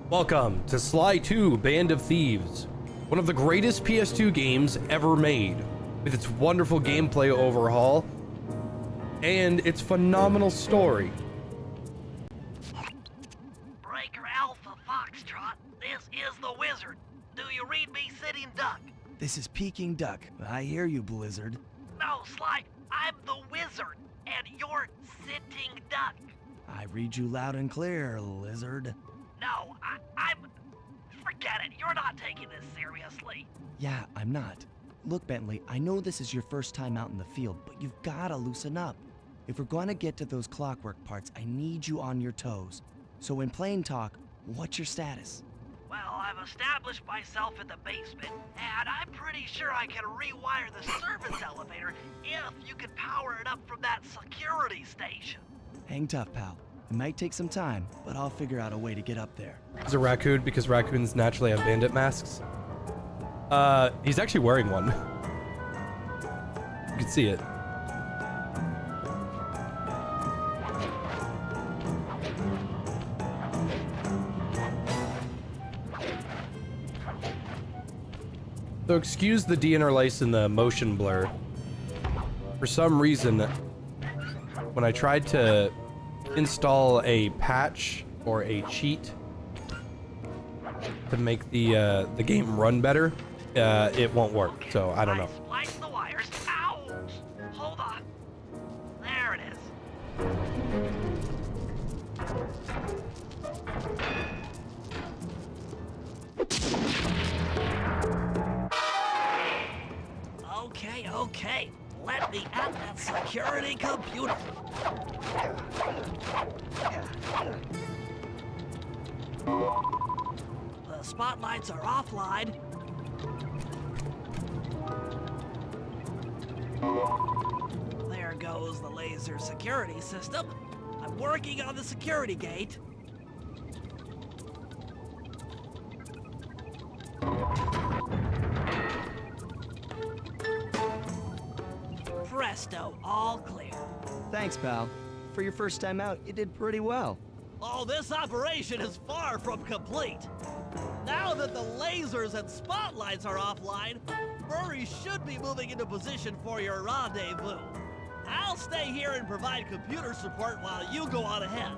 Welcome to Sly 2 Band of Thieves, one of the greatest PS2 games ever made, with its wonderful gameplay overhaul and its phenomenal story. Breaker Alpha Foxtrot, this is the Wizard. Do you read me, Sitting Duck? This is Peking Duck. I hear you, Blizzard. No, Sly, I'm the Wizard, and you're Sitting Duck. I read you loud and clear, Lizard. No, I'm... Forget it, you're not taking this seriously. Yeah, I'm not. Look, Bentley, I know this is your first time out in the field, but you've gotta loosen up. If we're gonna get to those Clockwork parts, I need you on your toes. So in plain talk, what's your status? Well, I've established myself in the basement, and I'm pretty sure I can rewire the service elevator if you can power it up from that security station. Hang tough, pal. It might take some time, but I'll figure out a way to get up there. He's a raccoon because raccoons naturally have bandit masks. He's actually wearing one. You can see it. So excuse the deinterlace and the motion blur. For some reason, when I tried to install a patch or a cheat to make the game run better, it won't work. So I don't know. Splice the wires. Ouch! Hold on. There it is. Okay. Let me at that security computer. The spotlights are offline. There goes the laser security system. I'm working on the security gate. Presto, all clear. Thanks, pal. For your first time out, you did pretty well. Oh, this operation is far from complete. Now that the lasers and spotlights are offline, Murray should be moving into position for your rendezvous. I'll stay here and provide computer support while you go on ahead.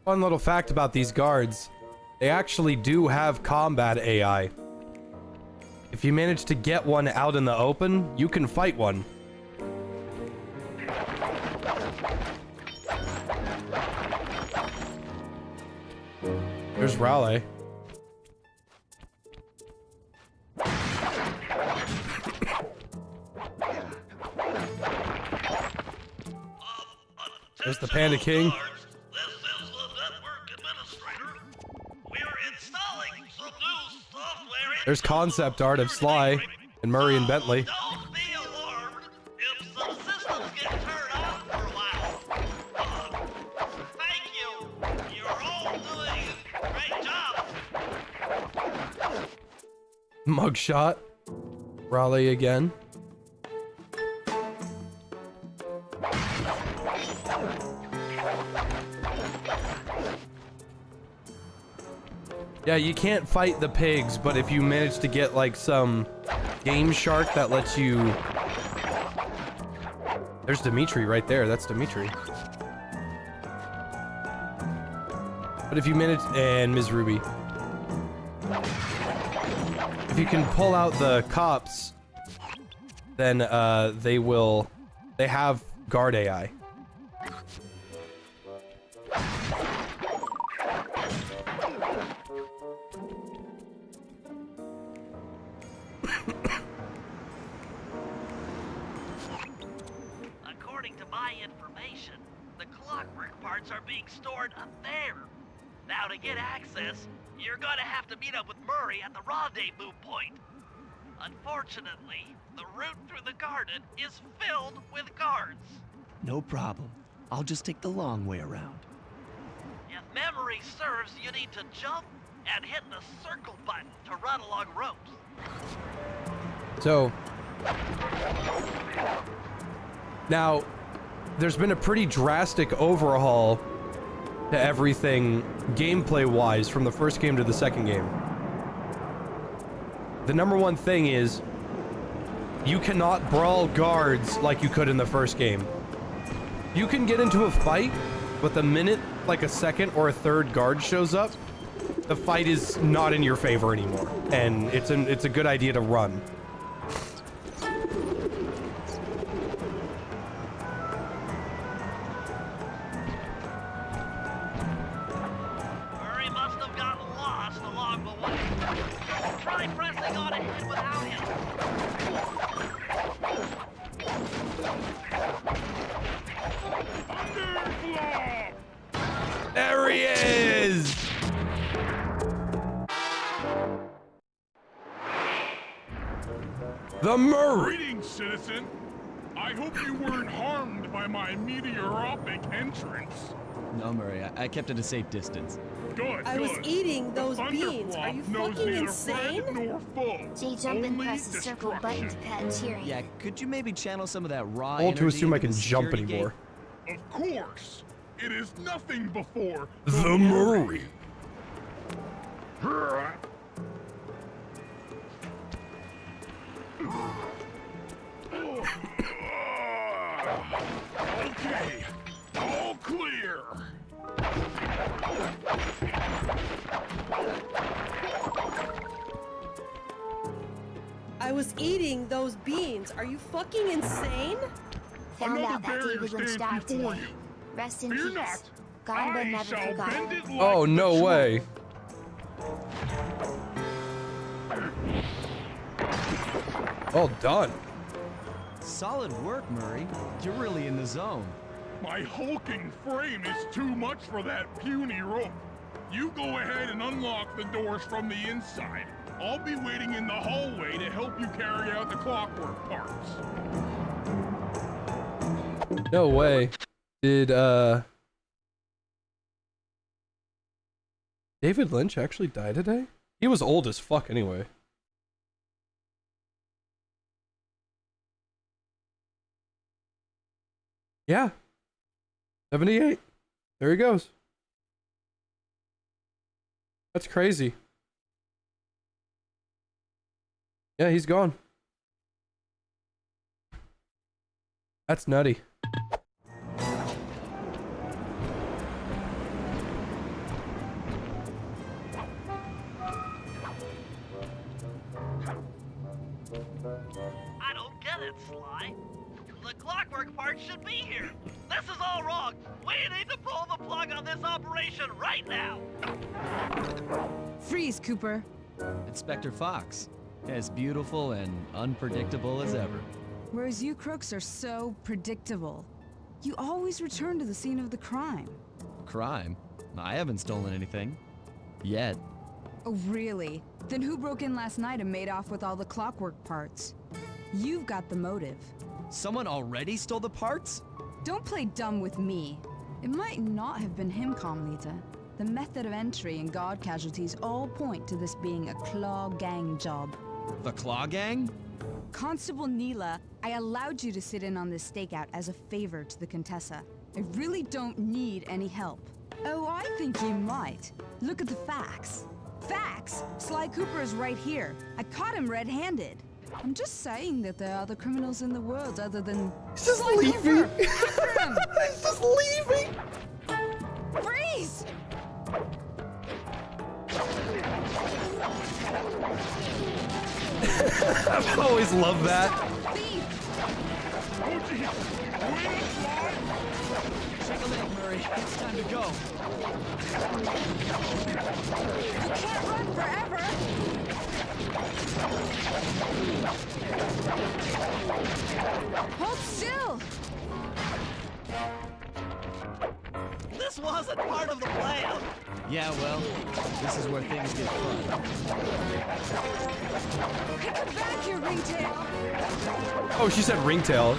Fun little fact about these guards, they actually do have combat AI. If you manage to get one out in the open, you can fight one. There's Raleigh. There's the Panda King. There's concept art of Sly and Murray and Bentley. Don't be alarmed. If Mugshot. Raleigh again. Yeah, you can't fight the pigs, but if you manage to get like some game shark that lets you... There's Dimitri right there. That's Dimitri. But if you manage... And Ms. Ruby. If you can pull out the cops, then they have guard AI. According to my information, the Clockwork parts are being stored up there. Now to get access, you're gonna have to meet up with Murray at the rendezvous point. Unfortunately, the route through the garden is filled with guards. No problem. I'll just take the long way around. If memory serves, you need to jump and hit the circle button to run along ropes. So, now, there's been a pretty drastic overhaul to everything gameplay-wise from the first game to the second game. The number one thing is, you cannot brawl guards like you could in the first game. You can get into a fight, but the minute like a second or a third guard shows up, the fight is not in your favor anymore, and it's a good idea to run. Murray must have gotten lost along the way. Try pressing on ahead without him. There he is! The Murray! Greetings, citizen. I hope you weren't harmed by my meteoropic entrance. No, Murray, I kept at a safe distance. Good, I was good. eating those The beans. Are you Thundercloth knows fucking neither insane? friend nor foe. So you jump and Only press the circle button to destruction. pet cheering. Yeah, could you maybe channel some of that raw All to energy assume I into can the jump security anymore. Of course. It is nothing before The Murray. Okay, all clear. I was eating those beans. Are you fucking insane? Found Another out that barrier David stands Lynch died before today. you. Rest in Fear peace. not. Gone but I never shall forgotten. bend it like Oh, the no truth. way. Well done. Solid work, Murray. You're really in the zone. My hulking frame is too much for that puny rope. You go ahead and unlock the doors from the inside. I'll be waiting in the hallway to help you carry out the clockwork parts. No way. Did, David Lynch actually die today? He was old as fuck anyway. Yeah. 78. There he goes. That's crazy. Yeah, he's gone. That's nutty. I don't get it, Sly. The Clockwork part should be here. This is all wrong. We need to pull the plug on this operation right now. Freeze, Cooper. Inspector Fox, as beautiful and unpredictable as ever. Whereas you crooks are so predictable. You always return to the scene of the crime. Crime? I haven't stolen anything. Yet. Oh, really? Then who broke in last night and made off with all the Clockwork parts? You've got the motive. Someone already stole the parts? Don't play dumb with me. It might not have been him, Carmelita. The method of entry and guard casualties all point to this being a Claw gang job. The Claw Gang? Constable Neela, I allowed you to sit in on this stakeout as a favor to the Contessa. I really don't need any help. Oh, I think you might. Look at the facts. Facts? Sly Cooper is right here. I caught him red-handed. I'm just saying that there are other criminals in the world other than He's just Sly leaving. Cooper. After him. He's just leaving. Freeze! I've always loved that. Thief! Take a leg, Murray. It's time to go. You can't run forever! Hold still! This wasn't part of the plan. Yeah, well, this is where things get fun. Hey, come back here, ringtail! Oh, she said ringtail.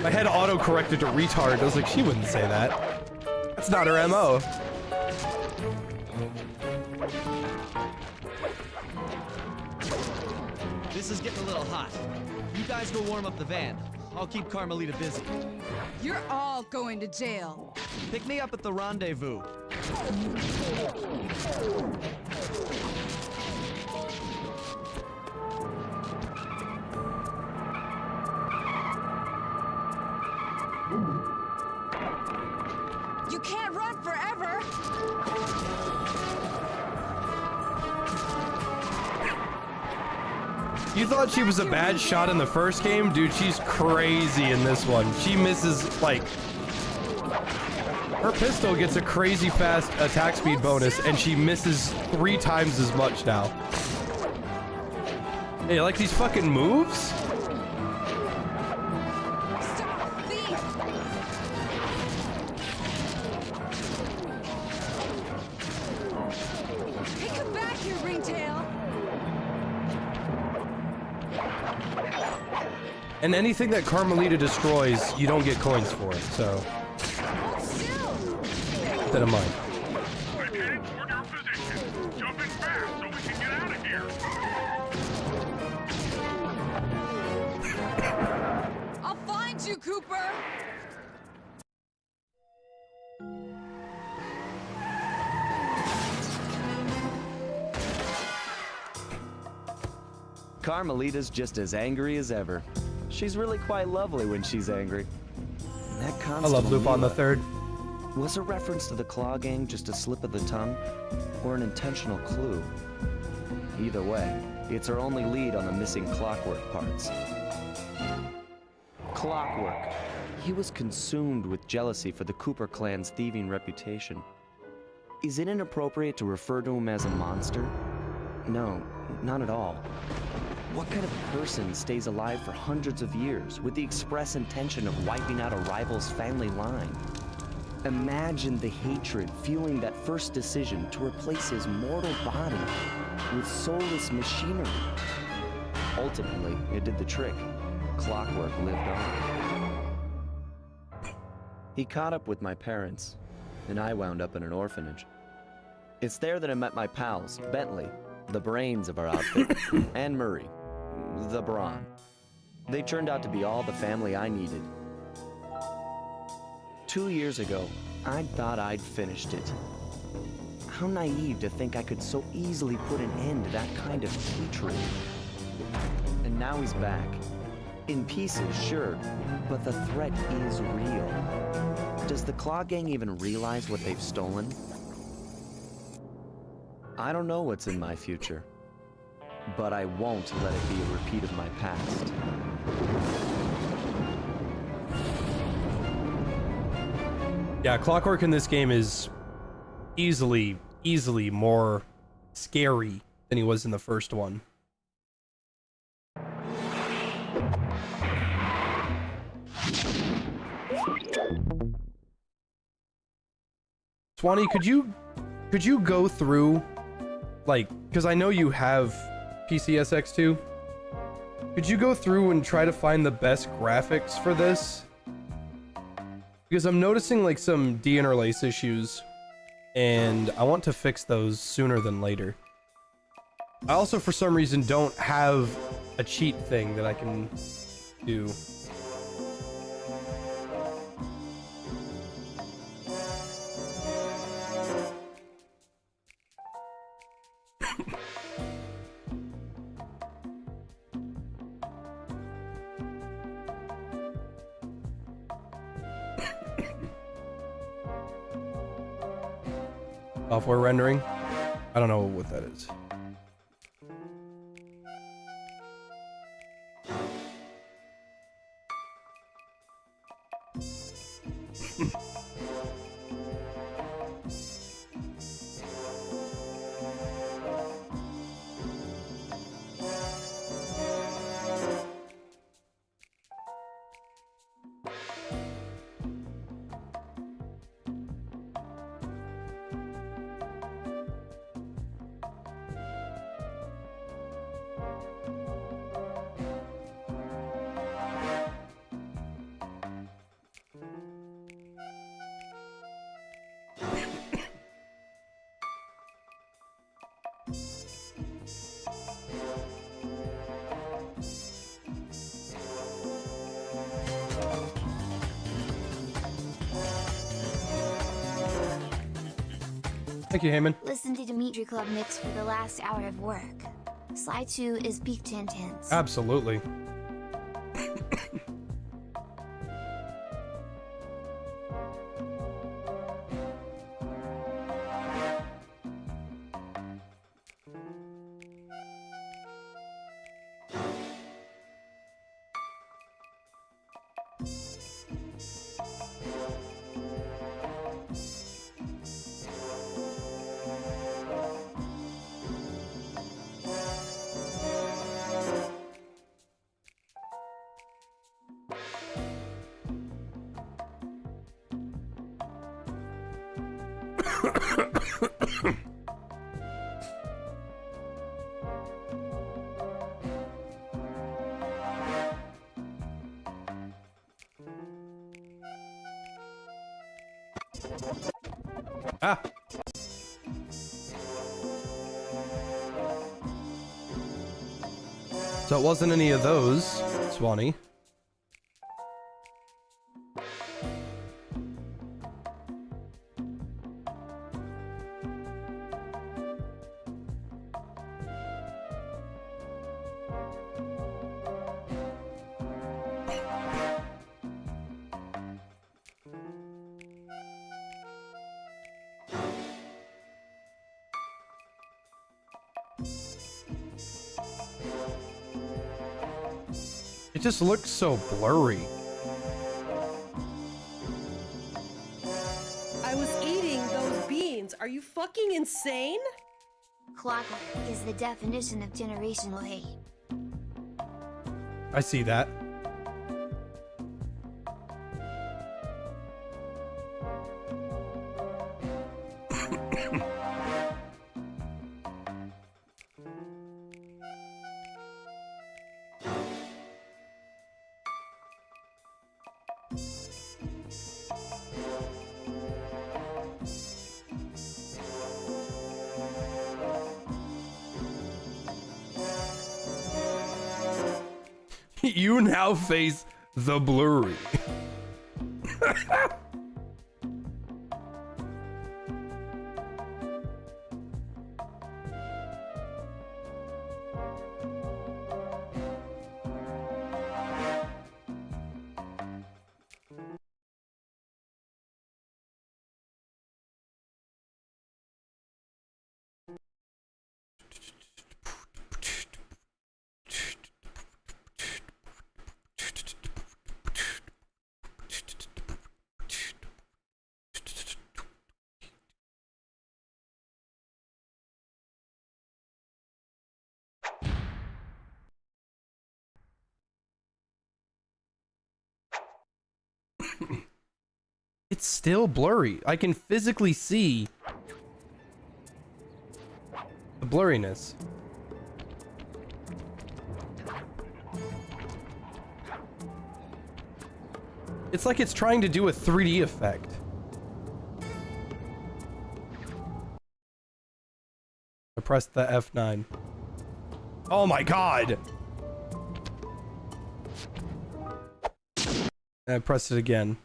My head auto-corrected to retard. I was like, she wouldn't say that. That's not her MO. This is getting a little hot. You guys go warm up the van. I'll keep Carmelita busy. You're all going to jail. Pick me up at the rendezvous. You can't run forever! You thought she was a bad shot in the first game? Dude, she's crazy in this one. She misses, like... Her pistol gets a crazy fast attack speed bonus, and she misses 3 times as much now. Hey, you like these fucking moves? Stop, thief! Hey, come back here, ringtail! And anything that Carmelita destroys, you don't get coins for it, so... Hold still! keep that in mind. I'm headed toward your position. Jump in fast so we can get out of here. I'll find you, Cooper! Carmelita's just as angry as ever. She's really quite lovely when she's angry. That I Constable love Lupin the Neela, Third. was a reference to the Claw Gang just a slip of the tongue, or an intentional clue? Either way, it's our only lead on the missing Clockwork parts. Clockwork. He was consumed with jealousy for the Cooper clan's thieving reputation. Is it inappropriate to refer to him as a monster? No, not at all. What kind of person stays alive for hundreds of years with the express intention of wiping out a rival's family line? Imagine the hatred fueling that first decision to replace his mortal body with soulless machinery. Ultimately, it did the trick. Clockwork lived on. He caught up with my parents, and I wound up in an orphanage. It's there that I met my pals, Bentley, the brains of our outfit, and Murray, the brawn. They turned out to be all the family I needed. 2 years ago, I thought I'd finished it. How naive to think I could so easily put an end to that kind of hatred. And now he's back. In pieces, sure, but the threat is real. Does the Claw Gang even realize what they've stolen? I don't know what's in my future, but I won't let it be a repeat of my past. Yeah, Clockwork in this game is easily more scary than he was in the first one. Swanee, could you go through, like, because I know you have PCSX2. Could you go through and try to find the best graphics for this? Because I'm noticing like some deinterlace issues, and I want to fix those sooner than later. I also, for some reason, don't have a cheat thing that I can do. Software rendering? I don't know what that is. Thank you, Heyman. Listen to Dimitri Club mix for the last hour of work. Slide 2 is peaked intense. Absolutely. Ah. So it wasn't any of those, Swanee. It just looks so blurry. I was eating those beans. Are you fucking insane? Clockwork is the definition of generational hate. I see that. You now face the blurry. It's still blurry. I can physically see the blurriness. It's like it's trying to do a 3D effect. I pressed the F9. Oh my god! I pressed it again.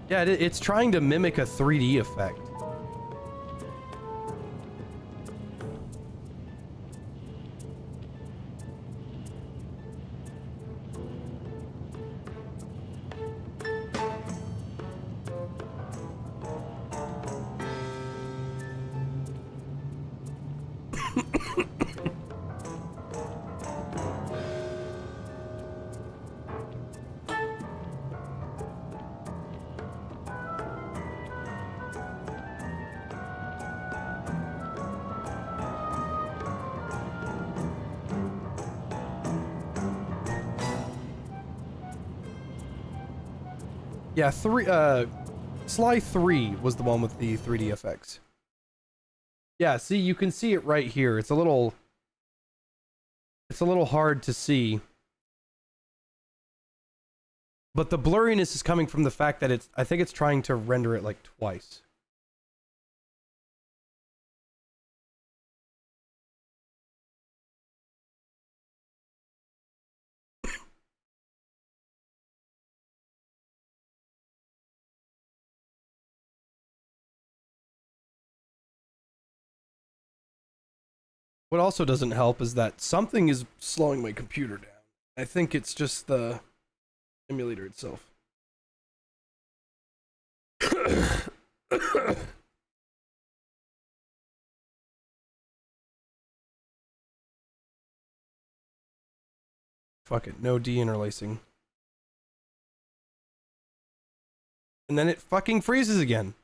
Yeah, it's trying to mimic a 3D effect. Yeah, Sly 3 was the one with the 3D effects. Yeah, see, you can see it right here. It's a little hard to see. But the blurriness is coming from the fact that I think it's trying to render it like twice. What also doesn't help is that something is slowing my computer down. I think it's just the emulator itself. Fuck it, no deinterlacing. And then it fucking freezes again.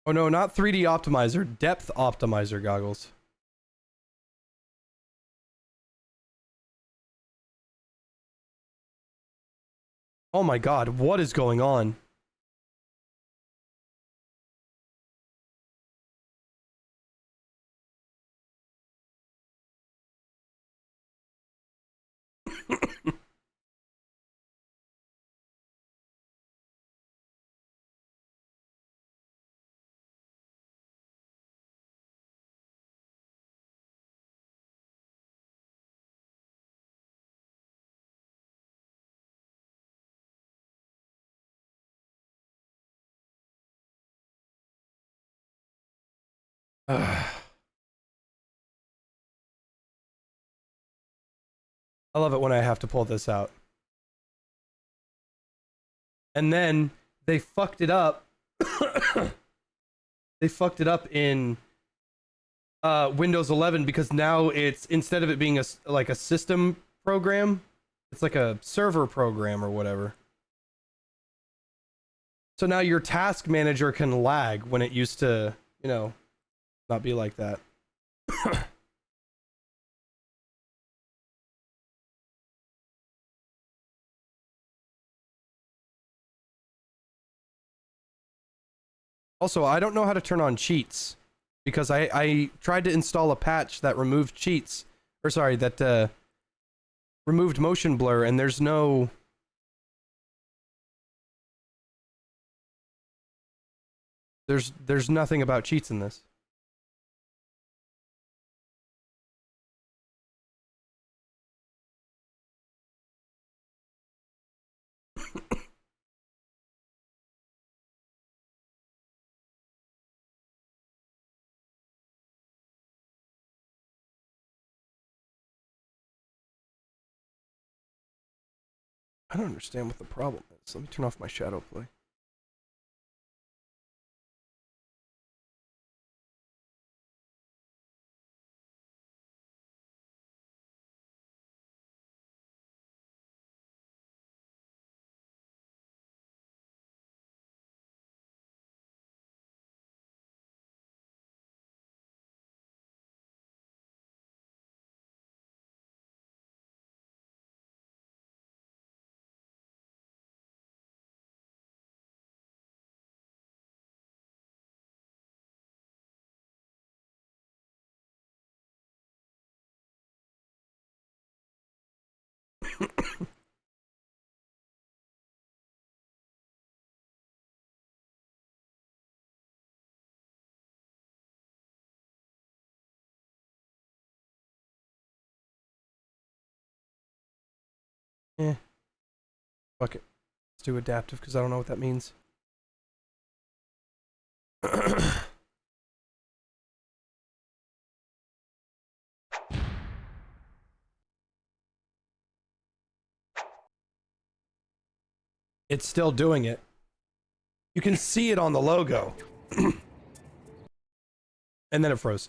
Oh no, not 3D optimizer, depth optimizer goggles. Oh my god, what is going on? I love it when I have to pull this out. And then they fucked it up. They fucked it up in Windows 11 because now it's, instead of it being like a system program, it's like a server program or whatever. So now your task manager can lag when it used to, you know, not be like that. Also, I don't know how to turn on cheats because I tried to install a patch that removed cheats, or sorry, that removed motion blur, and there's nothing about cheats in this. I don't understand what the problem is. Let me turn off my shadow play. Fuck it. Let's do adaptive because I don't know what that means. It's still doing it. You can see it on the logo. And then it froze.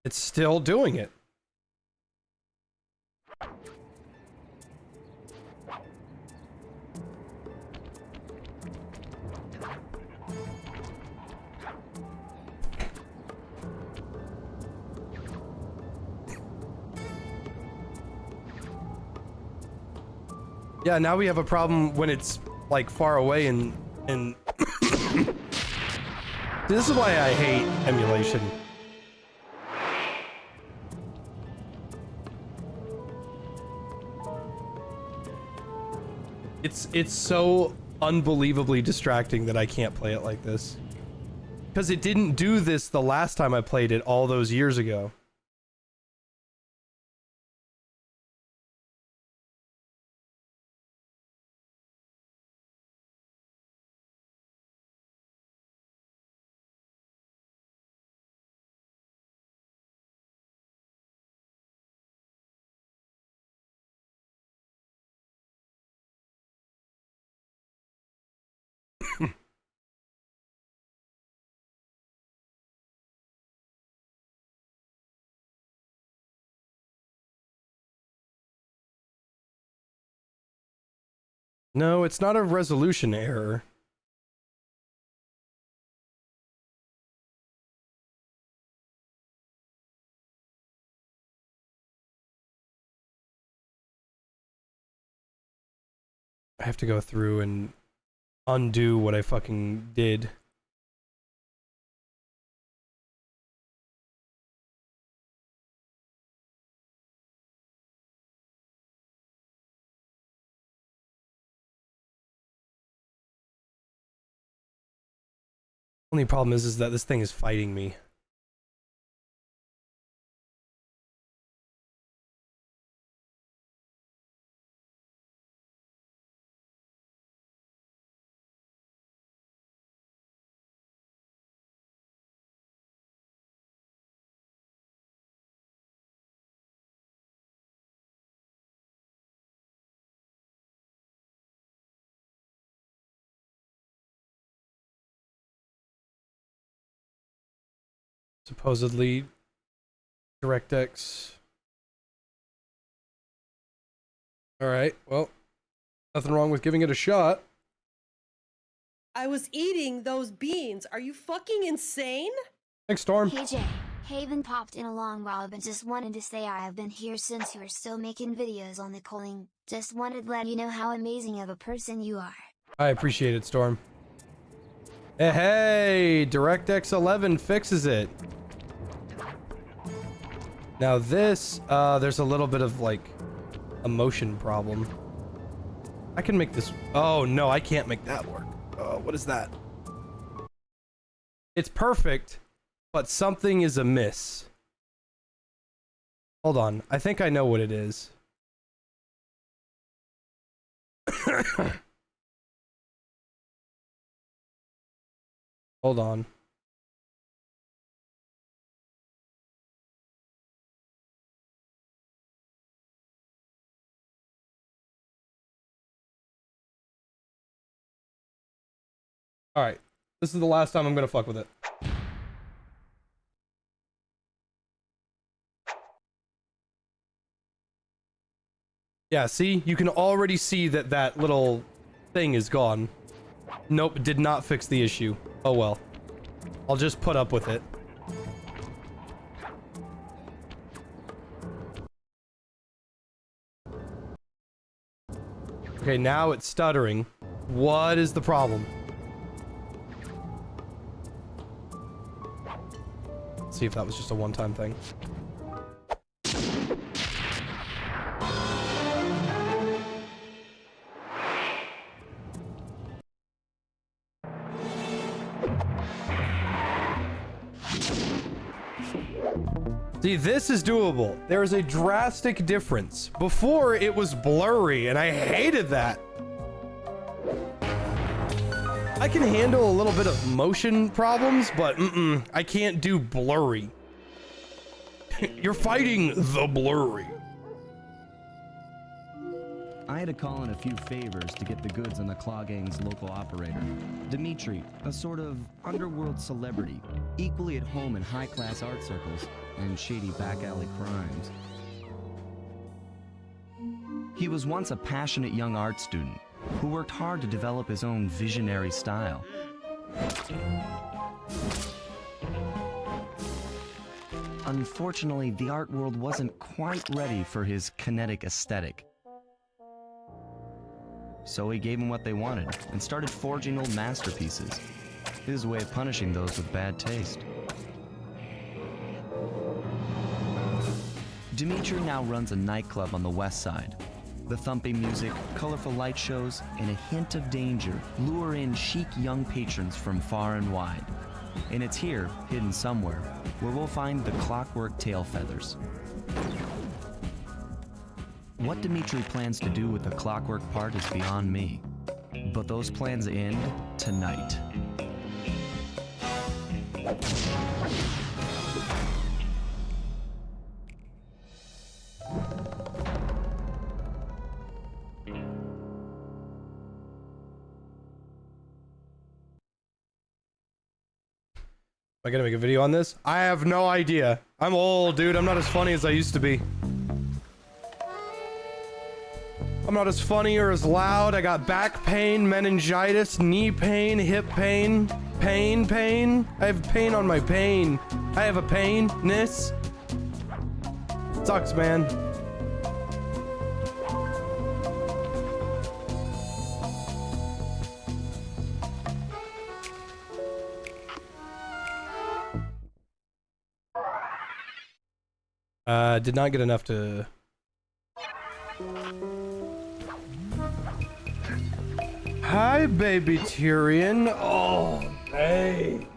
It's still doing it. Yeah, now we have a problem when it's like far away and this is why I hate emulation. It's so unbelievably distracting that I can't play it like this. Because it didn't do this the last time I played it all those years ago. No, it's not a resolution error. I have to go through and undo what I fucking did. Only problem is that this thing is fighting me. Supposedly DirectX. Alright, well, nothing wrong with giving it a shot. I was eating those beans. Are you fucking insane? Thanks, Storm. Hey Jay, haven't popped in a long while but just wanted to say I have been here since you were still making videos on the calling. Just wanted to let you know how amazing of a person you are. I appreciate it, Storm. Hey, DirectX 11 fixes it. Now this, there's a little bit of like a motion problem. I can make this. Oh no, I can't make that work. Oh, what is that? It's perfect, but something is amiss. Hold on, I think I know what it is. Hold on. Alright, this is the last time I'm gonna fuck with it. Yeah, see? You can already see that that little thing is gone. Nope, did not fix the issue. Oh well. I'll just put up with it. Okay, now it's stuttering. What is the problem? Let's see if that was just a one-time thing. See, this is doable. There is a drastic difference. Before, it was blurry, and I hated that. I can handle a little bit of motion problems, but I can't do blurry. You're fighting the blurry. I had to call in a few favors to get the goods on the Claw Gang's local operator, Dimitri, a sort of underworld celebrity, equally at home in high-class art circles and shady back-alley crimes. He was once a passionate young art student who worked hard to develop his own visionary style. Unfortunately, the art world wasn't quite ready for his kinetic aesthetic. So he gave them what they wanted and started forging old masterpieces. His way of punishing those with bad taste. Dimitri now runs a nightclub on the west side. The thumping music, colorful light shows, and a hint of danger lure in chic young patrons from far and wide. And it's here, hidden somewhere, where we'll find the Clockwork tail feathers. What Dimitri plans to do with the Clockwork part is beyond me. But those plans end tonight. Am I gonna make a video on this? I have no idea. I'm old, dude. I'm not as funny as I used to be. I'm not as funny or as loud. I got back pain, meningitis, knee pain, hip pain, pain. I have pain on my pain. I have a painness. Sucks, man. Did not get enough to... Hi, baby Tyrion. Oh, hey.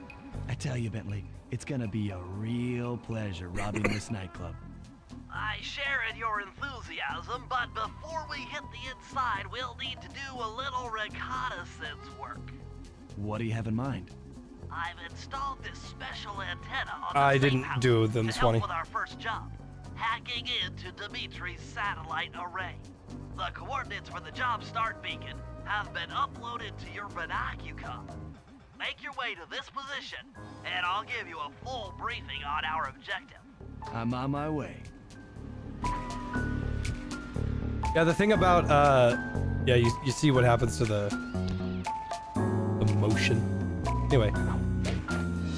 I tell you, Bentley, it's gonna be a real pleasure robbing this nightclub. I share in your enthusiasm, but before we hit the inside, we'll need to do a little reconnaissance work. What do you have in mind? I've installed this special antenna on the I safe didn't house do them, to it's help funny. with our first job, hacking into Dimitri's satellite array. The coordinates for the job start beacon have been uploaded to your binocular. Make your way to this position, and I'll give you a full briefing on our objective. I'm on my way. Yeah, the thing about, yeah, you see what happens to the motion. Anyway.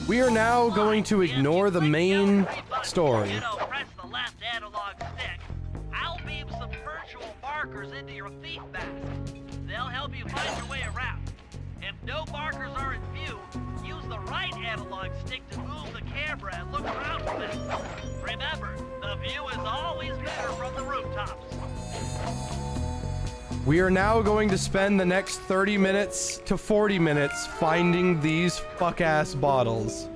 We are now going to ignore the main story. Press the left analog stick. I'll beam some virtual markers into your thief mask. They'll help you find your way around. If no markers are in view, use the right analog stick to move the camera and look around for them. Remember, the view is always better from the rooftops. We are now going to spend the next 30 minutes to 40 minutes finding these fuck-ass bottles.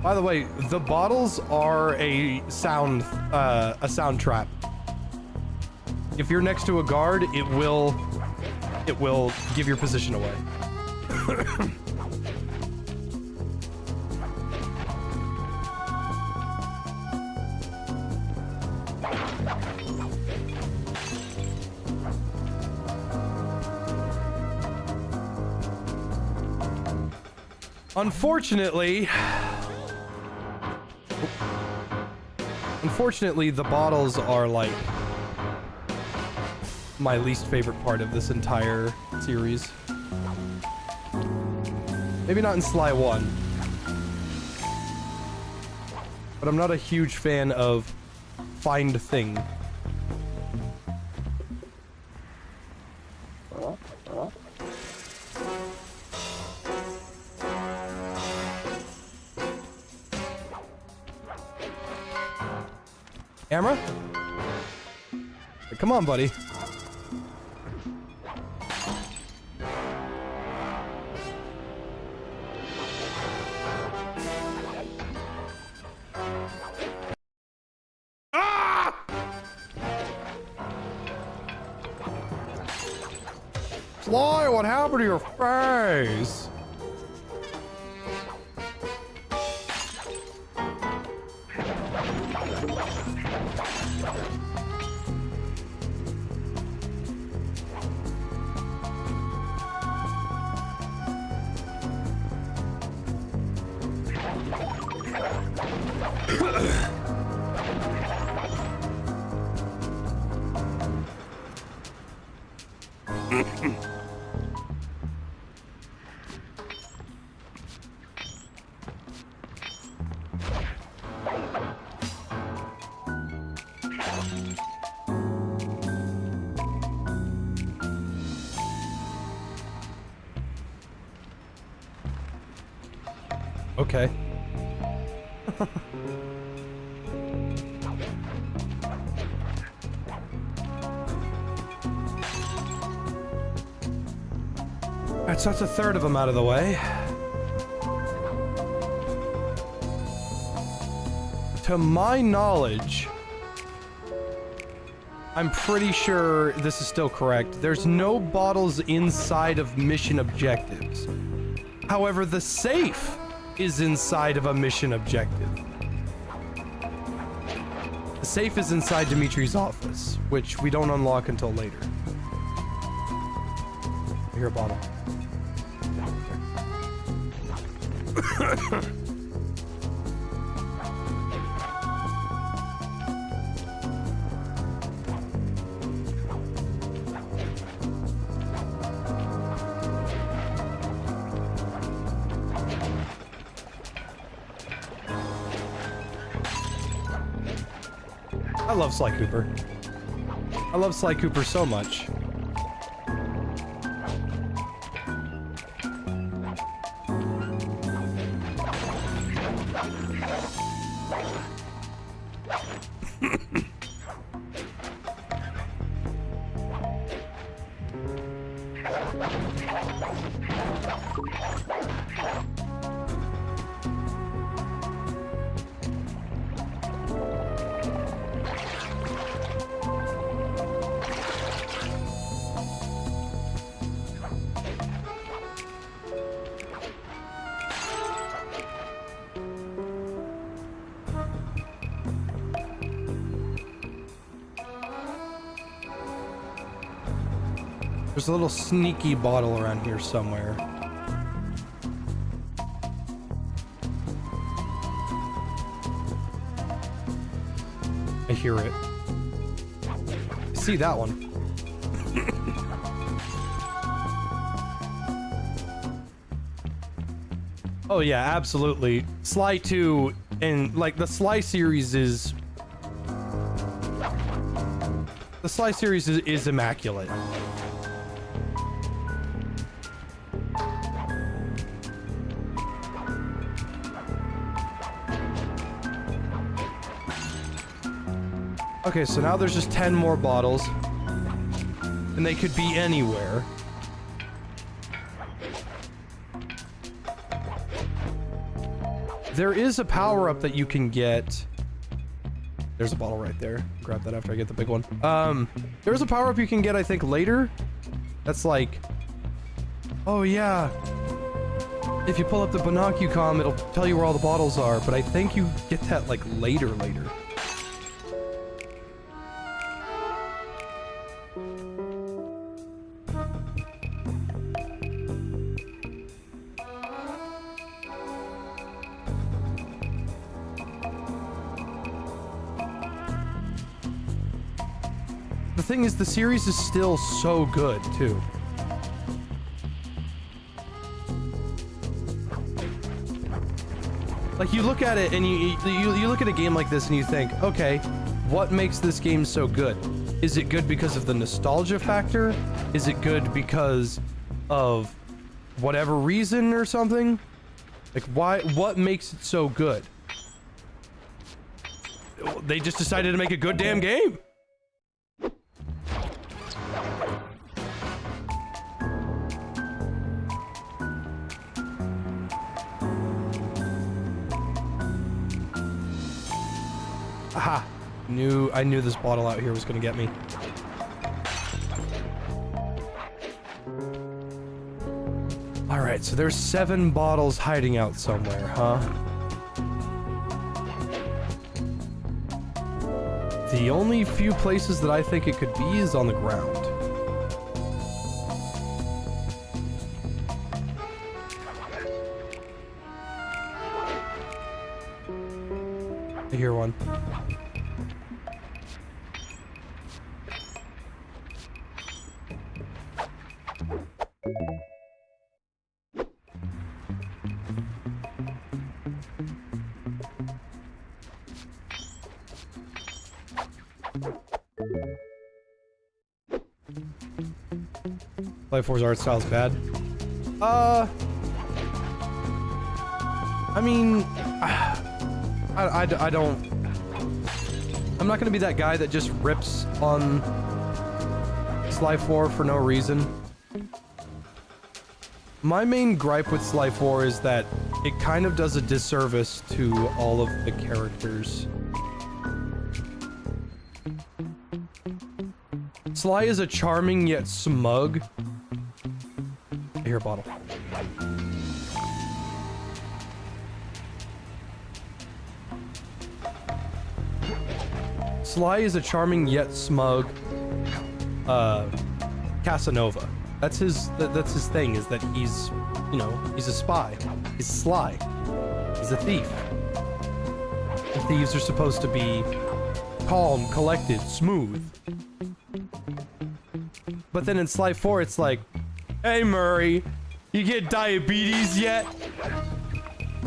By the way, the bottles are a sound trap. If you're next to a guard, it will give your position away. Unfortunately, the bottles are like my least favorite part of this entire series. Maybe not in Sly 1. But I'm not a huge fan of find thing. Camera? Come on, buddy. Sly, what happened to your face? Okay. That's a third of them out of the way. To my knowledge, I'm pretty sure this is still correct. There's no bottles inside of mission objectives. However, the safe is inside of a mission objective. The safe is inside Dimitri's office, which we don't unlock until later. I hear a bottle. I love Sly Cooper. I love Sly Cooper so much. There's a little sneaky bottle around here somewhere. I hear it. I see that one. Oh yeah, absolutely. Sly 2 and like the Sly series is... The Sly series is immaculate. Okay, so now there's just 10 more bottles. And they could be anywhere. There is a power-up that you can get. There's a bottle right there. Grab that after I get the big one. There's a power-up you can get, I think, later. That's like... Oh, yeah. If you pull up the binocucom, it'll tell you where all the bottles are. But I think you get that, like, later. The thing is, the series is still so good, too. Like, you look at it and you look at a game like this and you think, okay, what makes this game so good? Is it good because of the nostalgia factor? Is it good because of whatever reason or something? Like, why? What makes it so good? They just decided to make a good damn game. Aha! I knew this bottle out here was gonna get me. Alright, so there's 7 bottles hiding out somewhere, huh? The only few places that I think it could be is on the ground. I hear one. Life 4's art style's bad. I mean, I don't... I'm not gonna be that guy that just rips on Sly 4 for no reason. My main gripe with Sly 4 is that it kind of does a disservice to all of the characters. Sly is a charming yet smug... I hear a bottle. Sly is a charming yet smug Casanova. That's his thing, is that he's, you know, he's a spy. He's sly. He's a thief. And thieves are supposed to be calm, collected, smooth. But then in Sly 4 it's like, hey Murray, you get diabetes yet?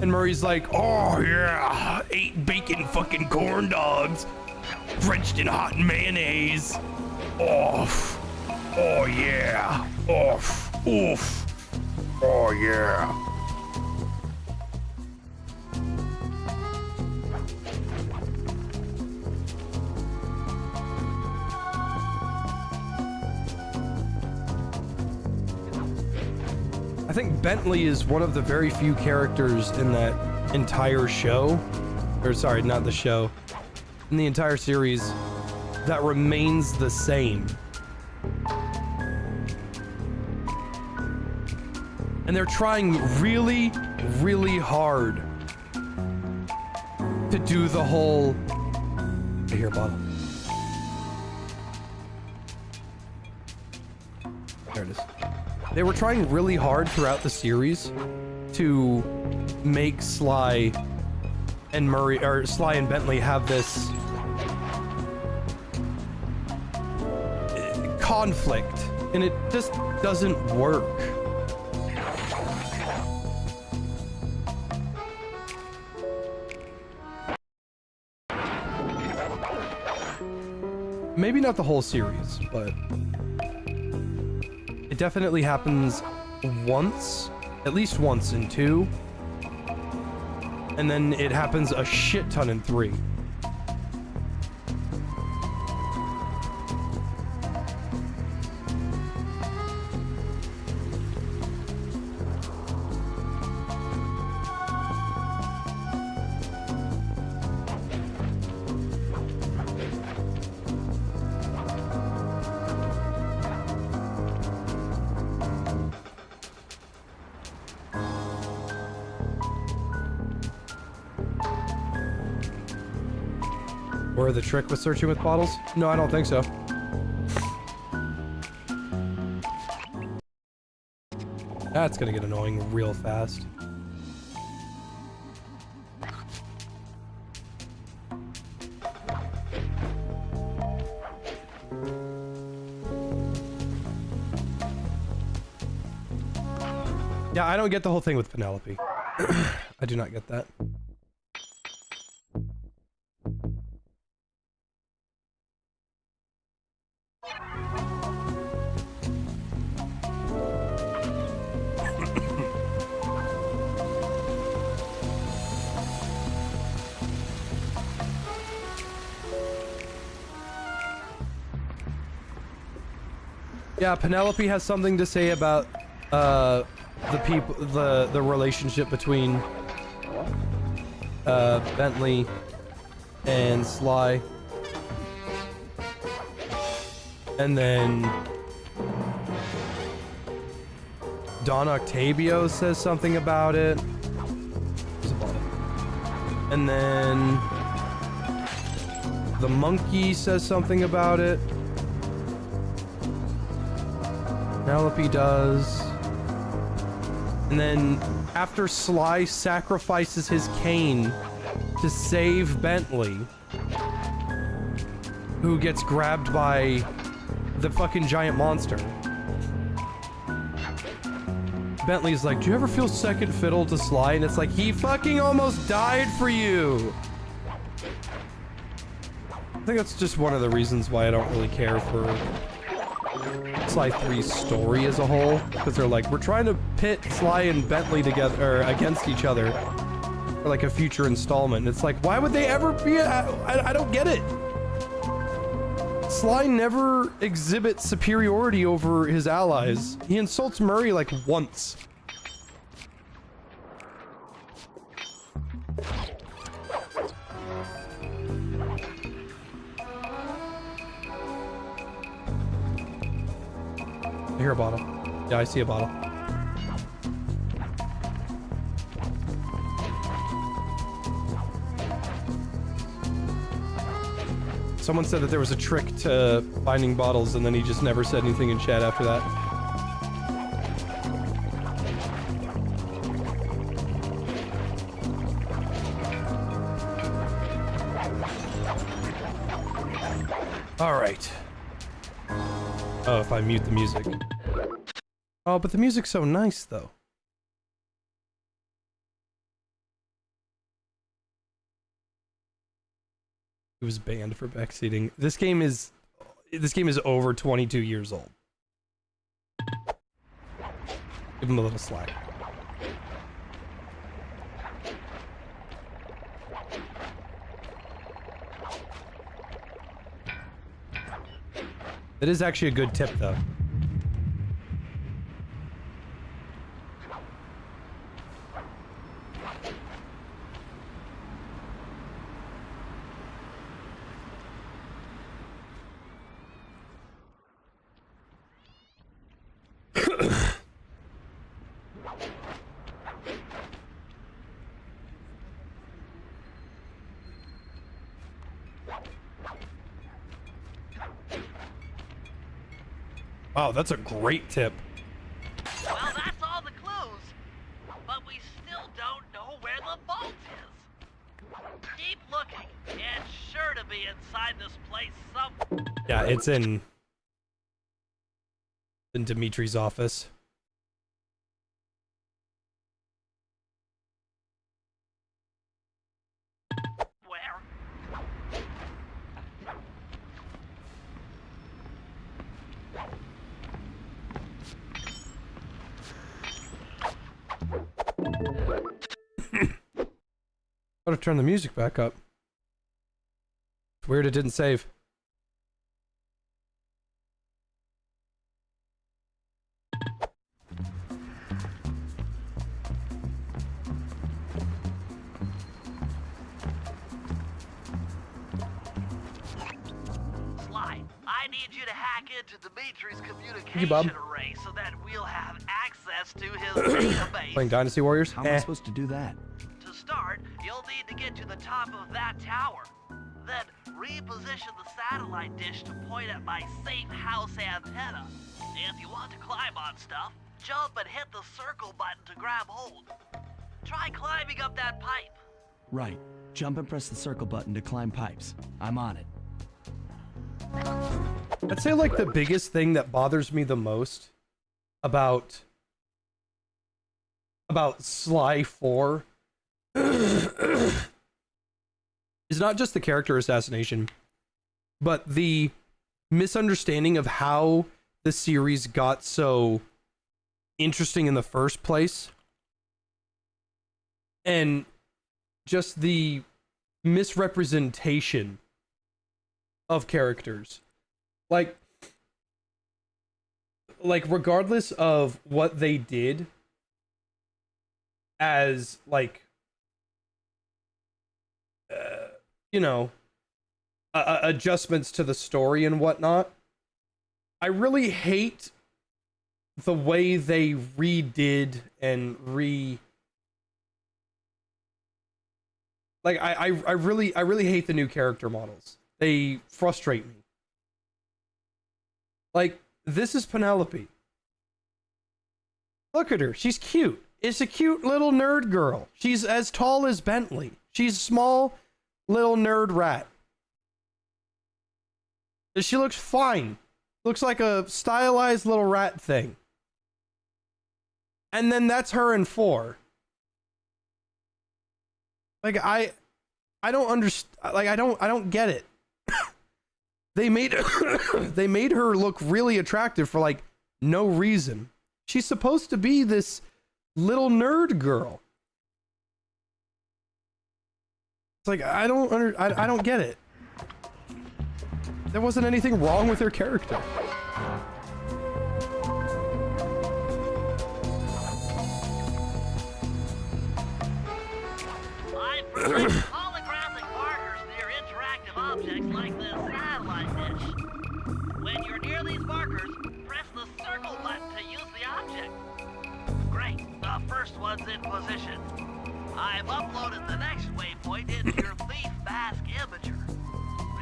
And Murray's like, oh yeah, 8 bacon fucking corn dogs, drenched in hot mayonnaise. Oof. Oh yeah. Oof. Oof. Oh yeah. I think Bentley is one of the very few characters in that entire show, or sorry, not the show, in the entire series that remains the same. And they're trying really, really hard to do the whole... I hear a bottle. There it is. They were trying really hard throughout the series to make Sly and Murray, or Sly and Bentley, have this conflict, and it just doesn't work. Maybe not the whole series, but it definitely happens once, at least once in 2, and then it happens a shit ton in 3. Or the trick with searching with bottles? No, I don't think so. That's gonna get annoying real fast. Yeah, I don't get the whole thing with Penelope. I do not get that. Yeah, Penelope has something to say about the people, the relationship between Bentley and Sly, and then Don Octavio says something about it, and then the monkey says something about it. Penelope does. And then after Sly sacrifices his cane to save Bentley, who gets grabbed by the fucking giant monster, Bentley's like, do you ever feel second fiddle to Sly? And it's like, he fucking almost died for you. I think that's just one of the reasons why I don't really care for Sly 3's story as a whole, because they're like, we're trying to pit Sly and Bentley together, or against each other, for like a future installment. And it's like, why would they ever be? I don't get it. Sly never exhibits superiority over his allies. He insults Murray like once. I hear a bottle. Yeah, I see a bottle. Someone said that there was a trick to finding bottles, and then he just never said anything in chat after that. All right. Oh, if I mute the music. Oh, but the music's so nice, though. He was banned for backseating. This game is over 22 years old. Give him a little slack. It is actually a good tip, though. Wow, that's a great tip. Well, that's all the clues. But we still don't know where the vault is. Keep looking. It's sure to be inside this place somewhere. Yeah, it's in Dimitri's office. Gotta turn the music back up. It's weird it didn't save. Sly, I need you to hack into Dimitri's you, Bob. communication array so that we'll have access to his database. Playing Dynasty Warriors? How am I supposed to do that? To start, you'll need to get to the top of that tower. Then reposition the satellite dish to point at my safe house antenna. If you want to climb on stuff, jump and hit the circle button to grab hold. Try climbing up that pipe. Right. Jump and press the circle button to climb pipes. I'm on it. I'd say like the biggest thing that bothers me the most about Sly 4 is not just the character assassination, but the misunderstanding of how the series got so interesting in the first place, and just the misrepresentation of characters. Like regardless of what they did as like you know, adjustments to the story and whatnot, I really hate the way they redid and I really hate the new character models. They frustrate me. Like, this is Penelope. Look at her. She's cute. It's a cute little nerd girl. She's as tall as Bentley. She's a small little nerd rat. She looks fine. Looks like a stylized little rat thing. And then that's her in 4. Like, I don't understand. Like, I don't get it. They made her look really attractive for like no reason. She's supposed to be this little nerd girl. It's like, I don't get it. There wasn't anything wrong with her character. I present holographic markers near interactive objects like this satellite dish. When you're near these markers, press the circle button to use the object. Great, the first one's in position. I've uploaded the next waypoint into your thief mask imager.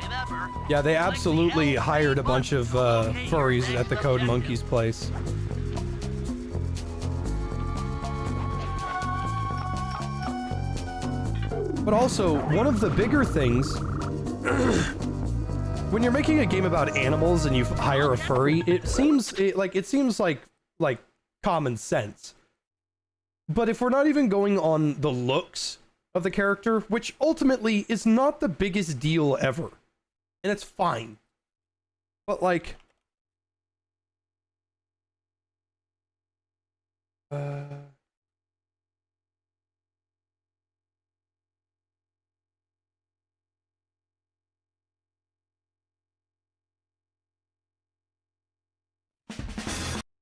Remember, Yeah, they click the absolutely L3 hired a bunch button of to locate your furries next at the Code objective. Monkey's place. But also, one of the bigger things, when you're making a game about animals and you hire a furry, it seems like common sense. But if we're not even going on the looks of the character, which ultimately is not the biggest deal ever, and it's fine. But like,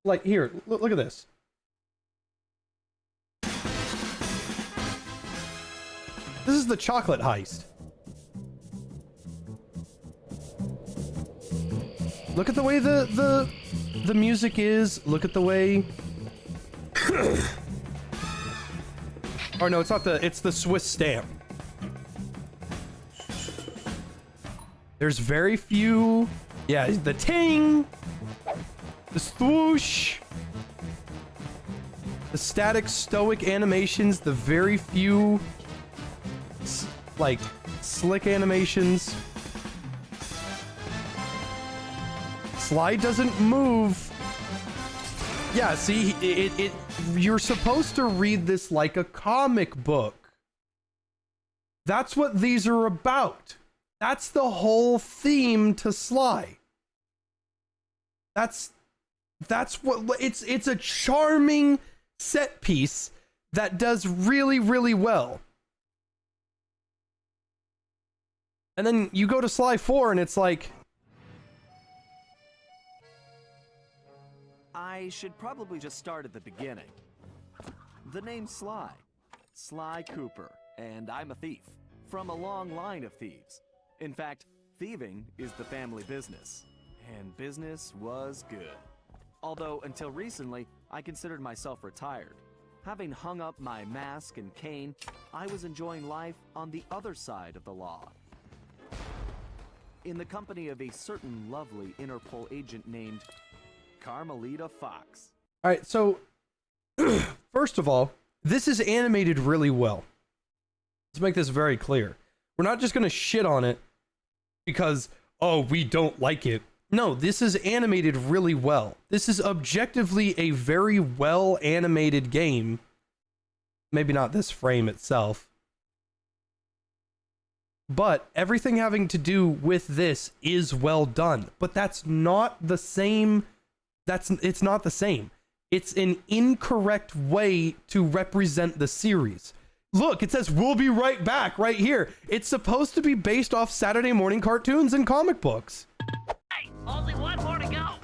like here, look at this. This is the chocolate heist. Look at the way the music is. Look at the way. Or no, it's not it's the Swiss stamp. There's very few. Yeah, the ting, the swoosh, the static stoic animations, the very few like slick animations. Slide doesn't move. Yeah, see, you're supposed to read this like a comic book. That's what these are about. That's the whole theme to Sly. That's what it's a charming set piece that does really, really well. And then you go to Sly 4 and it's like, I should probably just start at the beginning. The name's Sly. Sly Cooper, and I'm a thief. From a long line of thieves. In fact, thieving is the family business. And business was good. Although, until recently, I considered myself retired. Having hung up my mask and cane, I was enjoying life on the other side of the law. In the company of a certain lovely Interpol agent named Carmelita Fox. all right, so first of all, this is animated really well. Let's make this very clear. We're not just going to shit on it because, oh, we don't like it. No, this is animated really well. This is objectively a very well animated game. Maybe not this frame itself. but everything having to do with this is well done. But that's not the same. It's not the same. It's an incorrect way to represent the series. Look, it says we'll be right back right here. It's supposed to be based off Saturday morning cartoons and comic books. Hey, only one more to go.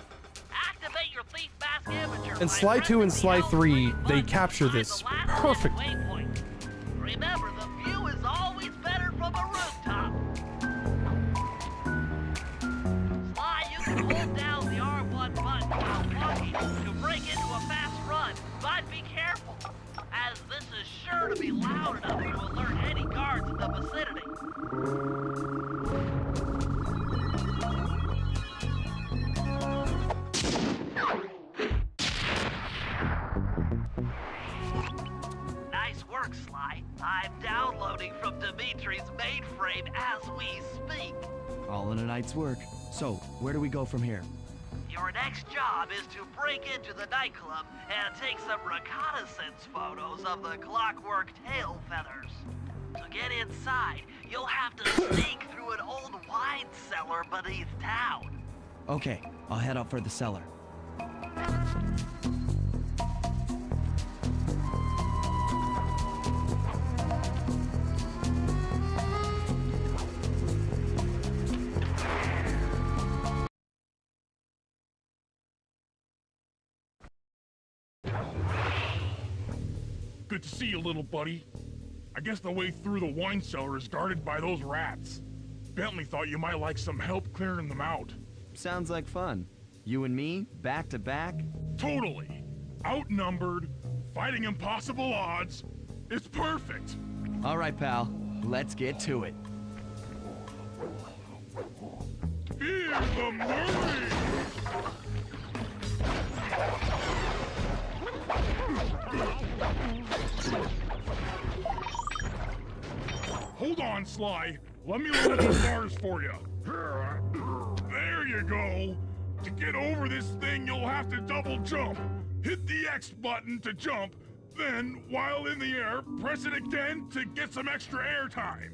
Activate your thief mask amateur. And Sly 2 and Sly 3, they capture this perfectly. Remember, the view is always better from a rooftop. Sly, you can hold down the R1 button while walking to break into a fast run, but be careful, as this is sure to be loud enough to alert any guards in the vicinity. Nice work, Sly. I'm downloading from Dimitri's mainframe as we speak. All in a night's work. So, where do we go from here? Your next job is to break into the nightclub and take some reconnaissance photos of the Clockwork tail feathers. To get inside, you'll have to sneak through an old wine cellar beneath town. Okay, I'll head out for the cellar. Good to see you, little buddy. I guess the way through the wine cellar is guarded by those rats. Bentley thought you might like some help clearing them out. Sounds like fun. You and me, back to back? Totally. Outnumbered, fighting impossible odds. It's perfect. All right, pal. Let's get to it. Fear the mermaid! Hold on, Sly. Let me load the bars for you. There you go. To get over this thing, you'll have to double jump. Hit the X button to jump, then, while in the air, press it again to get some extra air time.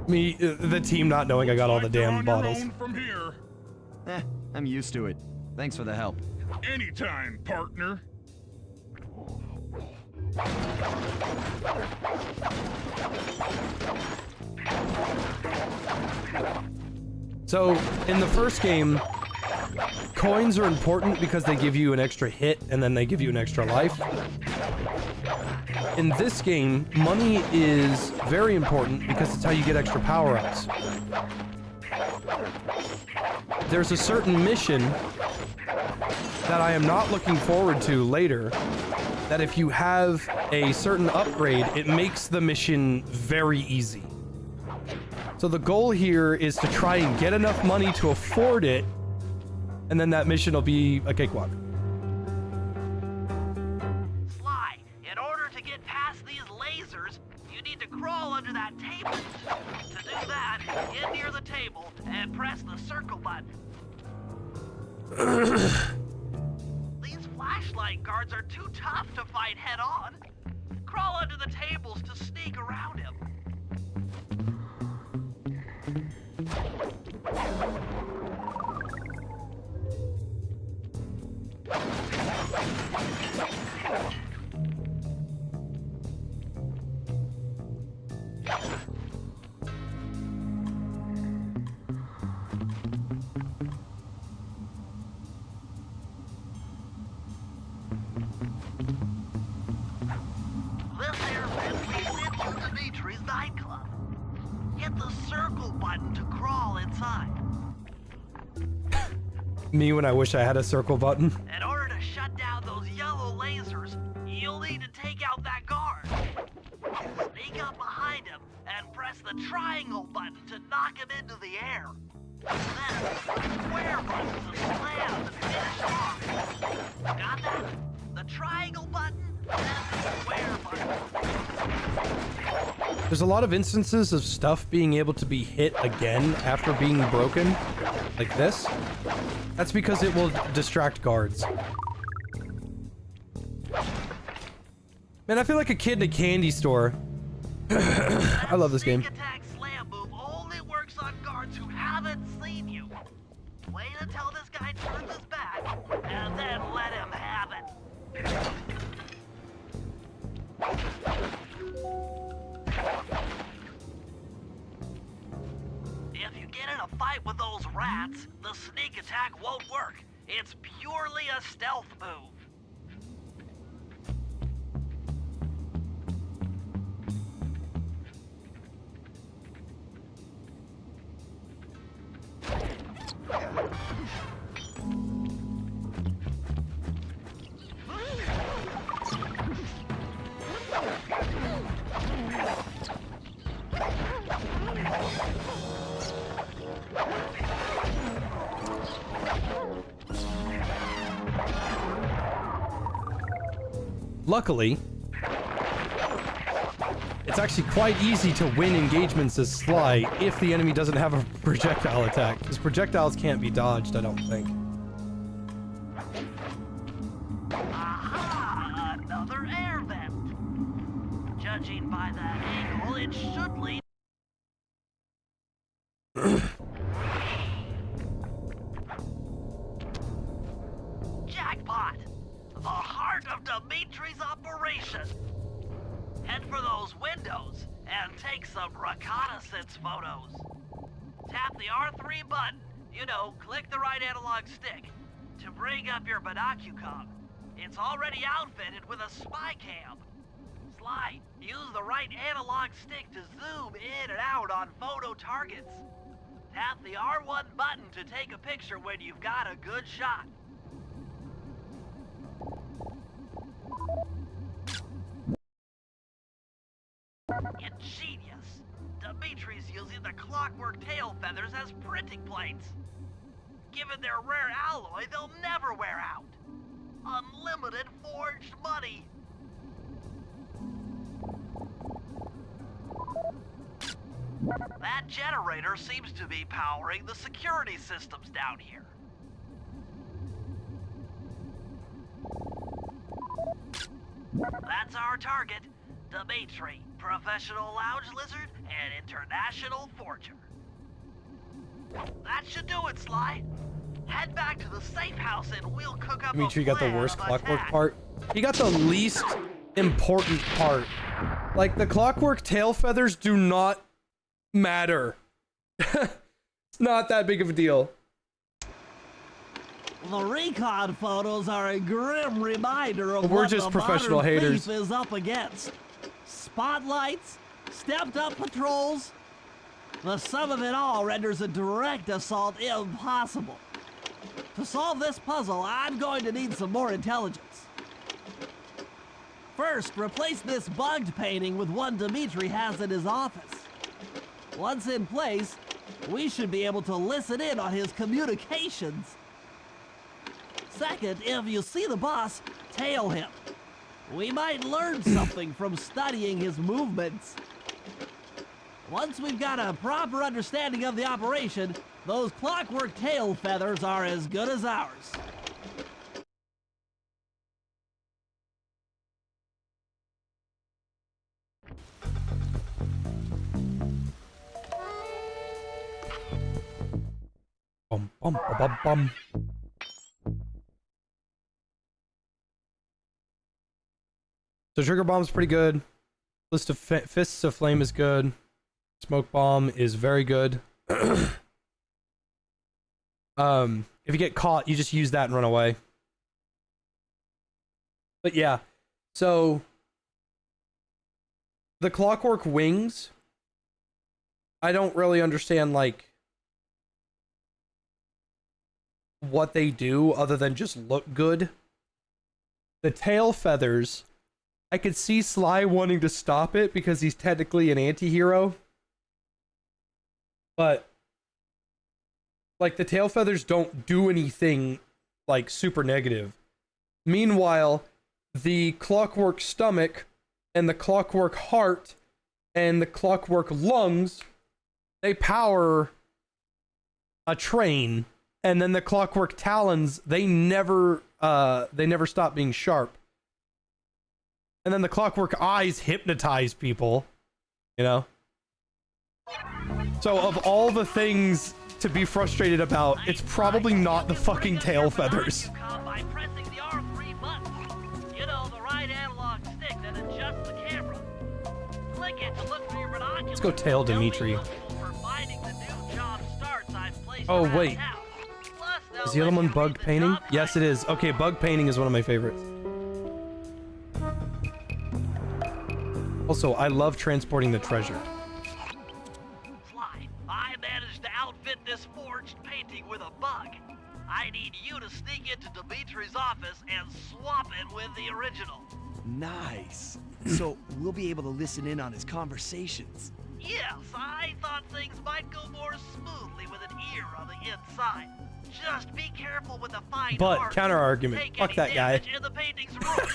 The team not knowing I got all the damn bottles. From here. I'm used to it. Thanks for the help. Anytime, partner. So, in the first game, coins are important because they give you an extra hit and then they give you an extra life. In this game, money is very important because it's how you get extra power-ups. There's a certain mission that I am not looking forward to later, that if you have a certain upgrade, it makes the mission very easy. So the goal here is to try and get enough money to afford it, and then that mission will be a cakewalk. Sly, in order to get past these lasers, you need to crawl under that table. To do that, get near the table and press the circle button. These flashlight guards are too tough to fight head-on. Crawl under the tables to sneak around him. This airman leads into Dimitri's nightclub. Hit the circle button to crawl inside. Me when I wish I had a circle button. In order to shut down those yellow lasers, you'll need to take out that guard. Sneak up behind him and press the triangle button to knock him into the air. Then, the square button to slam and finish off. Got that? The triangle button, then the square button. There's a lot of instances of stuff being able to be hit again after being broken, like this. That's because it will distract guards. Man, I feel like a kid in a candy store. I love this game. Sneak attack slam move It's purely a stealth move. Luckily, it's actually quite easy to win engagements as Sly if the enemy doesn't have a projectile attack, because projectiles can't be dodged, I don't think. Aha! Another air vent. Judging by that angle, it should lead... Jackpot! The heart of Dimitri's operation. Head for those windows and take some reconnaissance photos. Tap the R3 button, you know, click the right analog stick, to bring up your binocucom. It's already outfitted with a spy cam. Sly, use the right analog stick to zoom in and out on photo targets. Tap the R1 button to take a picture when you've got a good shot. Ingenious! Dimitri's using the Clockwork tail feathers as printing plates. Given their rare alloy, they'll never wear out. Unlimited forged money. That generator seems to be powering the security systems down here. That's our target. Dimitri, professional lounge lizard and international forger. That should do it, Sly. Head back to the safe house and we'll cook up Dimitri a got the plan worst of Clockwork attack. part. He got the least important part. Like, the Clockwork tail feathers do not matter. It's not that big of a deal. The recon photos are a grim reminder of But we're what just the professional modern haters. thief is up against. Spotlights, stepped up patrols. The sum of it all renders a direct assault impossible. To solve this puzzle, I'm going to need some more intelligence. First, replace this bugged painting with one Dimitri has in his office. Once in place, we should be able to listen in on his communications. Second, if you see the boss, tail him. We might learn something from studying his movements. Once we've got a proper understanding of the operation, those Clockwork tail feathers are as good as ours. Bum, bum, ba, bum, bum. So Trigger Bomb's pretty good. List of Fists of Flame is good. Smoke Bomb is very good. If you get caught, you just use that and run away. But yeah, so the Clockwork wings, I don't really understand, like, what they do other than just look good. The tail feathers, I could see Sly wanting to stop it because he's technically an anti-hero. But, like, the tail feathers don't do anything, like, super negative. Meanwhile, the Clockwork stomach and the Clockwork heart and the Clockwork lungs, they power a train. And then the Clockwork talons, they never stop being sharp. And then the Clockwork eyes hypnotize people, you know? So of all the things to be frustrated about, it's probably not the fucking tail feathers. By pressing the R3 button. You know, the right analog stick that adjusts the camera. Click it to look for your binoculars. Let's go tail Dimitri. For finding the new job starts I've placed Oh, around wait. town. Plus, they'll Is the other one bug painting? Yes, it is. Okay, bug painting is one of my favorites. Also, I love transporting the treasure. Fly, I managed to outfit this forged painting with a bug. I need you to sneak into Dimitri's office and swap it with the original. Nice. So we'll be able to listen in on his conversations. Yes, I thought things might go more smoothly with an ear on the inside. Just be careful with the fine But art. counter argument. Take Fuck any that guy. damage and the painting's ruined.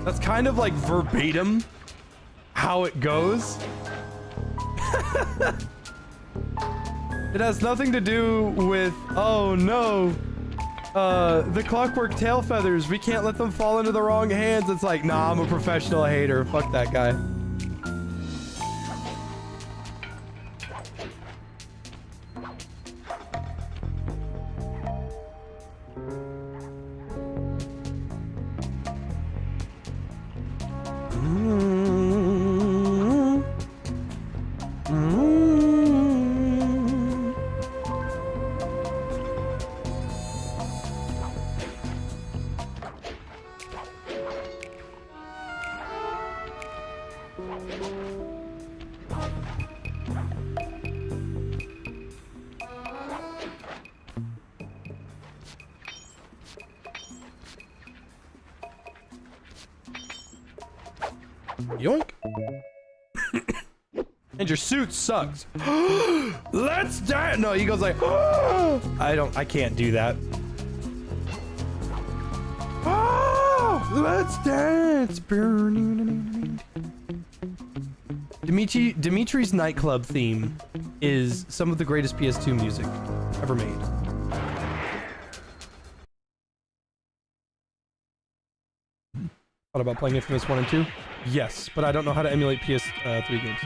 That's kind of like verbatim how it goes. It has nothing to do with, oh no, the Clockwork tail feathers, we can't let them fall into the wrong hands. It's like, nah, I'm a professional hater. Fuck that guy. Yoink. And your suit sucks. Let's dance. No, he goes like, I can't do that. Let's dance. Dimitri's Nightclub theme is some of the greatest PS2 music ever made. Thought about playing Infamous 1 and 2? Yes, but I don't know how to emulate PS3 games.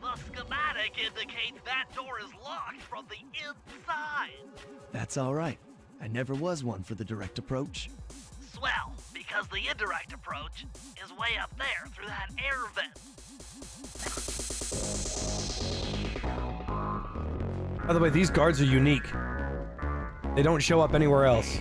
The schematic indicates that door is locked from the inside. That's all right. I never was one for the direct approach. Swell, because the indirect approach is way up there through that air vent. By the way, these guards are unique. They don't show up anywhere else.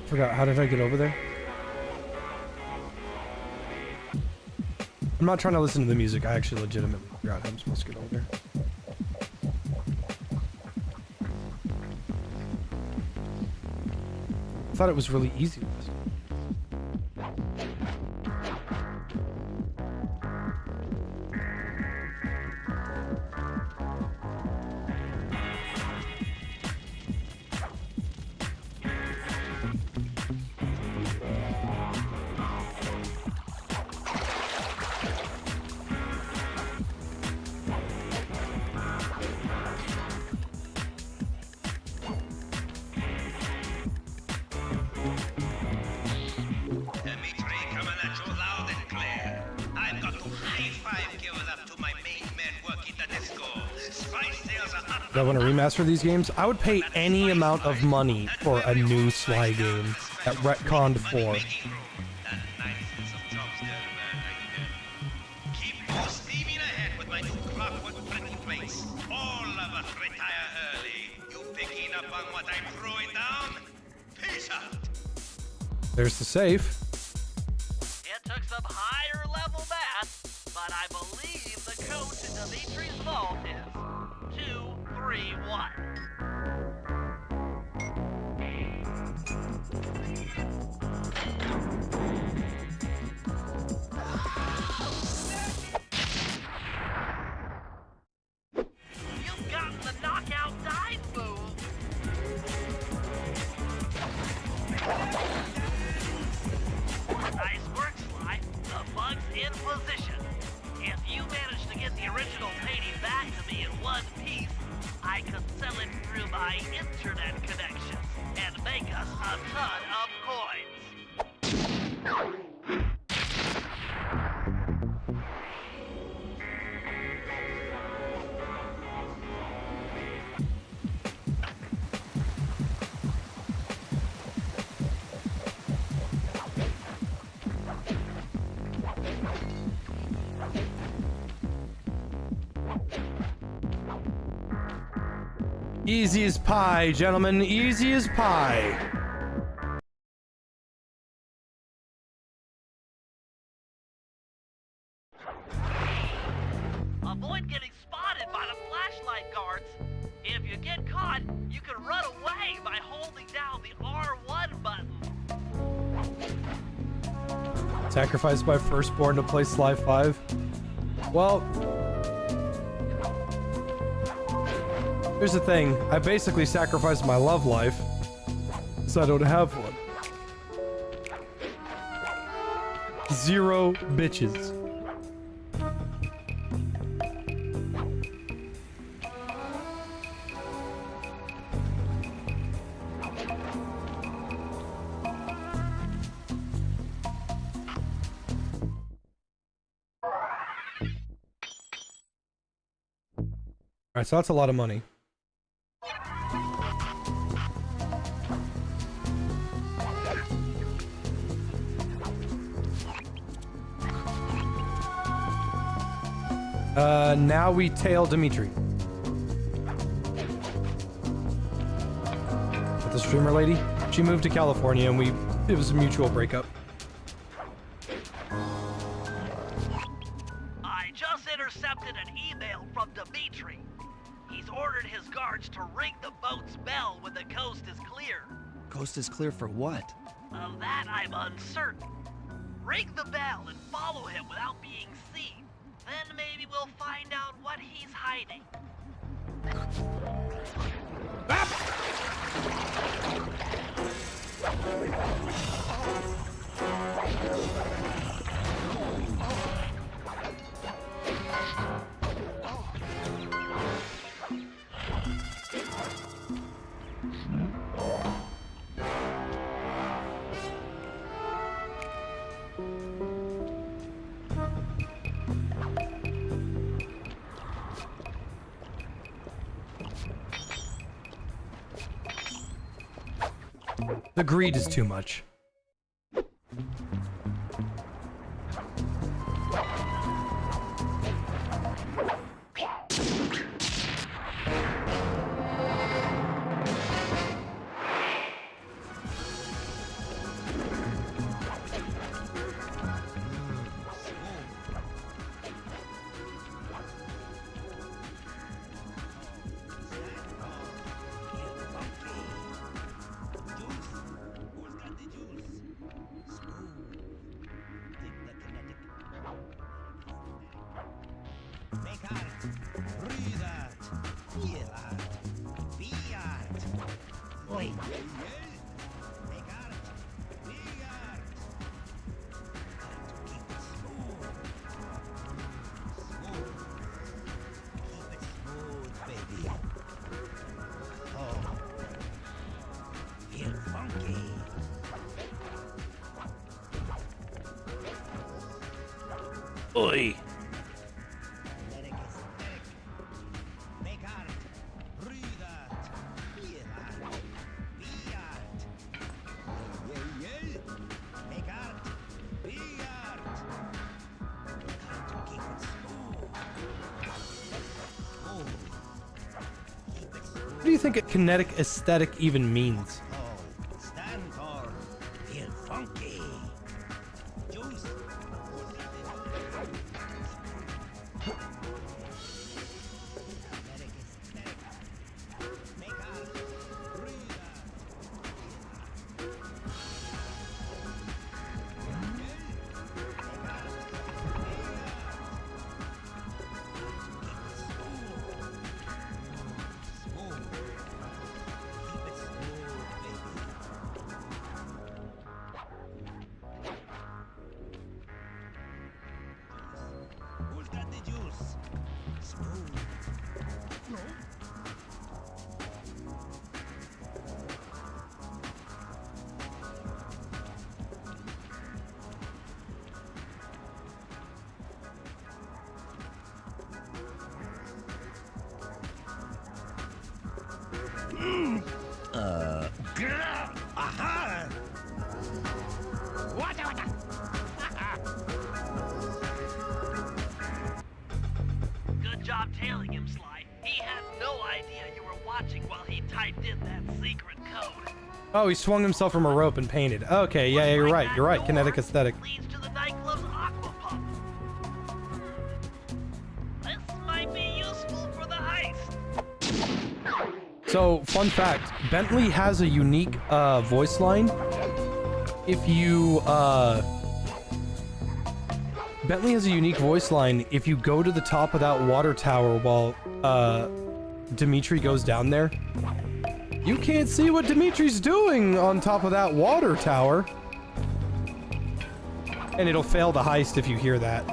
Forgot, how did I get over there? I'm not trying to listen to the music. I actually legitimately forgot how I'm supposed to get over there. I thought it was really easy. Do I want to remaster these games? I would pay any amount of money for a new Sly game at retconned 4. Keep your steaming ahead with my new Clockwork printing place. All of us retire early. You picking up on what I'm throwing down? Peace out. There's the safe. It took some higher level math, but I believe the code to Dimitri's vault is 231. You've gotten the knockout dive move. Nice work, Sly. The bug's in position. If you manage to get the original piece, I could sell it through my internet connection and make us a ton of coins. Easy as pie, gentlemen. Easy as pie. Avoid getting spotted by the flashlight guards. If you get caught, you can run away by holding down the R1 button. Sacrifice my firstborn to play Sly 5. Well, here's the thing. I basically sacrificed my love life, so I don't have one. 0 bitches. Alright, so that's a lot of money. Now we tail Dimitri. But the streamer lady, she moved to California and it was a mutual breakup. I just intercepted an email from Dimitri. He's ordered his guards to ring the boat's bell when the coast is clear. Coast is clear for what? Of that I'm uncertain. Ring the bell and follow him without being seen. Then maybe we'll find out what he's hiding. The greed is too much. Oi. What do you think a kinetic aesthetic even means? Aha! Good job tailing him, Sly. He had no idea you were watching while he typed in that secret code. Oh, he swung himself from a rope and painted. Okay, yeah, you're right. You're right. Kinetic aesthetic. Leads to the nightclub's aqua pump. This might be useful for the heist. So, fun fact, Bentley has a unique voice line. If you Bentley has a unique voice line if you go to the top of that water tower while Dimitri goes down there. You can't see what Dimitri's doing on top of that water tower. And it'll fail the heist if you hear that.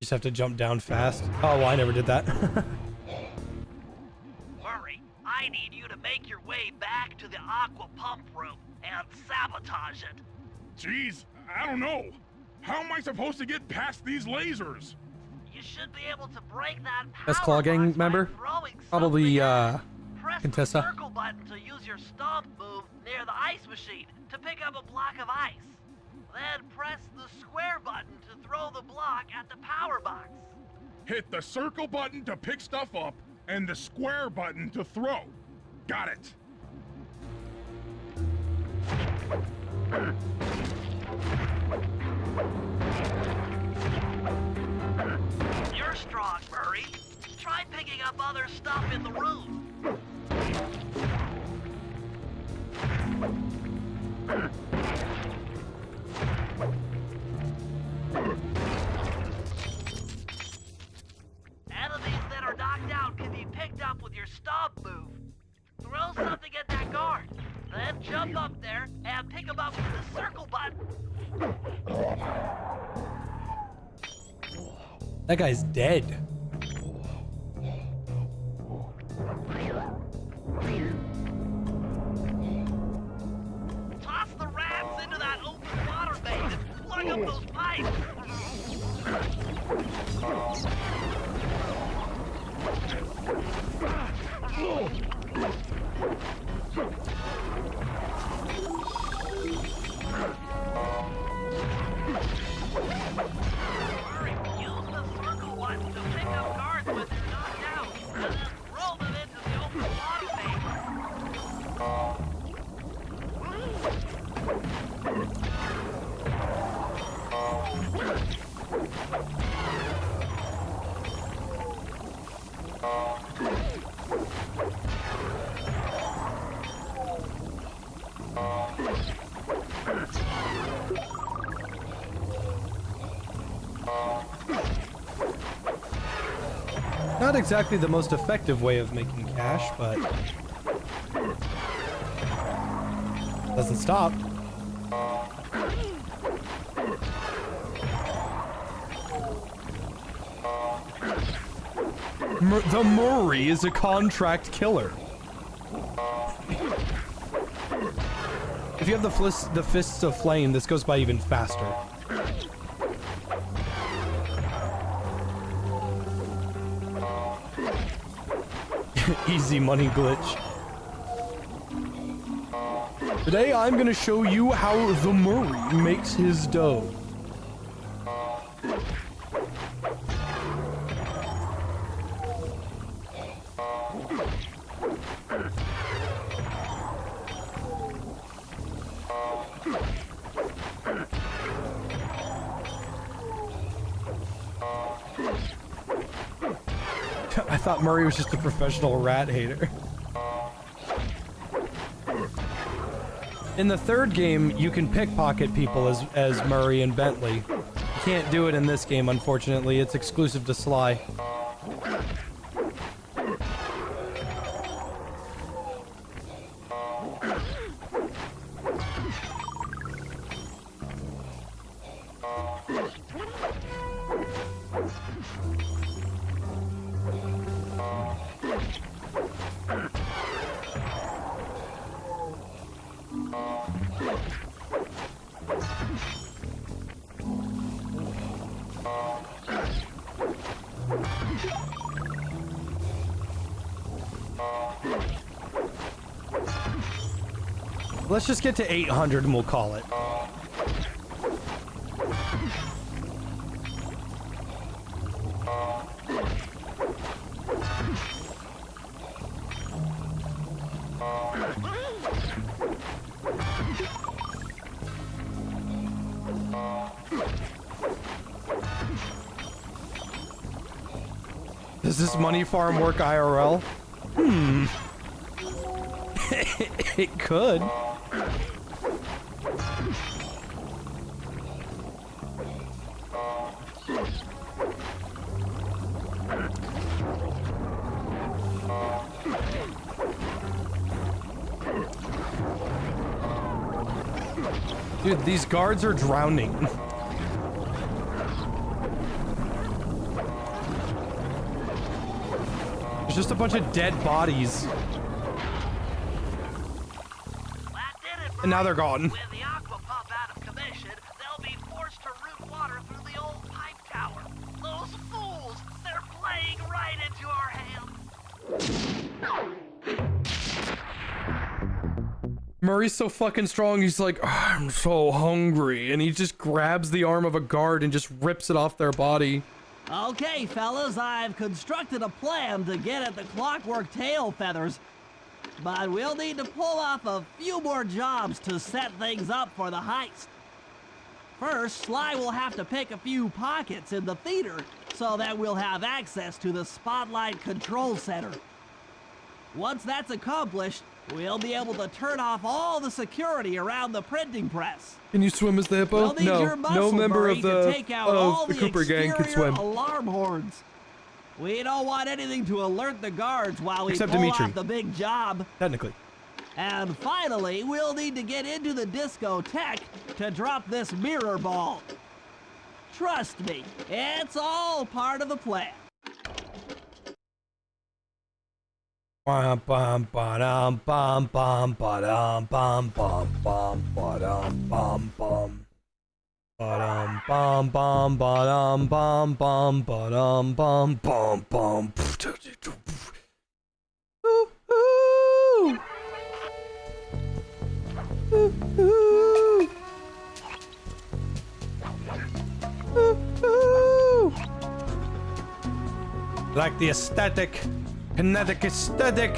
Just have to jump down fast. Oh, well, I never did that. Murray, I need you to make your way back to the aqua pump room and sabotage it. Jeez, I don't know. How am I supposed to get past these lasers? You should be able to break that power Best Claw Gang box by member? throwing Probably, something. Press Contessa. the circle button to use your stomp move near the ice machine to pick up a block of ice. Then press the square button to throw the block at the power box. Hit the circle button to pick stuff up and the square button to throw. Got it. You're strong, Murray. Try picking up other stuff in the room. Enemies that are knocked out can be picked up with your stomp move. Throw something at that guard, then jump up there and pick him up with the circle button. That guy's dead. Toss the rats into that open water main and plug up those pipes. Hurry, use the circle button to pick up guards when they're knocked out, and then throw them into the open water main. Not exactly the most effective way of making cash, but doesn't stop. The Murray is a contract killer. If you have the fists of flame, this goes by even faster. Easy money glitch. Today I'm gonna show you how the Murray makes his dough. I thought Murray was just a professional rat hater. In the third game, you can pickpocket people as Murray and Bentley. You can't do it in this game, unfortunately. It's exclusive to Sly. Let's just get to 800 and we'll call it. Does this money farm work IRL? It could. Dude, these guards are drowning. There's just a bunch of dead bodies. And now they're gone. When the aqua pump out of commission, they'll be forced to route water through the old pipe tower. Those fools, they're playing right into our hands. Murray's so fucking strong, he's like, I'm so hungry. And he just grabs the arm of a guard and just rips it off their body. Okay, fellas, I've constructed a plan to get at the Clockwork tail feathers. But we'll need to pull off a few more jobs to set things up for the heist. First, Sly will have to pick a few pockets in the theater so that we'll have access to the Spotlight Control Center. Once that's accomplished, we'll be able to turn off all the security around the printing press. Can you swim as the hippo? We'll need your muscle, no member Murray, of the take out all Cooper gang can exterior swim. alarm horns. We don't want anything to alert the guards while we Except pull Dimitri. off the big job. Technically. And finally, we'll need to get into the discotheque to drop this mirror ball. Trust me, it's all part of the plan. Bum bum ba-dum bum bum ba-dum bum bum bum ba-dum bum bum. Ba-dum bum bum ba-dum bum bum ba-dum bum bum bum. Ooh, ooh. Ooh, ooh. Ooh, ooh. Like the aesthetic. Kinetic aesthetic.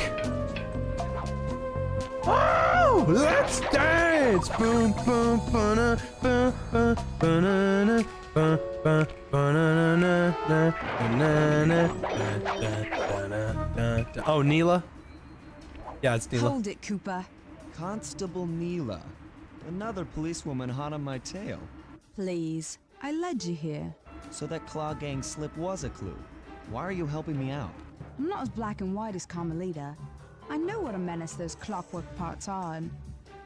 Oh, let's dance. Boom, boom, ba-na, ba, ba, ba-na-na, ba, ba, ba-na-na-na, na-na-na, da-da-da-da-da. Oh, Neela? Yeah, it's Neela. Hold it, Cooper. Constable Neela. Another policewoman hot on my tail. Please, I led you here. So that Claw Gang slip was a clue. Why are you helping me out? I'm not as black and white as Carmelita. I know what a menace those Clockwork parts are, and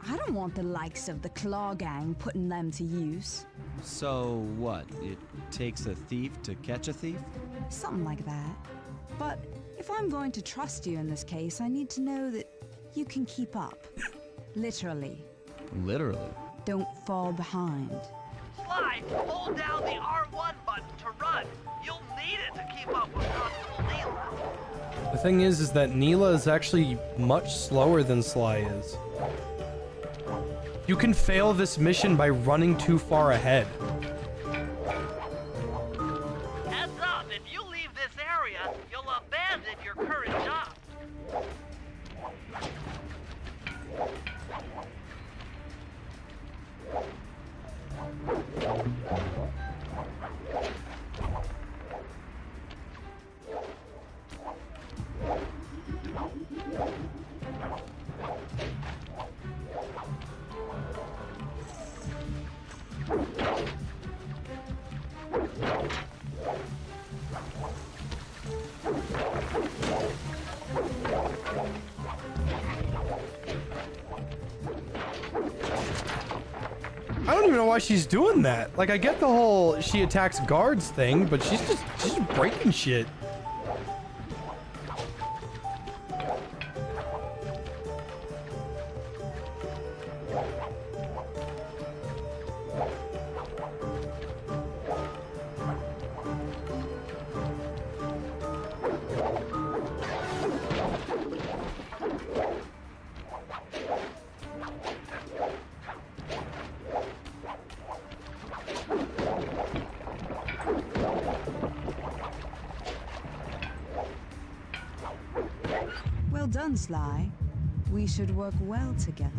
I don't want the likes of the Claw Gang putting them to use. So what? It takes a thief to catch a thief? Something like that. But if I'm going to trust you in this case, I need to know that you can keep up. Literally. Literally? Don't fall behind. Sly, hold down the R1 button to run. You'll need it to keep up with Constable Neela. The thing is that Neela is actually much slower than Sly is. You can fail this mission by running too far ahead. Heads up, if you leave this area, you'll abandon your current job. I don't even know why she's doing that. Like, I get the whole she attacks guards thing, but she's just breaking shit. Well done, Sly. We should work well together.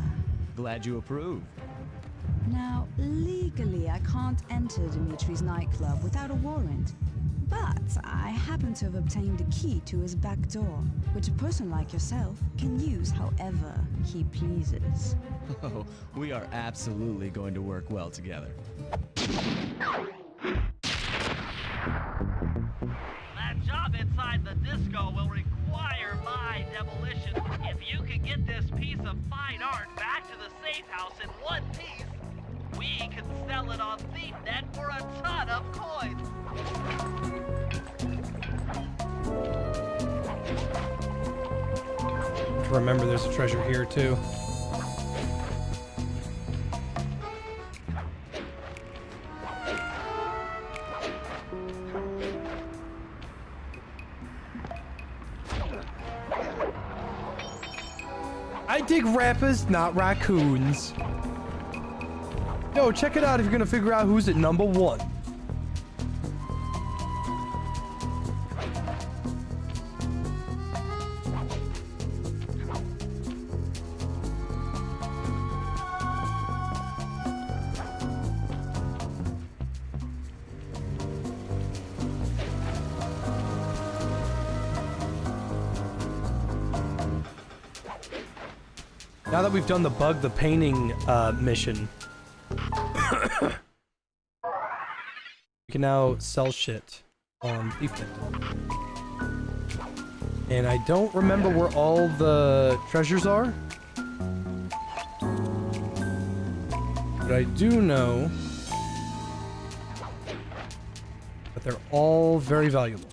Glad you approve. Now, legally, I can't enter Dimitri's nightclub without a warrant. But I happen to have obtained a key to his back door, which a person like yourself can use however he pleases. Oh, we are absolutely going to work well together. That job inside the disco will require my demolition. If you can get this piece of fine art back to the safe house in one piece, we can sell it on ThiefNet for a ton of coins. Remember, there's a treasure here too. I dig rappers, not raccoons. Yo, check it out if you're gonna figure out who's at number one. Now that we've done the bug the painting mission, we can now sell shit on ThiefNet. And I don't remember where all the treasures are, but I do know that they're all very valuable.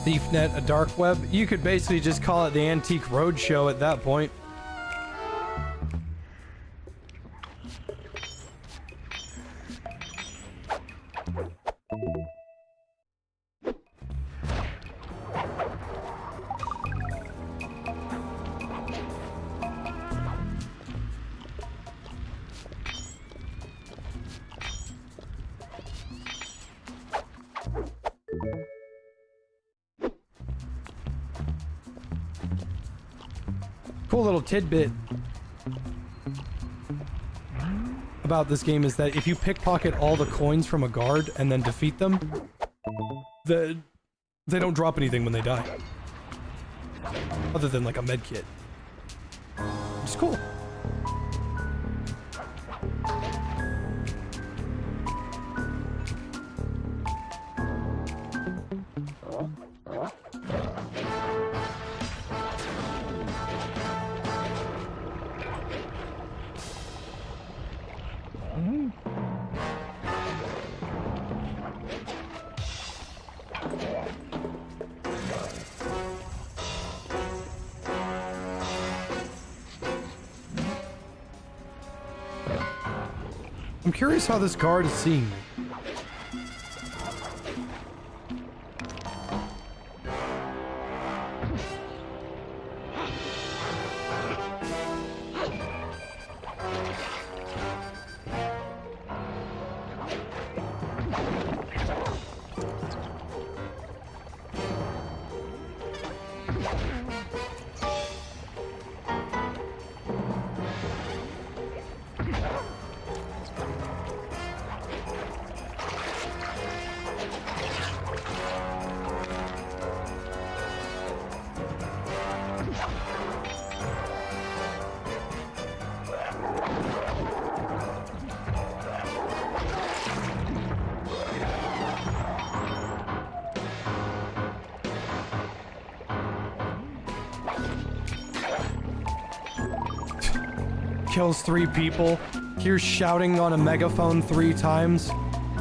ThiefNet, a dark web. You could basically just call it the Antique Roadshow at that point. Cool little tidbit about this game is that if you pickpocket all the coins from a guard and then defeat them, they don't drop anything when they die. Other than like a med kit. Which is cool. I'm curious how this guard is seeing me. kills 3 people, hears shouting on a megaphone 3 times.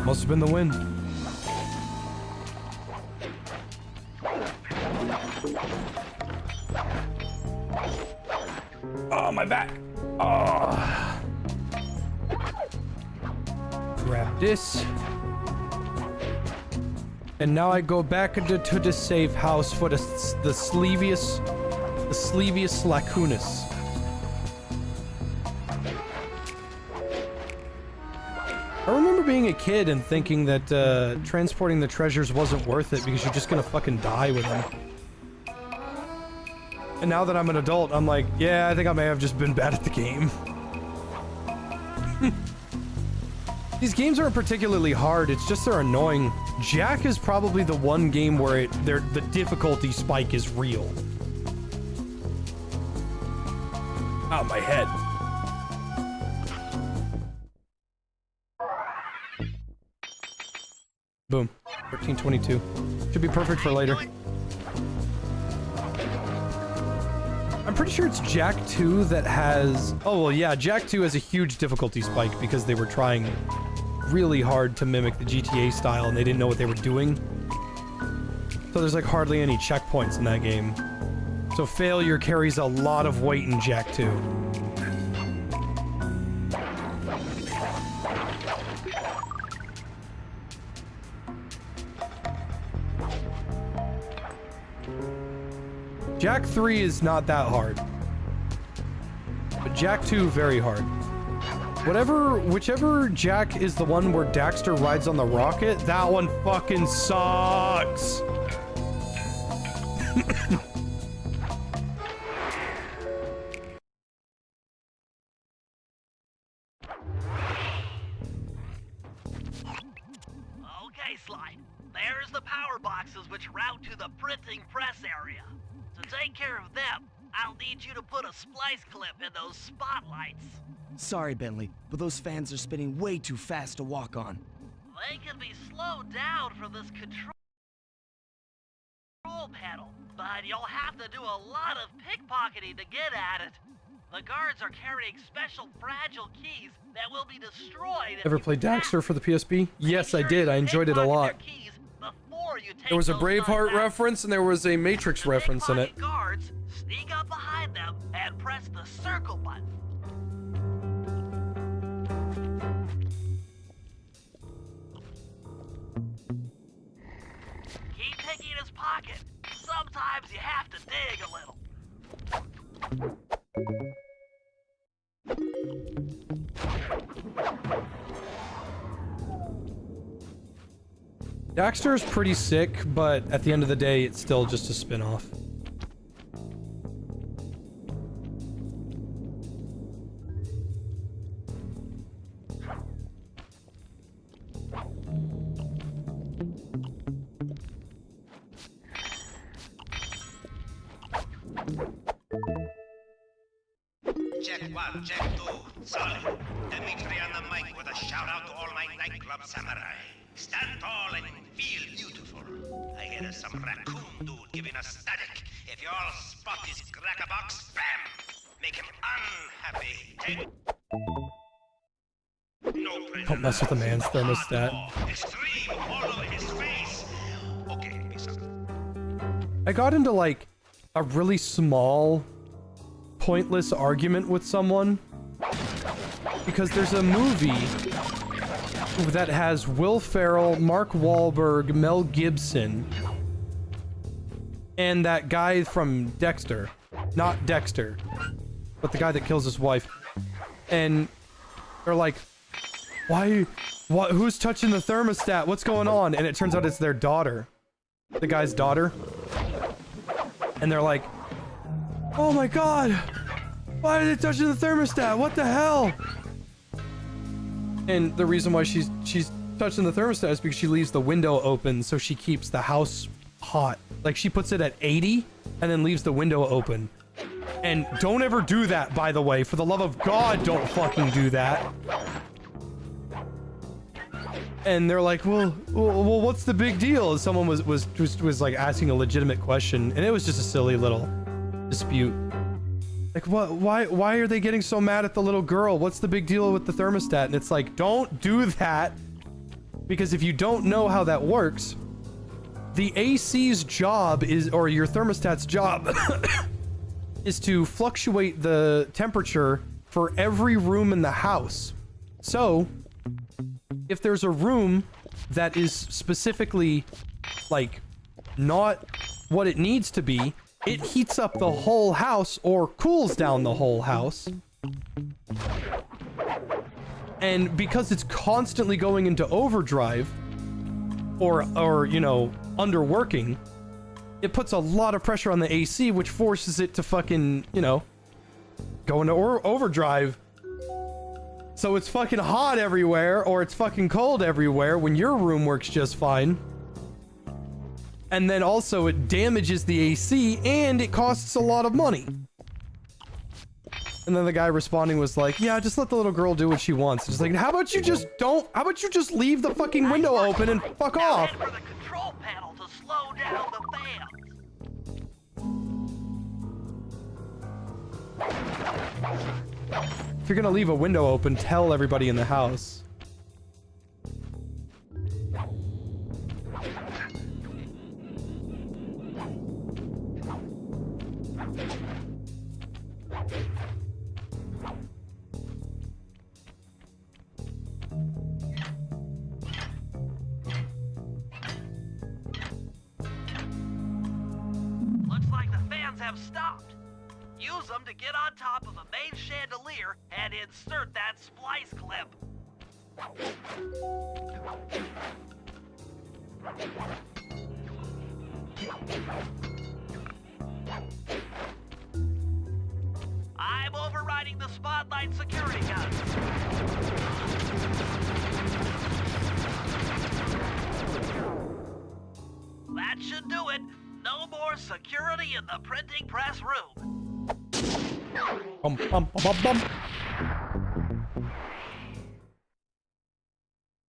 Must have been the wind. Oh, my back. Oh. Grab this. And now I go back to the safe house for the sleeviest lacunas. I remember being a kid and thinking that transporting the treasures wasn't worth it because you're just gonna fucking die with them. And now that I'm an adult, I'm like, yeah, I think I may have just been bad at the game. These games aren't particularly hard, it's just they're annoying. Jack is probably the one game where the difficulty spike is real. Oh, my head. Boom. 1322. Should be perfect for later. I'm pretty sure it's Jack 2 that has... Oh, well, yeah, Jack 2 has a huge difficulty spike because they were trying really hard to mimic the GTA style and they didn't know what they were doing. So there's like hardly any checkpoints in that game. So failure carries a lot of weight in Jack 2. Jack 3 is not that hard. But Jack 2, very hard. Whichever Jack is the one where Daxter rides on the rocket, that one fucking sucks. Okay, Sly. There's the power boxes which route to the printing press area. To take care of them, I'll need you to put a splice clip in those spotlights. Sorry, Bentley, but those fans are spinning way too fast to walk on. They can be slowed down from this control panel, but you'll have to do a lot of pickpocketing to get at it. The guards are carrying special fragile keys that will be destroyed. Ever played Daxter for the PSP? Yes, I did. I enjoyed it a lot. There was a Braveheart reference and there was a Matrix reference in it. Guards, sneak up behind them and press the circle button. Keep picking his pocket. Sometimes you have to dig a little. Daxter is pretty sick, but at the end of the day, it's still just a spin-off. Check 1, check 2, solid. Dimitri on the mic with a shout out to all my nightclub samurai. Stand tall and feel beautiful. I hear there's some raccoon dude giving us static. If you all spot his cracker box, bam! Make him unhappy. Take... No prisoner. Don't mess with the man's thermostat. Extreme all over his face. Okay, peace out. I got into like a really small, pointless argument with someone because there's a movie that has Will Ferrell, Mark Wahlberg, Mel Gibson, and that guy from Dexter. Not Dexter, but the guy that kills his wife. And they're like, who's touching the thermostat? What's going on? And it turns out it's their daughter. The guy's daughter. And they're like, oh my god! Why are they touching the thermostat? What the hell? And the reason why she's touching the thermostat is because she leaves the window open so she keeps the house hot. Like she puts it at 80 and then leaves the window open. And don't ever do that, by the way. For the love of God, don't fucking do that. And they're like, well, what's the big deal? Someone was like asking a legitimate question, and it was just a silly little dispute. Like, what? Why are they getting so mad at the little girl? What's the big deal with the thermostat? And it's like, don't do that. Because if you don't know how that works, the AC's job is, or your thermostat's job, is to fluctuate the temperature for every room in the house. So, if there's a room that is specifically, like, not what it needs to be, it heats up the whole house or cools down the whole house. And because it's constantly going into overdrive, or you know, underworking, it puts a lot of pressure on the AC, which forces it to fucking, you know, go into overdrive. So it's fucking hot everywhere, or it's fucking cold everywhere when your room works just fine. And then also it damages the AC, and it costs a lot of money. And then the guy responding was like, yeah, just let the little girl do what she wants. Just like, how about you just leave the fucking window open and fuck off? Head for the control panel to slow down the fans. If you're gonna leave a window open, tell everybody in the house. Looks like the fans have stopped. Use them to get on top of the main chandelier and insert that splice clip. I'm overriding the spotlight security gun. That should do it. No more security in the printing press room. Bum, bum, bum, bum.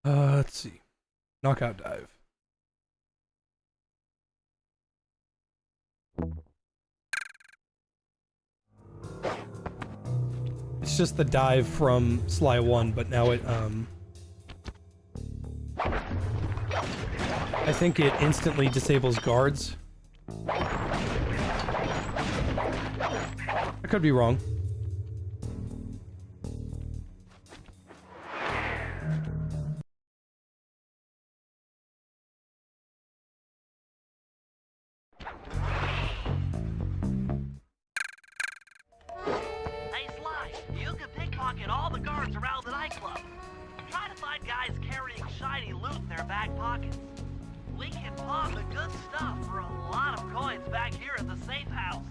Let's see. Knockout dive. It's just the dive from Sly 1, but now it, I think it instantly disables guards. I could be wrong. Hey Sly, you can pickpocket all the guards around the nightclub. Try to find guys carrying shiny loot in their back pockets. We can pawn the good stuff for a lot of coins back here at the safe house.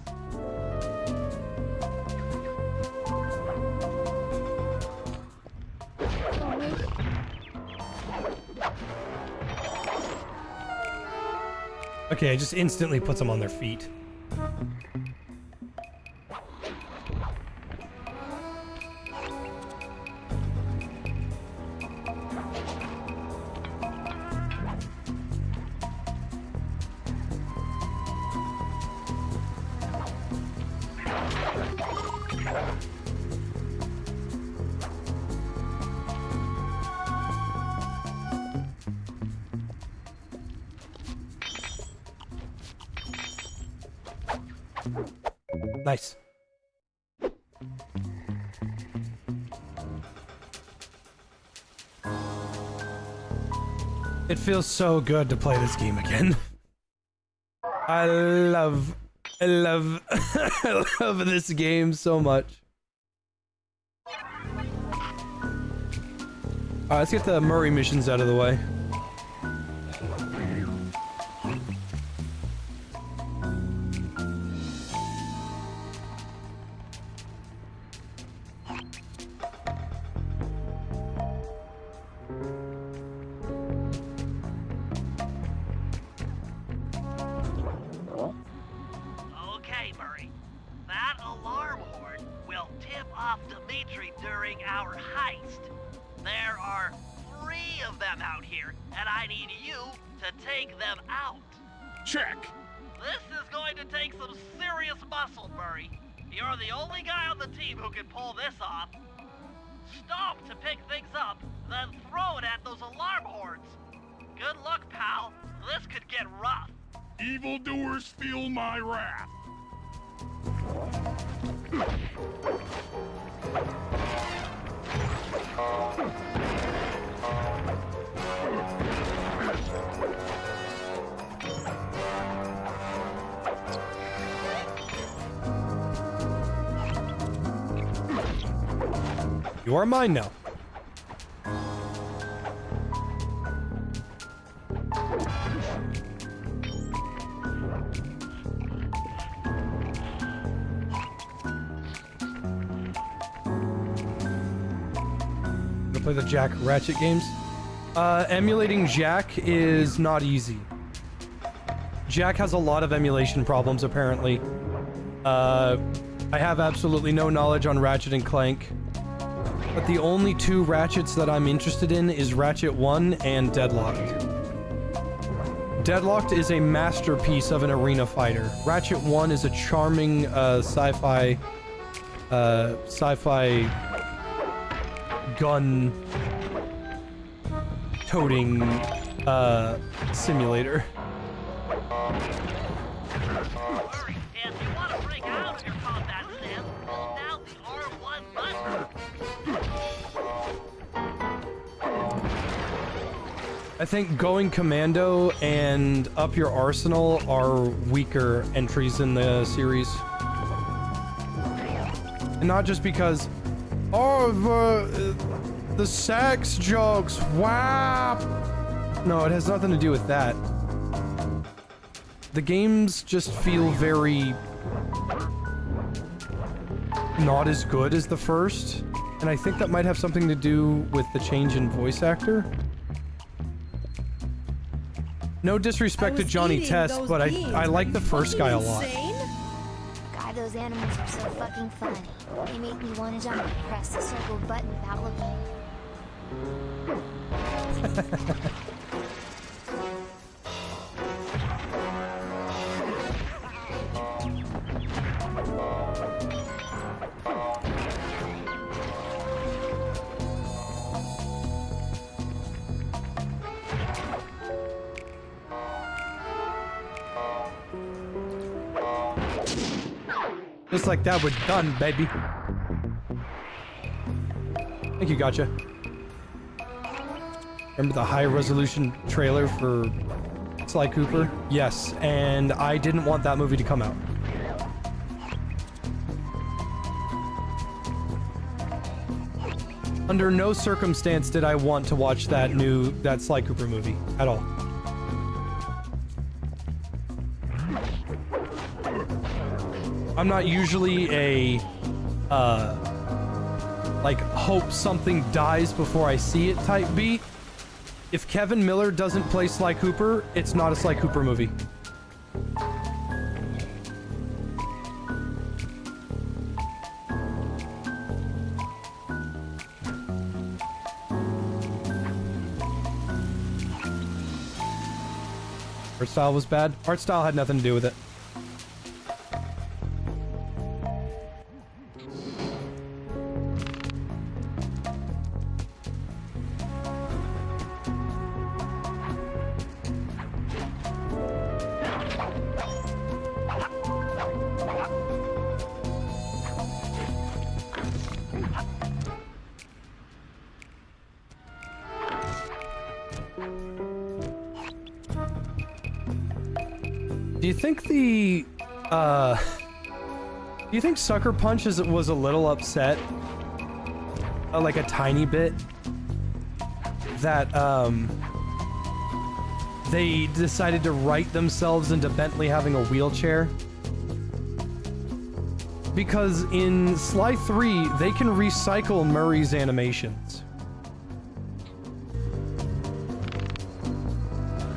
Okay, it just instantly puts them on their feet. Nice. It feels so good to play this game again. I love I love this game so much. Alright, let's get the Murray missions out of the way. Okay, Murray. That alarm horn will tip off Dimitri during our heist. There are 3 of them out here, and I need you to take them out. Check. This is going to take some serious muscle, Murray. You're the only guy on the team who can pull this off. Stop to pick things up, then throw it at those alarm horns. Good luck, pal. This could get rough. Evildoers feel my wrath. You are mine now. Play the Jack Ratchet games. Emulating Jack is not easy. Jack has a lot of emulation problems, apparently. I have absolutely no knowledge on Ratchet and Clank, but the only two Ratchets that I'm interested in is Ratchet 1 and Deadlocked. Deadlocked is a masterpiece of an arena fighter. Ratchet 1 is a charming sci-fi gun toting simulator. Hurry, if you want to break out of your combat stance, hold down the R1 button. I think going commando and up your arsenal are weaker entries in the series. And not just because, oh, the sex jokes, wow. No, it has nothing to do with that. The games just feel very not as good as the first, and I think that might have something to do with the change in voice actor. No disrespect to Johnny Test, but I like the first guy a lot. God, those animals are so fucking funny. They make me want to jump and press the circle button without looking. Just like that, we're done, baby. Thank you, Gotcha. Remember the high resolution trailer for Sly Cooper? Yes, and I didn't want that movie to come out. Under no circumstance did I want to watch that Sly Cooper movie at all. I'm not usually a like hope something dies before I see it type beat. If Kevin Miller doesn't play Sly Cooper, it's not a Sly Cooper movie. Art style was bad. Art style had nothing to do with it. Do you think Sucker Punch was a little upset, like a tiny bit, that they decided to write themselves into Bentley having a wheelchair? Because in Sly 3, they can recycle Murray's animations.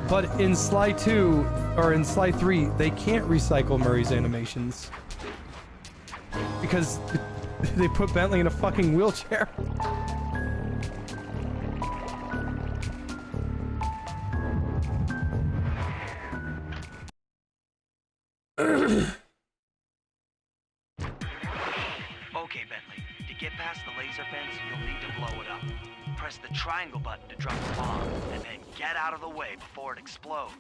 But in Sly 2, or in Sly 3, they can't recycle Murray's animations. Because they put Bentley in a fucking wheelchair. Okay, Bentley. To get past the laser fence, you'll need to blow it up. Press the triangle button to drop the bomb, and then get out of the way before it explodes.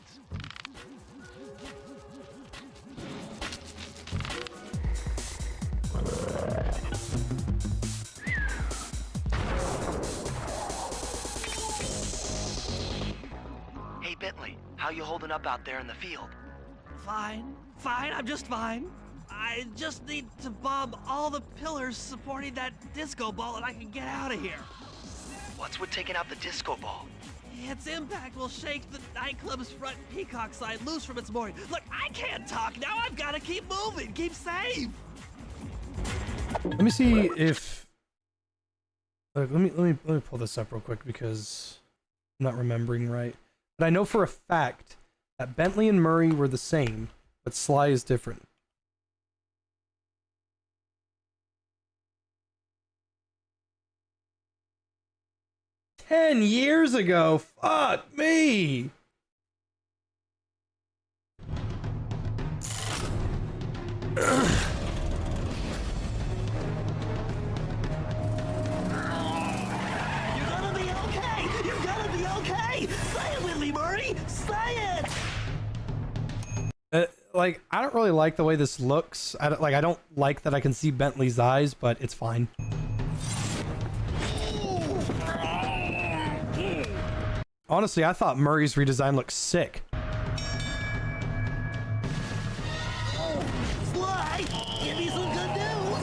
Hey, Bentley, how you holding up out there in the field? Fine, I'm just fine. I just need to bomb all the pillars supporting that disco ball and I can get out of here. What's with taking out the disco ball? Its impact will shake the nightclub's front peacock sign loose from its mooring. Look, I can't talk now. I've got to keep moving, keep safe. Let me see if. Let me pull this up real quick because I'm not remembering right. But I know for a fact that Bentley and Murray were the same, but Sly is different. 10 years ago. Fuck me. Say it with me, Murray! Say it! Like, I don't really like the way this looks. I don't like that I can see Bentley's eyes, but it's fine. Honestly, I thought Murray's redesign looked sick. Sly, give me some good news!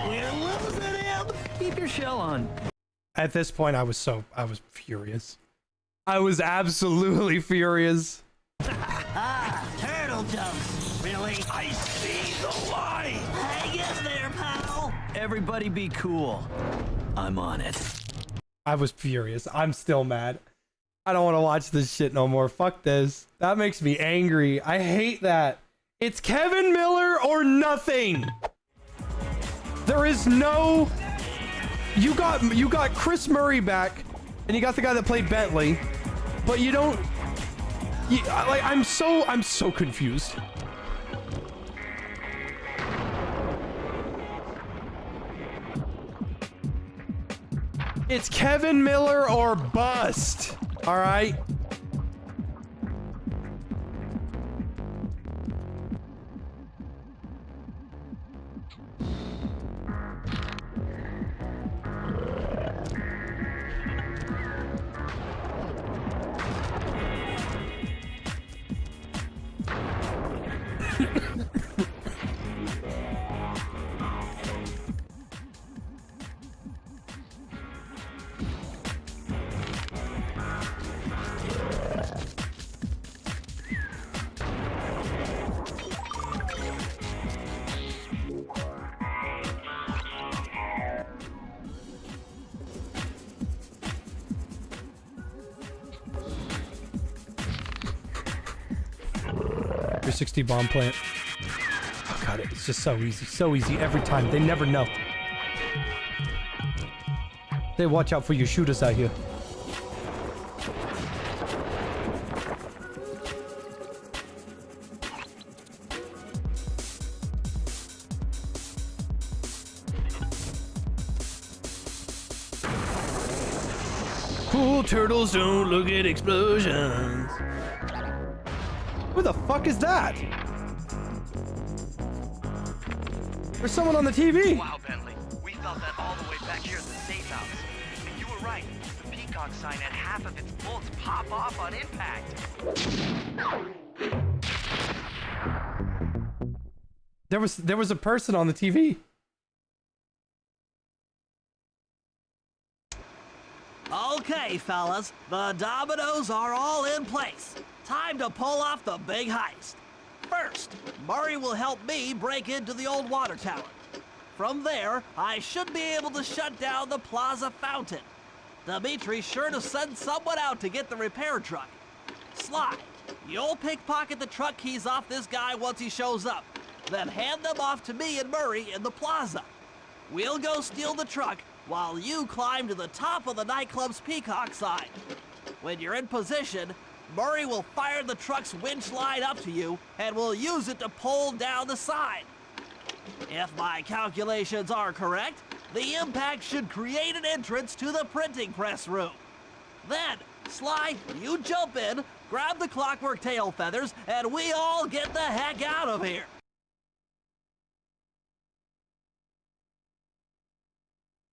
We're losing him! Keep your shell on. At this point, I was furious. I was absolutely furious. Turtle jumps! Really? I see the light! Hang in there, pal! Everybody be cool. I'm on it. I was furious. I'm still mad. I don't want to watch this shit no more. Fuck this. That makes me angry. I hate that. It's Kevin Miller or nothing. There is no... You got Chris Murray back, and you got the guy that played Bentley, but you don't... I'm so confused. It's Kevin Miller or bust. All right. .360 bomb plant. Oh god, it's just so easy every time. They never know. They watch out for your shooters out here. Cool turtles don't look at explosions. Who the fuck is that? There's someone on the TV. Wow, Bentley. We felt that all the way back here at the safe house. And you were right. The peacock sign had half of its bolts pop off on impact. There was a person on the TV. Okay, fellas. The dominoes are all in place. Time to pull off the big heist. First, Murray will help me break into the old water tower. From there, I should be able to shut down the plaza fountain. Dimitri's sure to send someone out to get the repair truck. Sly, you'll pickpocket the truck keys off this guy once he shows up. Then hand them off to me and Murray in the plaza. We'll go steal the truck while you climb to the top of the nightclub's peacock sign. When you're in position, Murray will fire the truck's winch line up to you, and we'll use it to pull down the sign. If my calculations are correct, the impact should create an entrance to the printing press room. Then, Sly, you jump in, grab the Clockwork tail feathers, and we all get the heck out of here.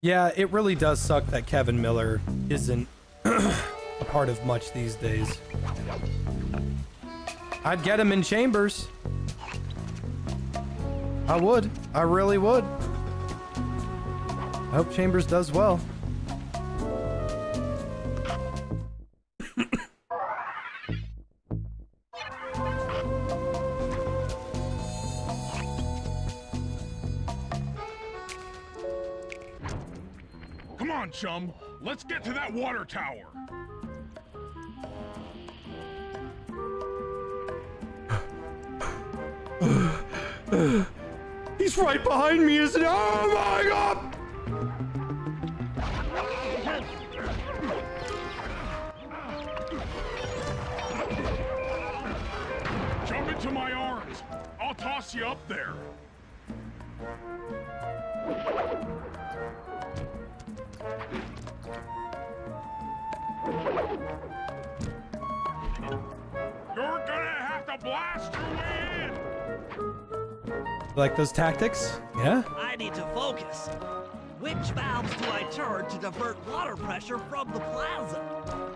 Yeah, it really does suck that Kevin Miller isn't a part of much these days. I'd get him in Chambers. I would. I really would. I hope Chambers does well. Come on, chum. Let's get to that water tower. He's right behind me, isn't he? Oh my god! Jump into my arms. I'll toss you up there. You're gonna have to blast your way in. Like those tactics? Yeah? I need to focus. Which valves do I turn to divert water pressure from the plaza?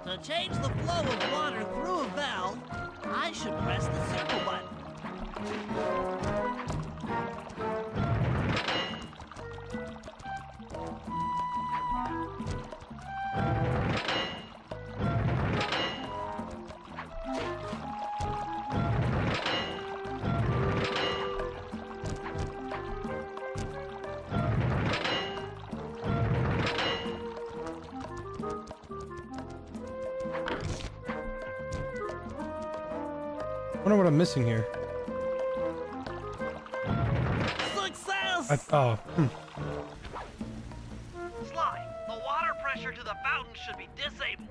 To change the flow of water through a valve, I should press the circle button. I wonder what I'm missing here. Success! Sly, the water pressure to the fountain should be disabled.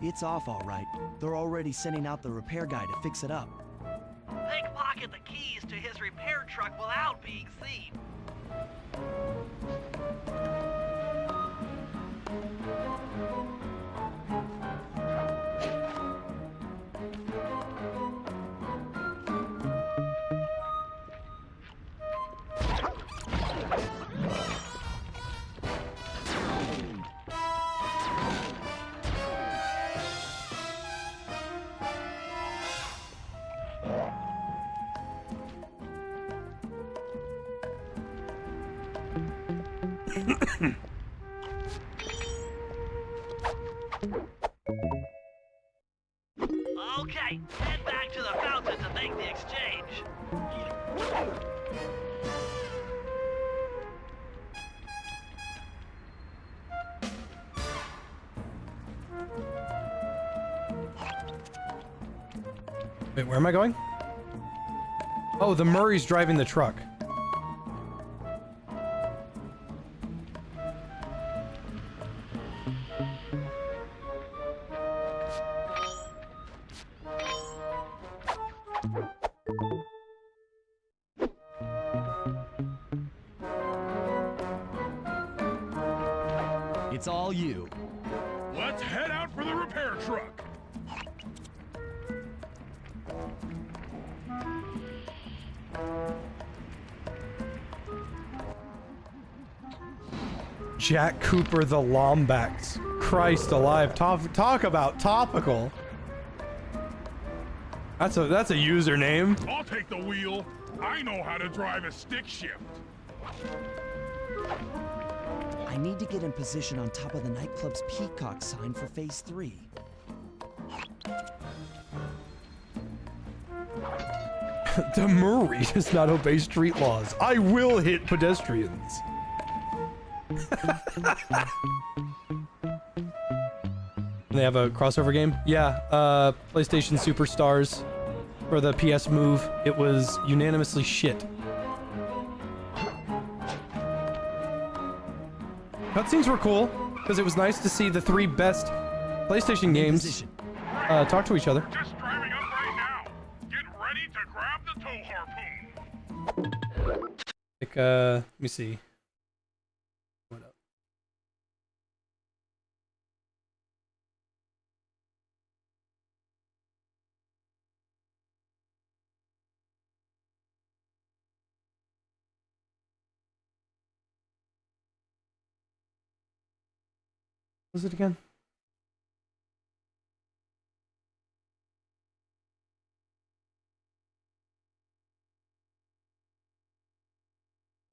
It's off all right. They're already sending out the repair guy to fix it up. Pickpocket the keys to his repair truck without being seen. Okay, head back to the fountain to make the exchange. Wait, where am I going? Oh, the Murray's driving the truck. It's all you. Let's head out for the repair truck. Jack Cooper the Lombax. Christ alive. Talk about topical. That's a username. I'll take the wheel. I know how to drive a stick shift. I need to get in position on top of the nightclub's peacock sign for phase 3. The Murray does not obey street laws. I will hit pedestrians. They have a crossover game? Yeah, PlayStation Superstars for the PS Move. It was unanimously shit. Cutscenes were cool, because it was nice to see the 3 best PlayStation games talk to each other. Just driving up right now. Get ready to grab the tow harpoon. Like, let me see. What up? What was it again?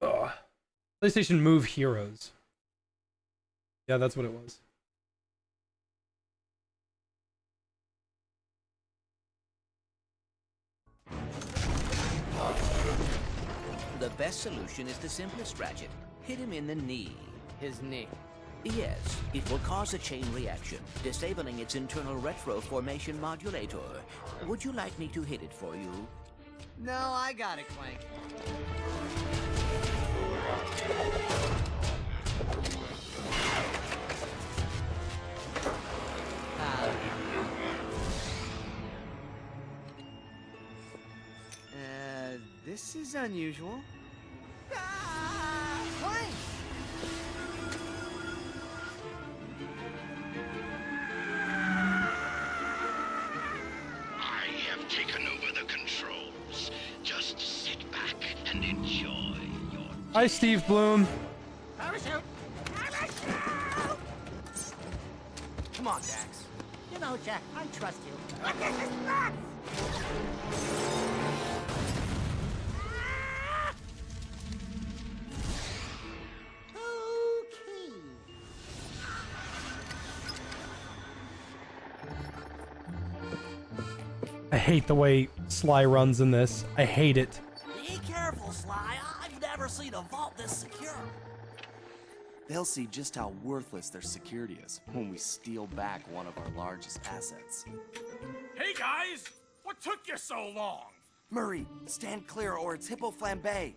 Ugh. PlayStation Move Heroes. Yeah, that's what it was. The best solution is the simplest, Ratchet. Hit him in the knee. His knee. Yes, it will cause a chain reaction, disabling its internal retro formation modulator. Would you like me to hit it for you? No, I got it, Clank. This is unusual. Clank! I have taken over the controls. Just sit back and enjoy your... Hi, Steve Bloom. Parachute! Parachute! Come on, Dax. You know, Jack, I trust you. This is nuts! I hate the way Sly runs in this. I hate it. Be careful, Sly. I've never seen a vault this secure. They'll see just how worthless their security is when we steal back one of our largest assets. Hey guys, what took you so long? Murray, stand clear or it's Hippo Flambe.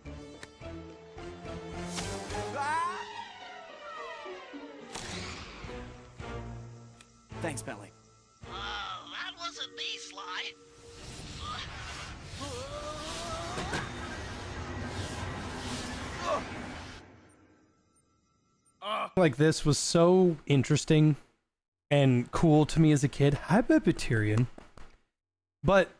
Thanks, Bentley. That wasn't me, Sly. Like this was so interesting and cool to me as a kid. Hi, Beberian. But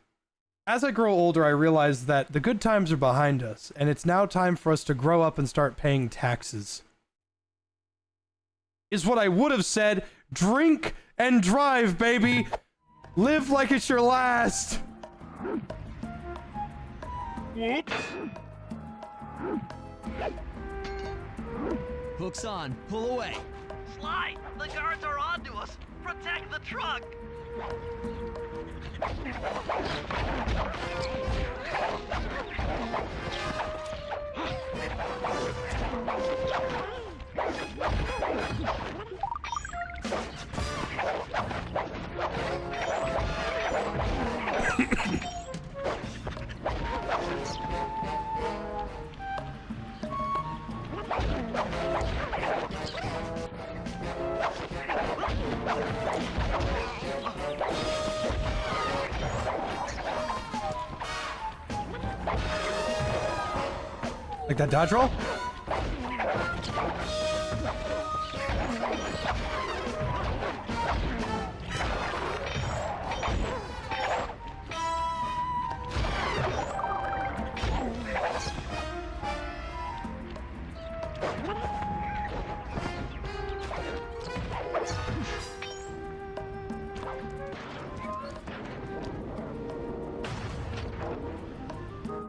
as I grow older, I realize that the good times are behind us, and it's now time for us to grow up and start paying taxes. Is what I would have said. Drink and drive, baby. Live like it's your last. Whoops. Hook's on. Pull away. Sly, the guards are onto us. Protect the truck. Like that dodge roll?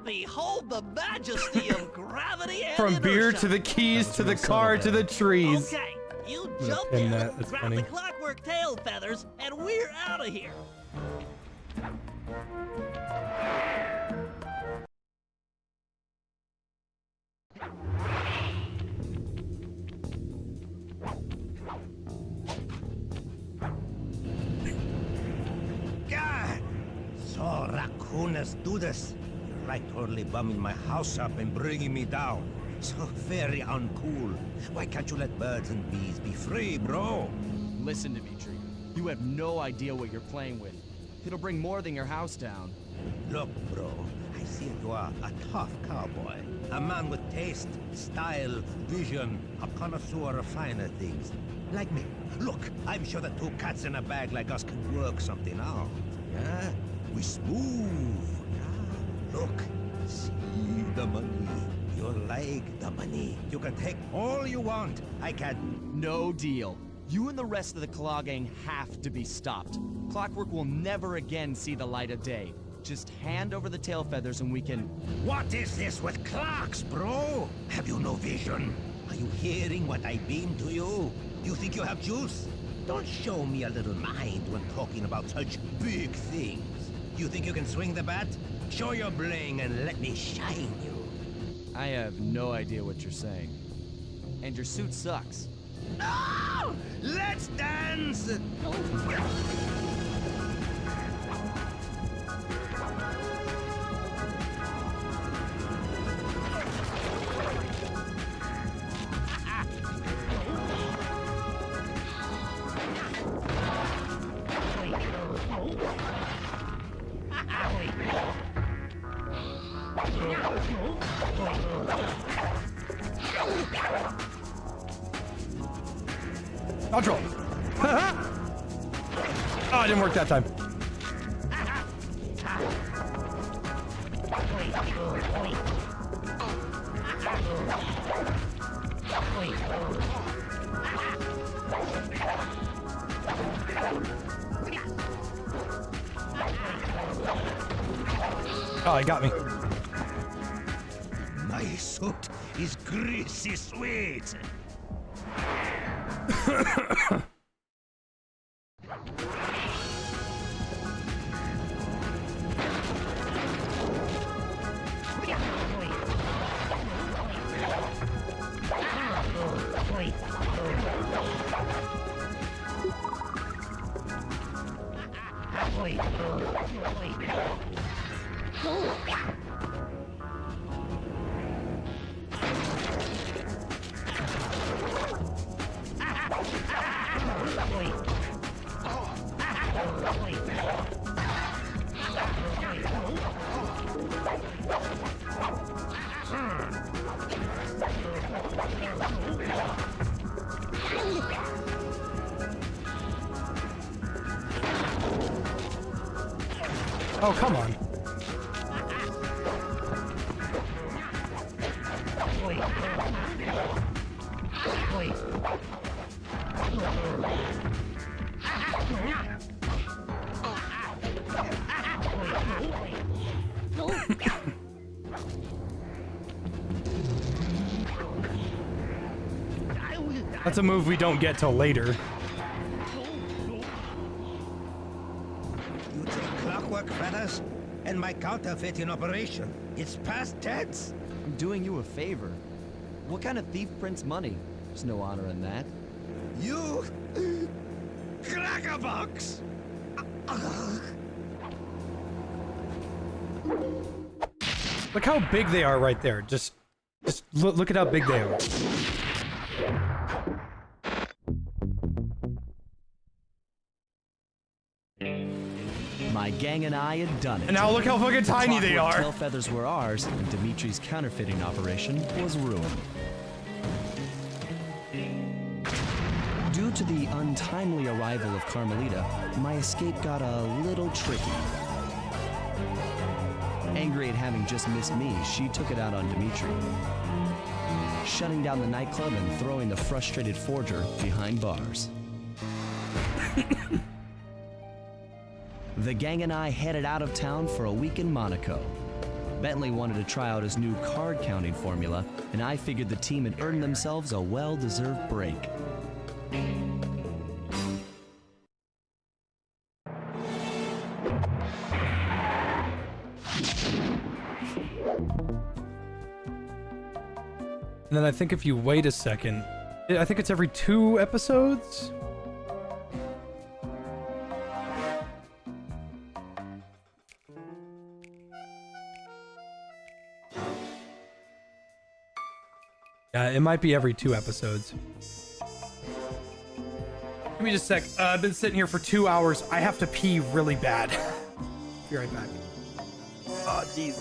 Behold the majesty of gravity and From beer inertia. to the keys to the car to the trees. Okay, you gonna jump pin in, that, that's grab funny. the clockwork tail feathers, and we're out of here. God! So raccooners do this. You're like totally bumming my house up and bringing me down. So very uncool. Why can't you let birds and bees be free, bro? Listen, Dimitri. You have no idea what you're playing with. It'll bring more than your house down. Look, bro, I see hear you are a tough cowboy. A man with taste, style, vision, a connoisseur of finer things. Like me. Look, I'm sure that two cats in a bag like us can work something out. Yeah? We smooth. Yeah? Look, see the money. You like the money. You can take all you want. I can... No deal. You and the rest of the Claw Gang have to be stopped. Clockwork will never again see the light of day. Just hand over the tail feathers and we can... What is this with clocks, bro? Have you no vision? Are you hearing what I beam to you? You think you have juice? Don't show me a little mind when talking about such big things. You think you can swing the bat? Show your bling and let me shine you. I have no idea what you're saying. And your suit sucks. No! Let's dance! Control. Oh, it didn't work that time. Oh, it got me. My suit is greasy sweet. Oh, come on. That's a move we don't get till later. You take Clockwork feathers and my counterfeit in operation. It's past tense. I'm doing you a favor. What kind of thief prints money? There's no honor in that. You... crackerbox! Look how big they are right there. Just look at how big they are. My gang and I had done it. And now look how fucking tiny they are. Tail feathers were ours, and Dimitri's counterfeiting operation was ruined. Due to the untimely arrival of Carmelita, my escape got a little tricky. Angry at having just missed me, she took it out on Dimitri, shutting down the nightclub and throwing the frustrated forger behind bars. The gang and I headed out of town for a week in Monaco. Bentley wanted to try out his new card counting formula, and I figured the team had earned themselves a well-deserved break. And then I think if you wait a second, I think it's every 2 episodes. Yeah, it might be every 2 episodes. Give me just a sec. I've been sitting here for 2 hours. I have to pee really bad. Be right back. Oh, jeez.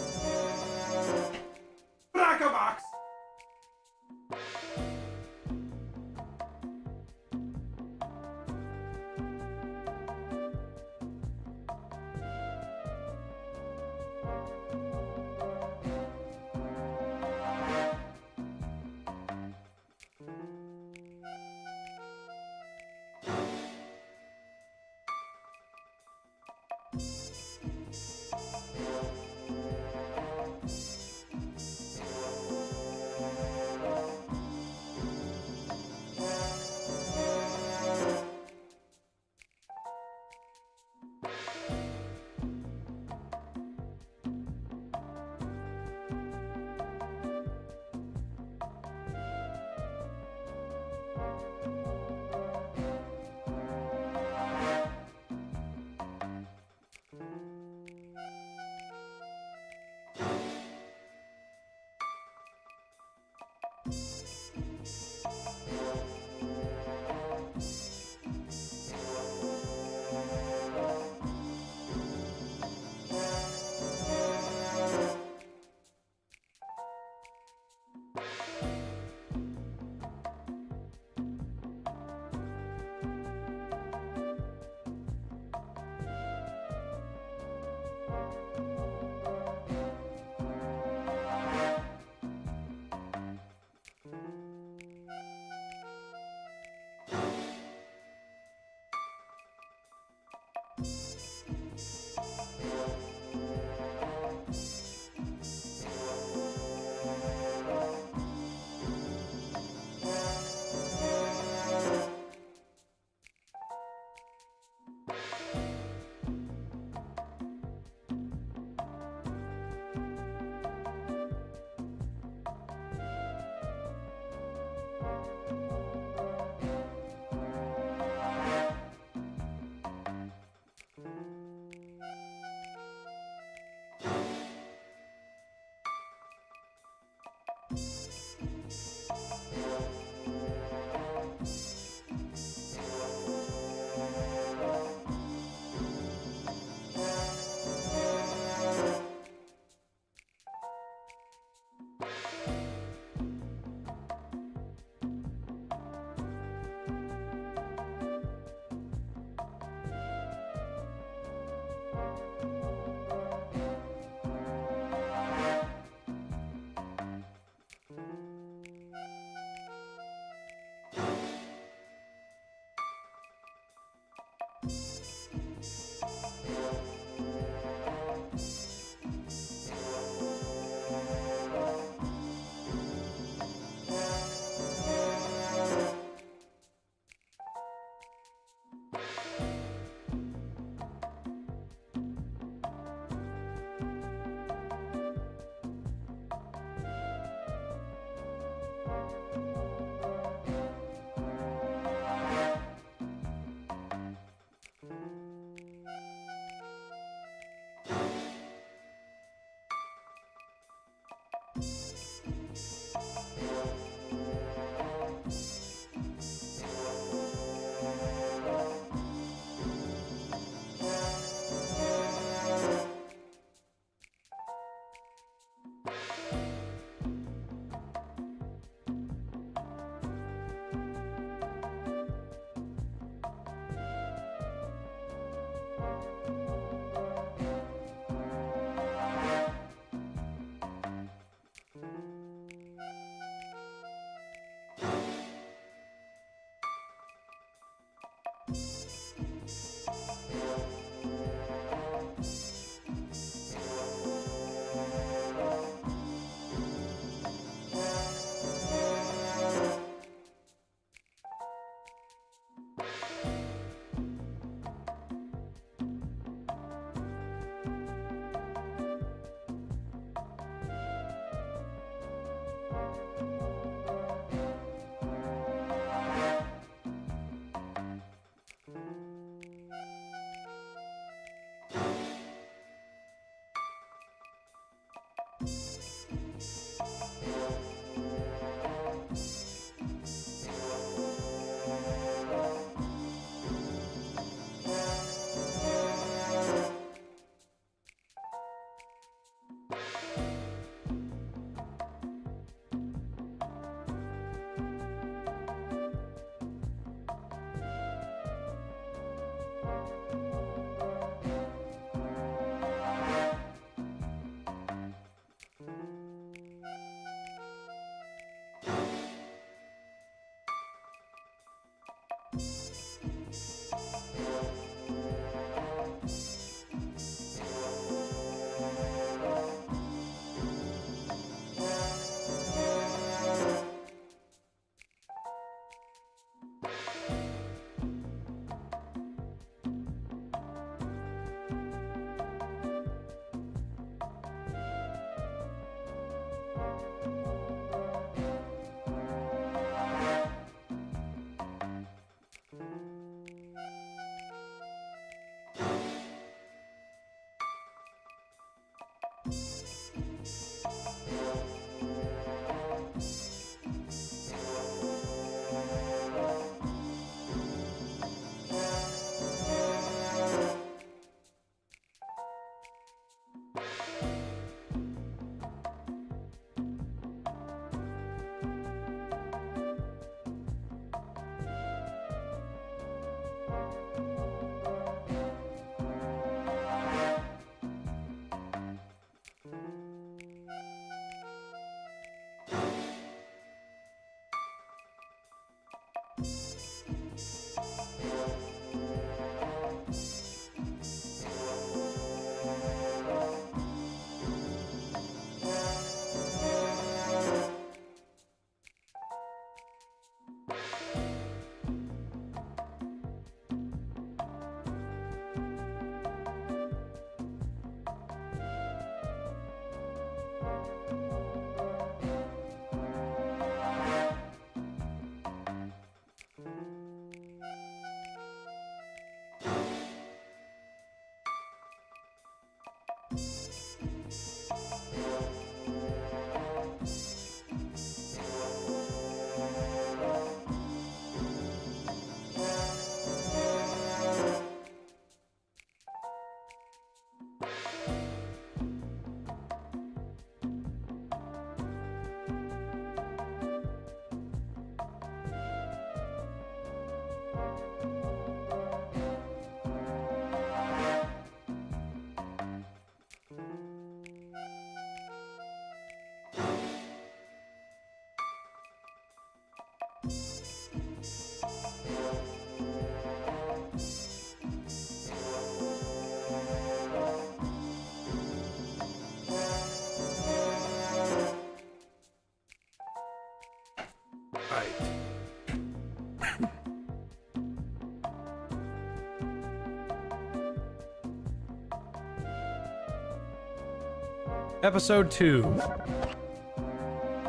Episode 2.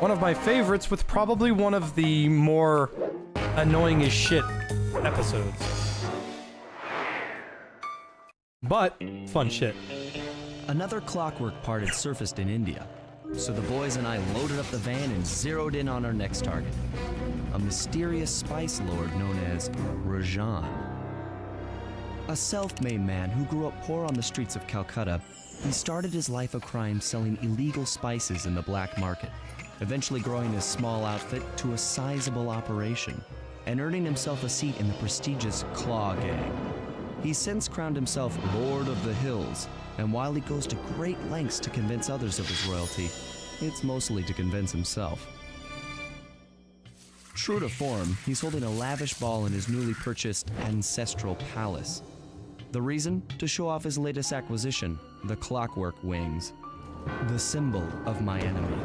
One of my favorites, with probably one of the more annoying as shit episodes. But fun shit. Another Clockwork part had surfaced in India, so the boys and I loaded up the van and zeroed in on our next target. A mysterious spice lord known as Rajan. A self-made man who grew up poor on the streets of Calcutta, he started his life of crime selling illegal spices in the black market, eventually growing his small outfit to a sizable operation, and earning himself a seat in the prestigious Claw Gang. He's since crowned himself Lord of the Hills, and while he goes to great lengths to convince others of his royalty, it's mostly to convince himself. True to form, he's holding a lavish ball in his newly purchased ancestral palace. The reason? To show off his latest acquisition, the Clockwork wings. The symbol of my enemy.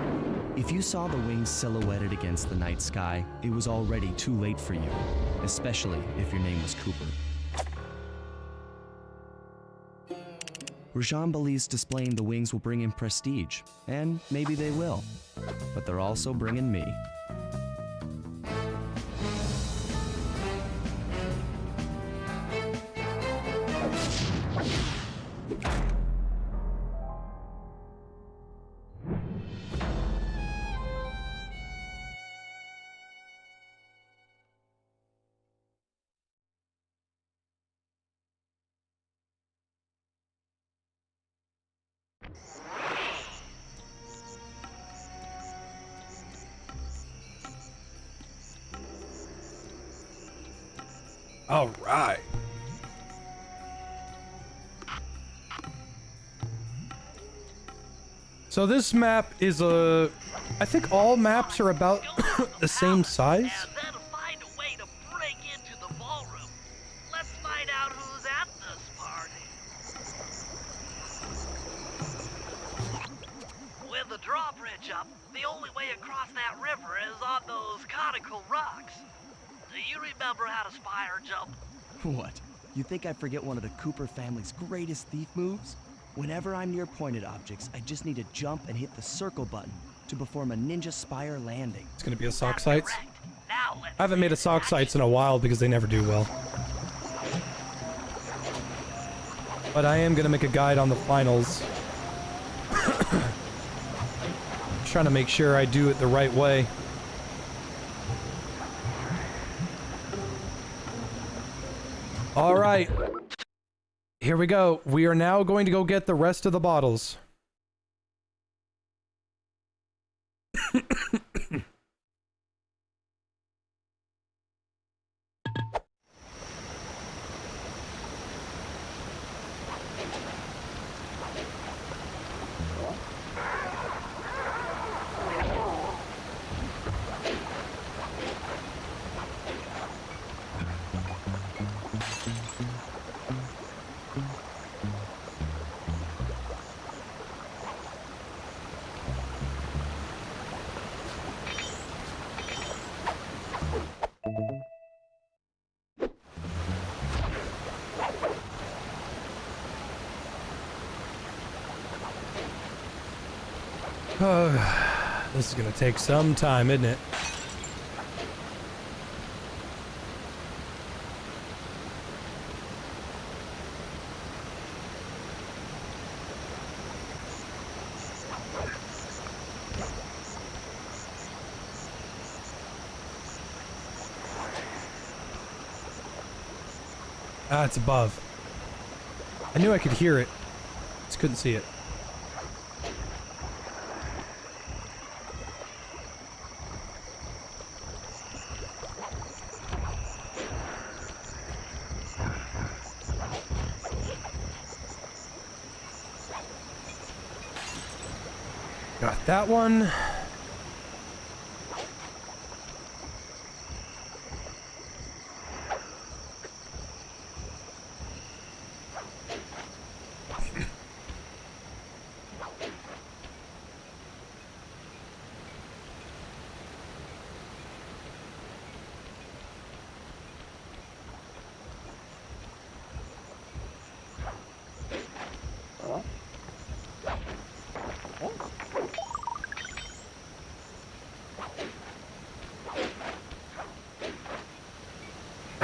If you saw the wings silhouetted against the night sky, it was already too late for you, especially if your name was Cooper. Rajan believes displaying the wings will bring him prestige, and maybe they will, but they're also bringing me. All right. So this map is I think all maps are about the same size. And then find a way to break into the ballroom. Let's find out who's at this party. With the drawbridge up, the only way across that river is on those conical rocks. Do you remember how to spire jump? What? You think I forget one of the Cooper family's greatest thief moves? Whenever I'm near pointed objects, I just need to jump and hit the circle button to perform a ninja spire landing. It's gonna be a sock sights. I haven't made a sock sights in a while because they never do well. But I am gonna make a guide on the finals. Trying to make sure I do it the right way. All right, here we go. We are now going to go get the rest of the bottles. This is gonna take some time, isn't it? Ah, it's above. I knew I could hear it. Just couldn't see it. Got that one.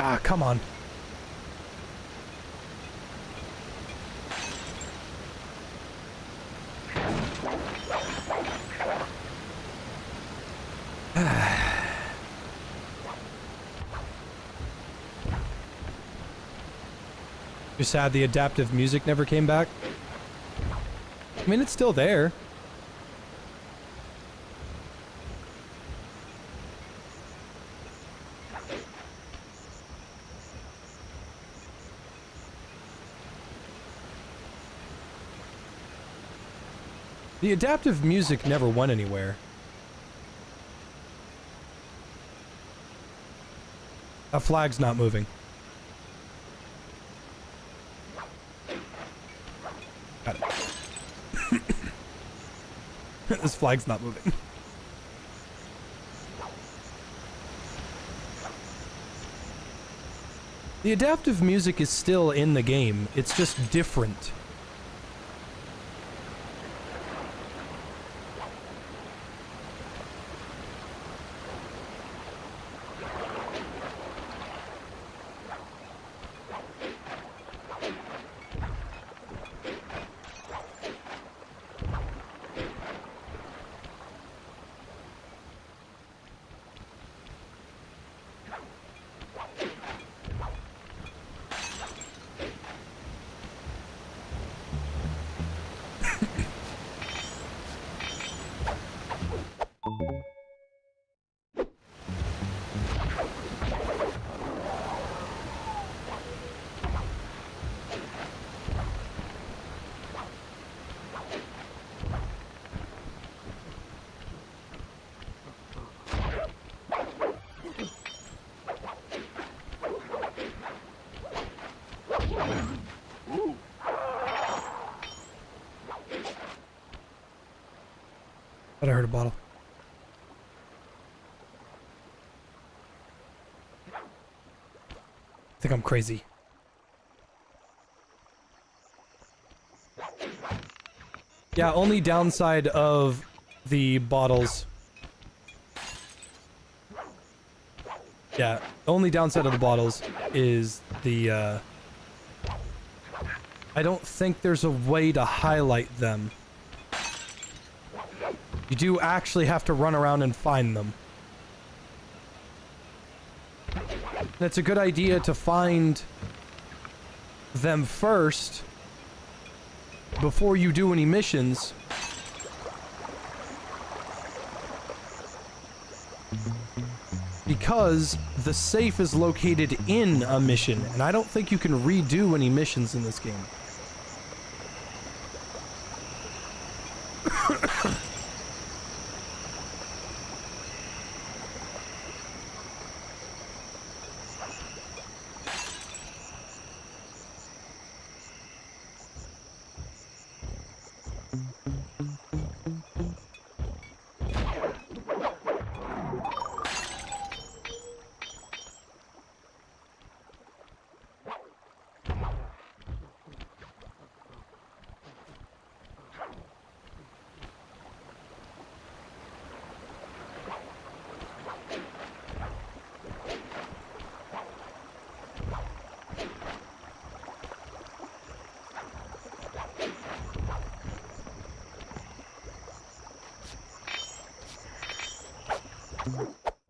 Ah, come on. You're sad the adaptive music never came back? I mean, it's still there. The adaptive music never went anywhere. A flag's not moving. Got it. This flag's not moving. The adaptive music is still in the game. It's just different. Thought I heard a bottle. I think I'm crazy. Yeah, only downside of the bottles. Yeah, only downside of the bottles is the, I don't think there's a way to highlight them. You do actually have to run around and find them. And it's a good idea to find them first before you do any missions. Because the safe is located in a mission, and I don't think you can redo any missions in this game.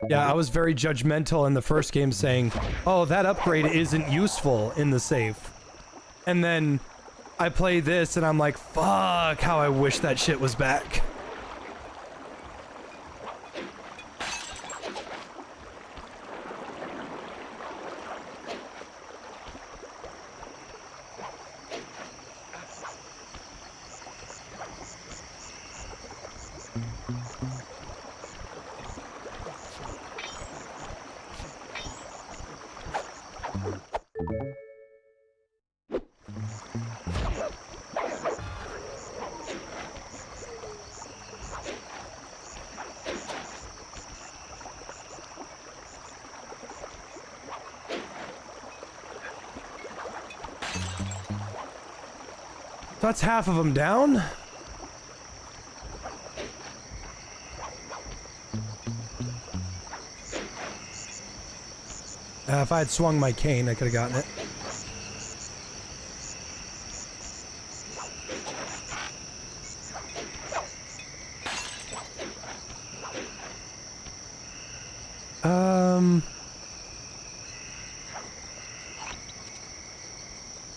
Yeah, I was very judgmental in the first game saying, oh, that upgrade isn't useful in the safe. And then I play this and I'm like, fuck, how I wish that shit was back. That's half of them down. If I had swung my cane, I could have gotten it.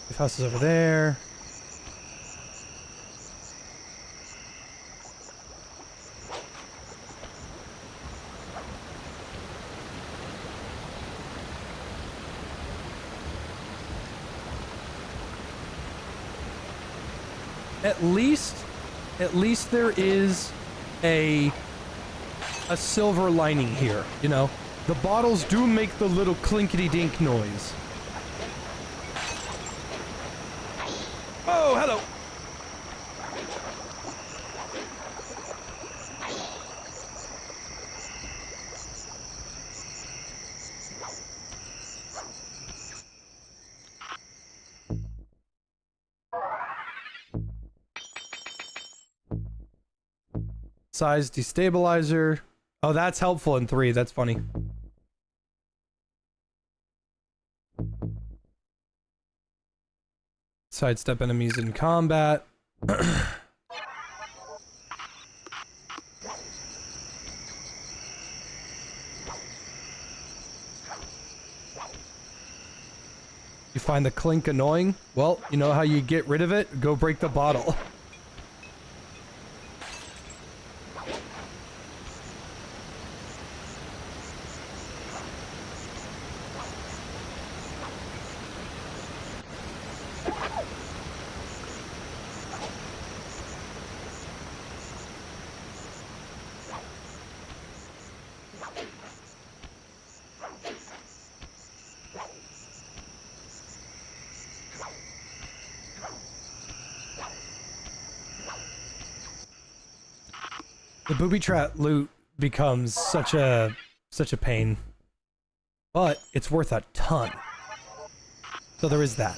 The house is over there. At least there is a silver lining here, you know? The bottles do make the little clinkety-dink noise. Oh, hello. Size destabilizer. Oh, that's helpful in 3. That's funny. Sidestep enemies in combat. You find the clink annoying? Well, you know how you get rid of it? Go break the bottle. The booby trap loot becomes such a pain, but it's worth a ton. So there is that.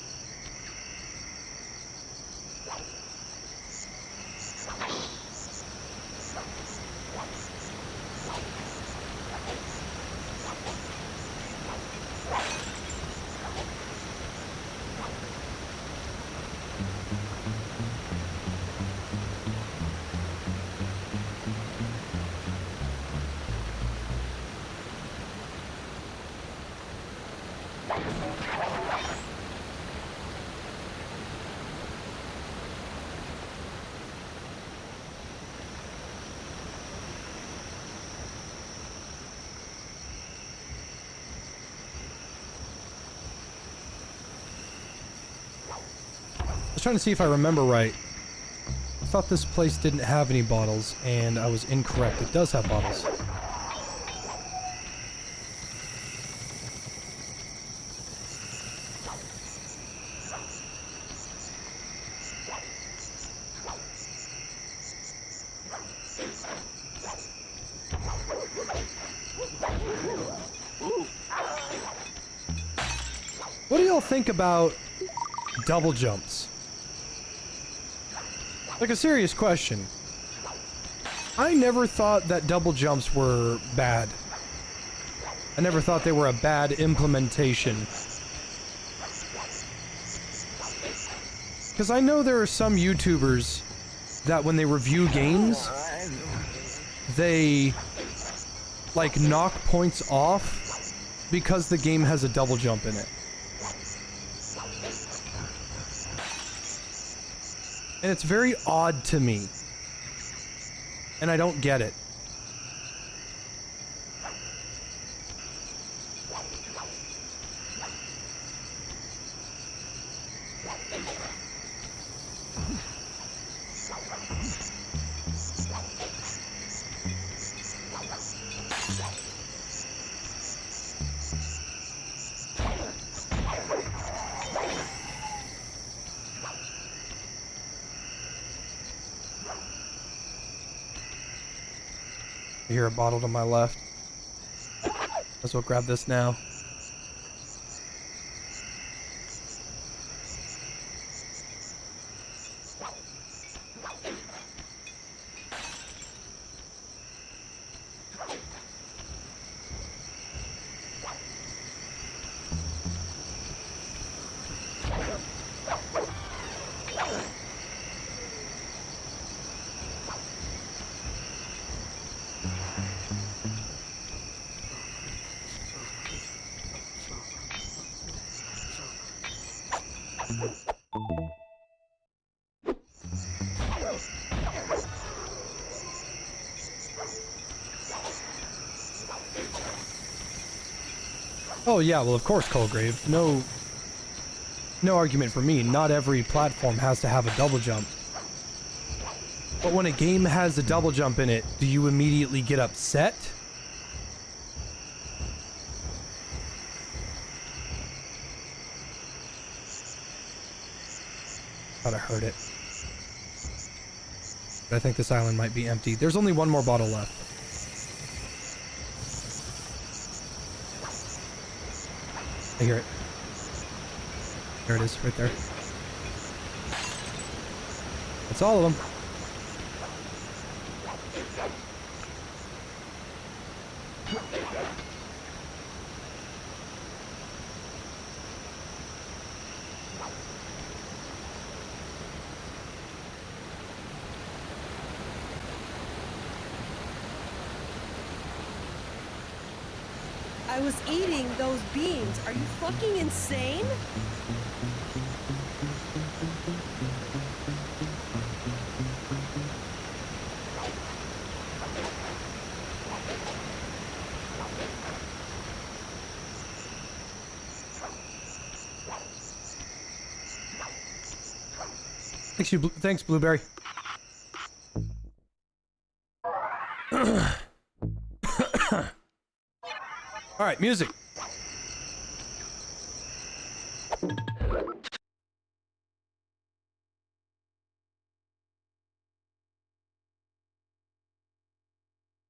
Trying to see if I remember right. I thought this place didn't have any bottles, and I was incorrect. It does have bottles. What do y'all think about double jumps? Like a serious question. I never thought that double jumps were bad. I never thought they were a bad implementation. Because I know there are some YouTubers that when they review games, they like knock points off because the game has a double jump in it. And it's very odd to me. And I don't get it. I hear a bottle to my left. Might as well grab this now. Oh yeah, well of course, Colgrave. No argument for me. Not every platform has to have a double jump. But when a game has a double jump in it, do you immediately get upset? Thought I heard it. But I think this island might be empty. There's only one more bottle left. I hear it. There it is, right there. That's all of them. I was eating those beans. Are you fucking insane? Thanks, Blueberry. All right, music.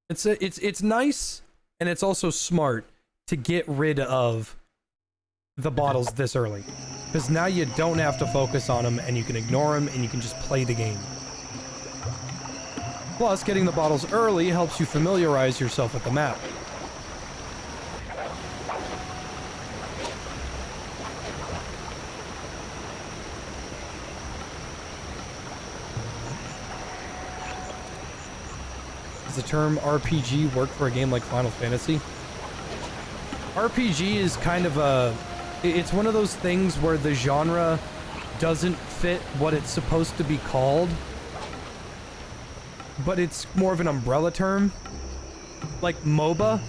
It's nice, and it's also smart to get rid of the bottles this early, because now you don't have to focus on them, and you can ignore them, and you can just play the game. Plus, getting the bottles early helps you familiarize yourself with the map. Does the term RPG work for a game like Final Fantasy? RPG is kind of it's one of those things where the genre doesn't fit what it's supposed to be called, but it's more of an umbrella term. Like MOBA.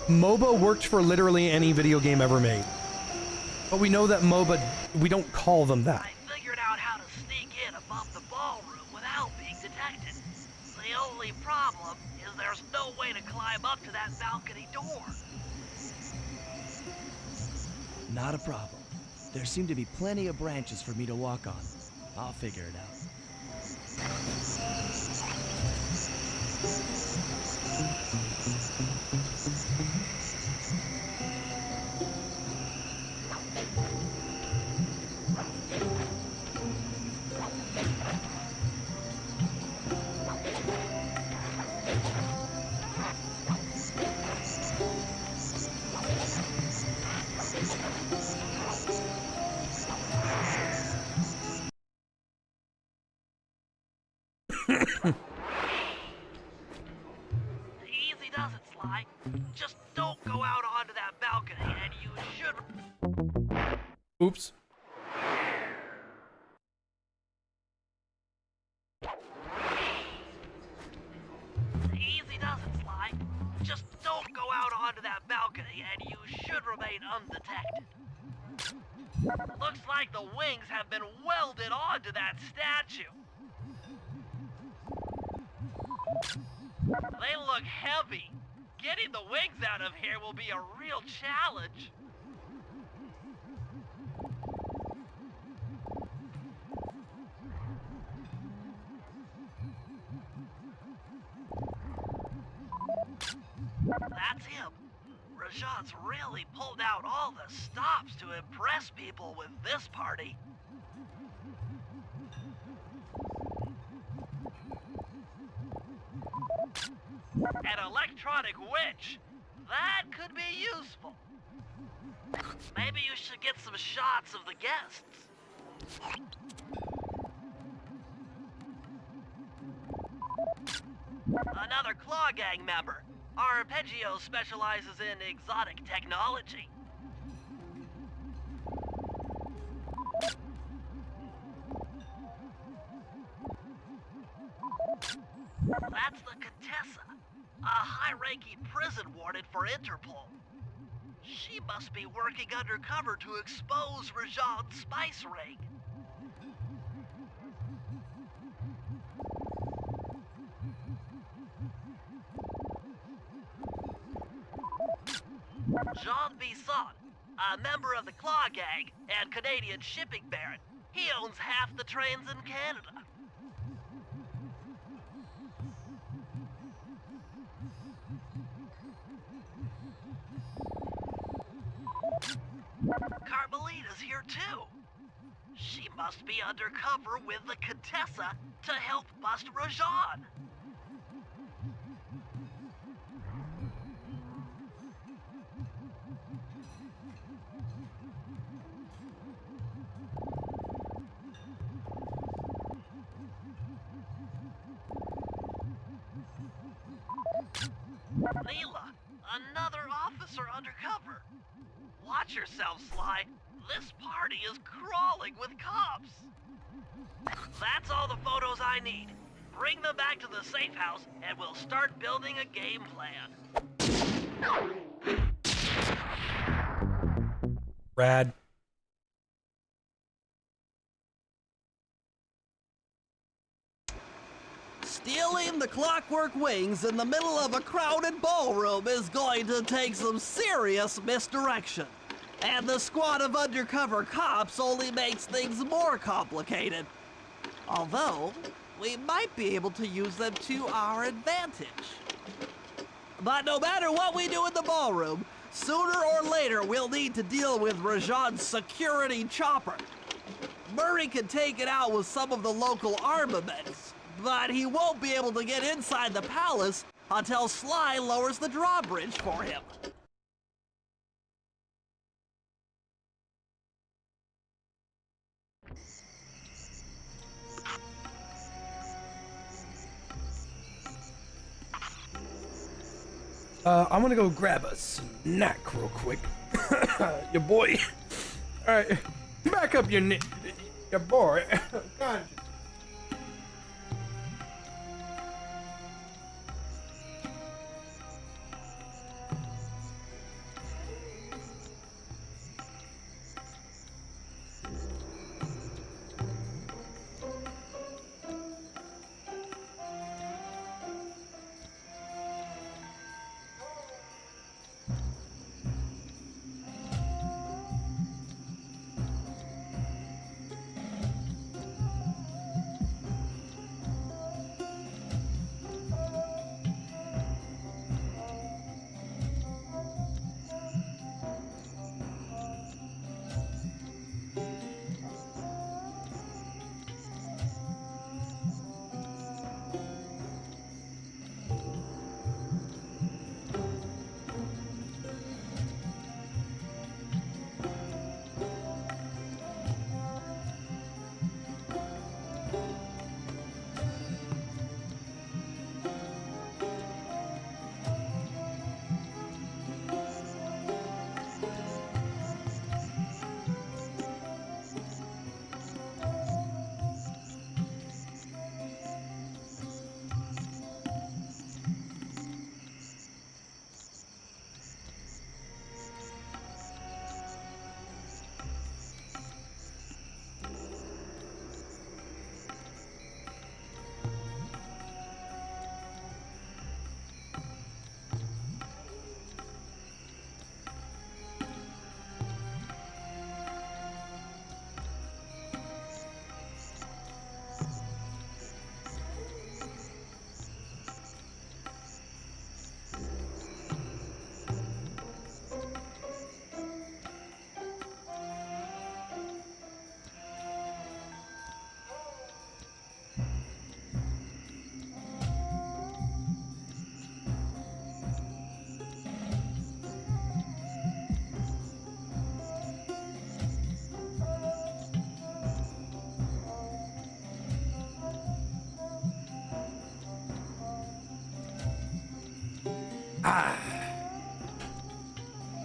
MOBA worked for literally any video game ever made. But we know that MOBA, we don't call them that. I figured out how to sneak in above the ballroom without being detected. The only problem is there's no way to climb up to that balcony door. Not a problem. There seem to be plenty of branches for me to walk on. I'll figure it out. Easy does it, Sly. Just don't go out onto that balcony and you should... Oops. Easy does it, Sly. Just don't go out onto that balcony and you should remain undetected. Looks like the wings have been welded onto that statue. They look heavy. Getting the wings out of here will be a real challenge. That's him. Rajan's really pulled out all the stops to impress people with this party. An electronic witch. That could be useful. Maybe you should get some shots of the guests. Another Claw Gang member. Arpeggio specializes in exotic technology. That's the Contessa, a high-ranking prison warden for Interpol. She must be working undercover to expose Rajan's spice ring. Jean Bisson, a member of the Claw Gang and Canadian shipping baron. He owns half the trains in Canada. Carmelita's here too. She must be undercover with the Contessa to help bust Rajan. Neela, another officer undercover. Watch yourself, Sly. This party is crawling with cops. That's all the photos I need. Bring them back to the safe house and we'll start building a game plan. Rad. Stealing the Clockwork wings in the middle of a crowded ballroom is going to take some serious misdirection. And the squad of undercover cops only makes things more complicated. Although, we might be able to use them to our advantage. But no matter what we do in the ballroom, sooner or later we'll need to deal with Rajan's security chopper. Murray can take it out with some of the local armaments, but he won't be able to get inside the palace until Sly lowers the drawbridge for him. I'm gonna go grab a snack real quick. Your boy. Alright, back up your boy. God.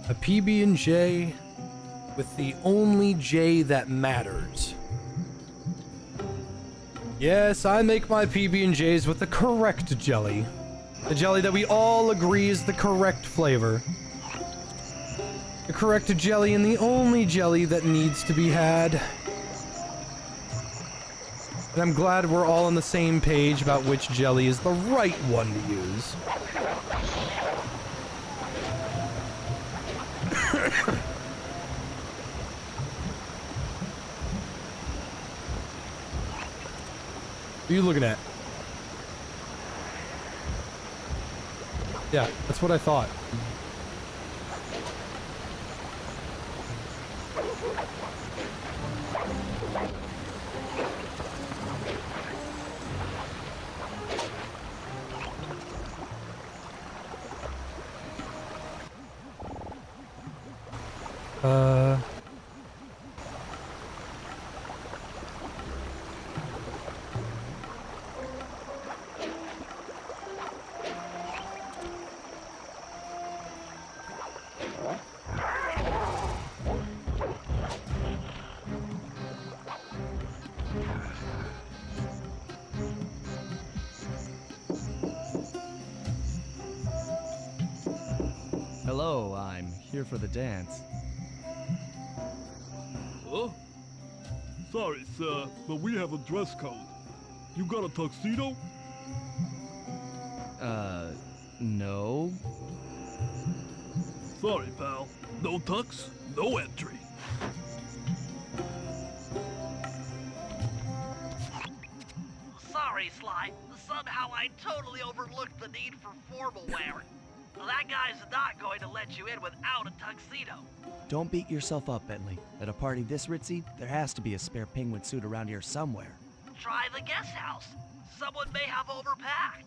A PB&J with the only J that matters. Yes, I make my PB&Js with the correct jelly. The jelly that we all agree is the correct flavor. The correct jelly and the only jelly that needs to be had. And I'm glad we're all on the same page about which jelly is the right one to use. What are you looking at? Yeah, that's what I thought. Hello, I'm here for the dance. Huh? Sorry, sir, but we have a dress code. You got a tuxedo? No. Sorry, pal. No tux, no entry. Sorry, Sly. Somehow I totally overlooked the need for formal wear. That guy's not going to let you in without a tuxedo. Don't beat yourself up, Bentley. At a party this ritzy, there has to be a spare penguin suit around here somewhere. Try the guest house. Someone may have overpacked.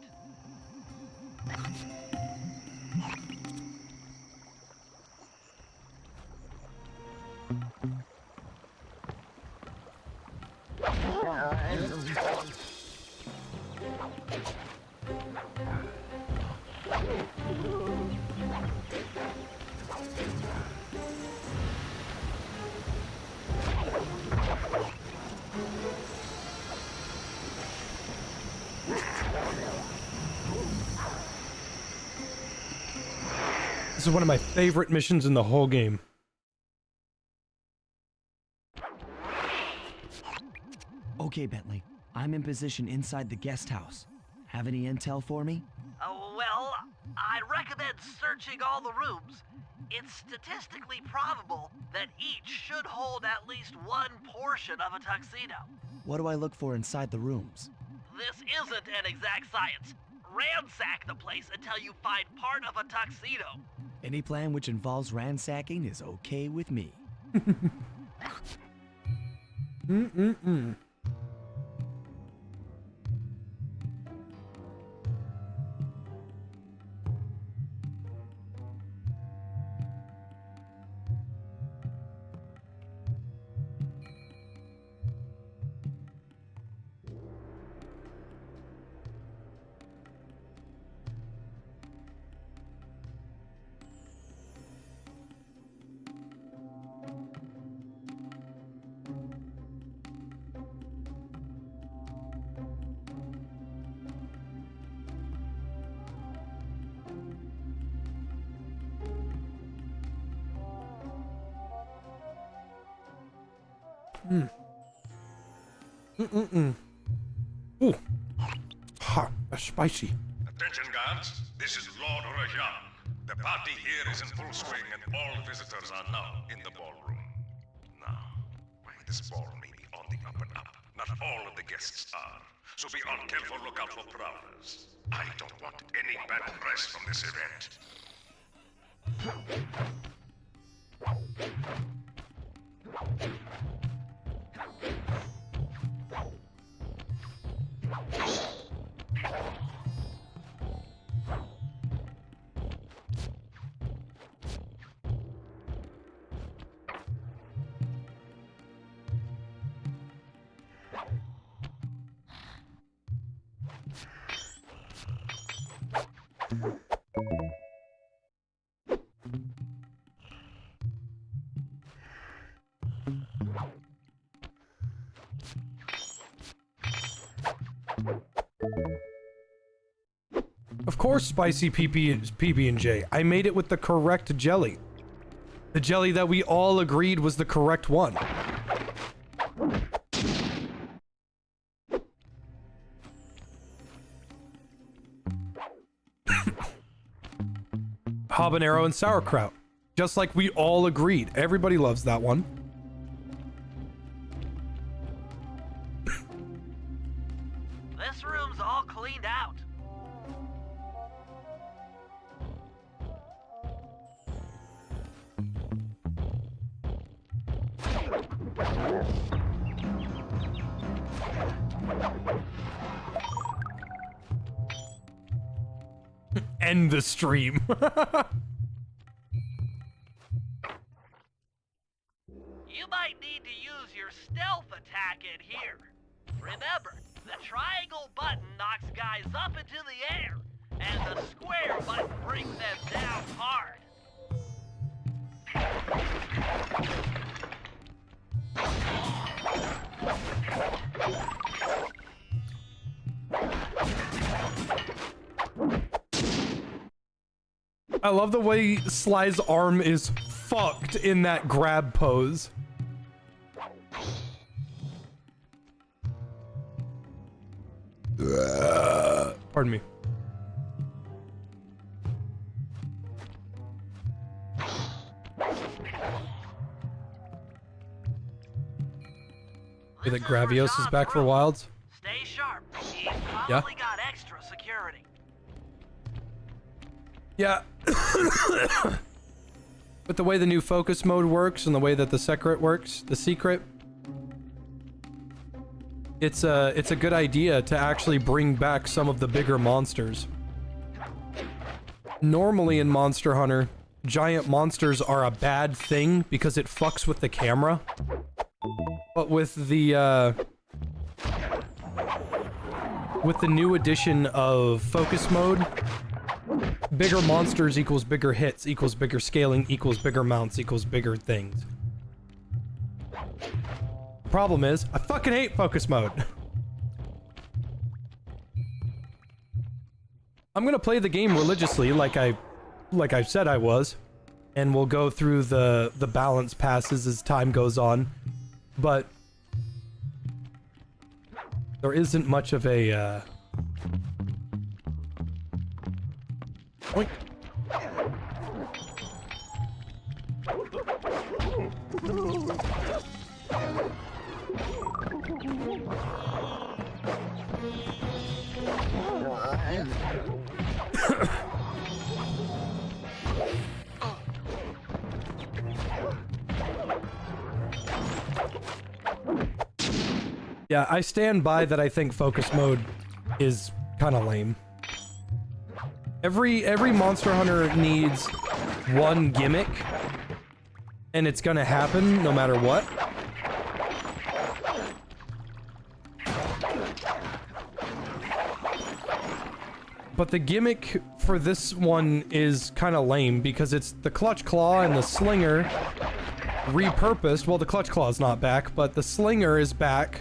This is one of my favorite missions in the whole game. Okay, Bentley. I'm in position inside the guest house. Have any intel for me? Well, I'd recommend searching all the rooms. It's statistically probable that each should hold at least one portion of a tuxedo. What do I look for inside the rooms? This isn't an exact science. Ransack the place until you find part of a tuxedo. Any plan which involves ransacking is okay with me. Ooh. Ha, that's spicy. Attention, guards. This is Lord Rajan. The party here is in full swing and all visitors are now in the ballroom. Now, this ball may be on the up and up. Not all of the guests are. So be on careful lookout for prowlers. I don't want any bad press from this event. Of course, spicy PB&J. I made it with the correct jelly. The jelly that we all agreed was the correct one. Habanero and sauerkraut. Just like we all agreed. Everybody loves that one. End the stream. You might need to use your stealth attack in here. Remember, the triangle button knocks guys up into the air, and the square button brings them down hard. I love the way Sly's arm is fucked in that grab pose. Pardon me. Hey, that Gravios is back for Wilds. Stay sharp. He's Yeah. probably got extra security. Yeah. But the way the new focus mode works and the way that the secret works, the secret, it's a good idea to actually bring back some of the bigger monsters. Normally in Monster Hunter, giant monsters are a bad thing because it fucks with the camera. But with the new addition of focus mode, bigger monsters equals bigger hits, equals bigger scaling, equals bigger mounts, equals bigger things. Problem is, I fucking hate focus mode. I'm gonna play the game religiously like I said I was, and we'll go through the balance passes as time goes on, but there isn't much of a Oink. Yeah, I stand by that. I think focus mode is kind of lame. Every Monster Hunter needs one gimmick, and it's gonna happen no matter what. But the gimmick for this one is kind of lame because it's the Clutch Claw and the Slinger repurposed. Well, the Clutch Claw is not back, but the Slinger is back,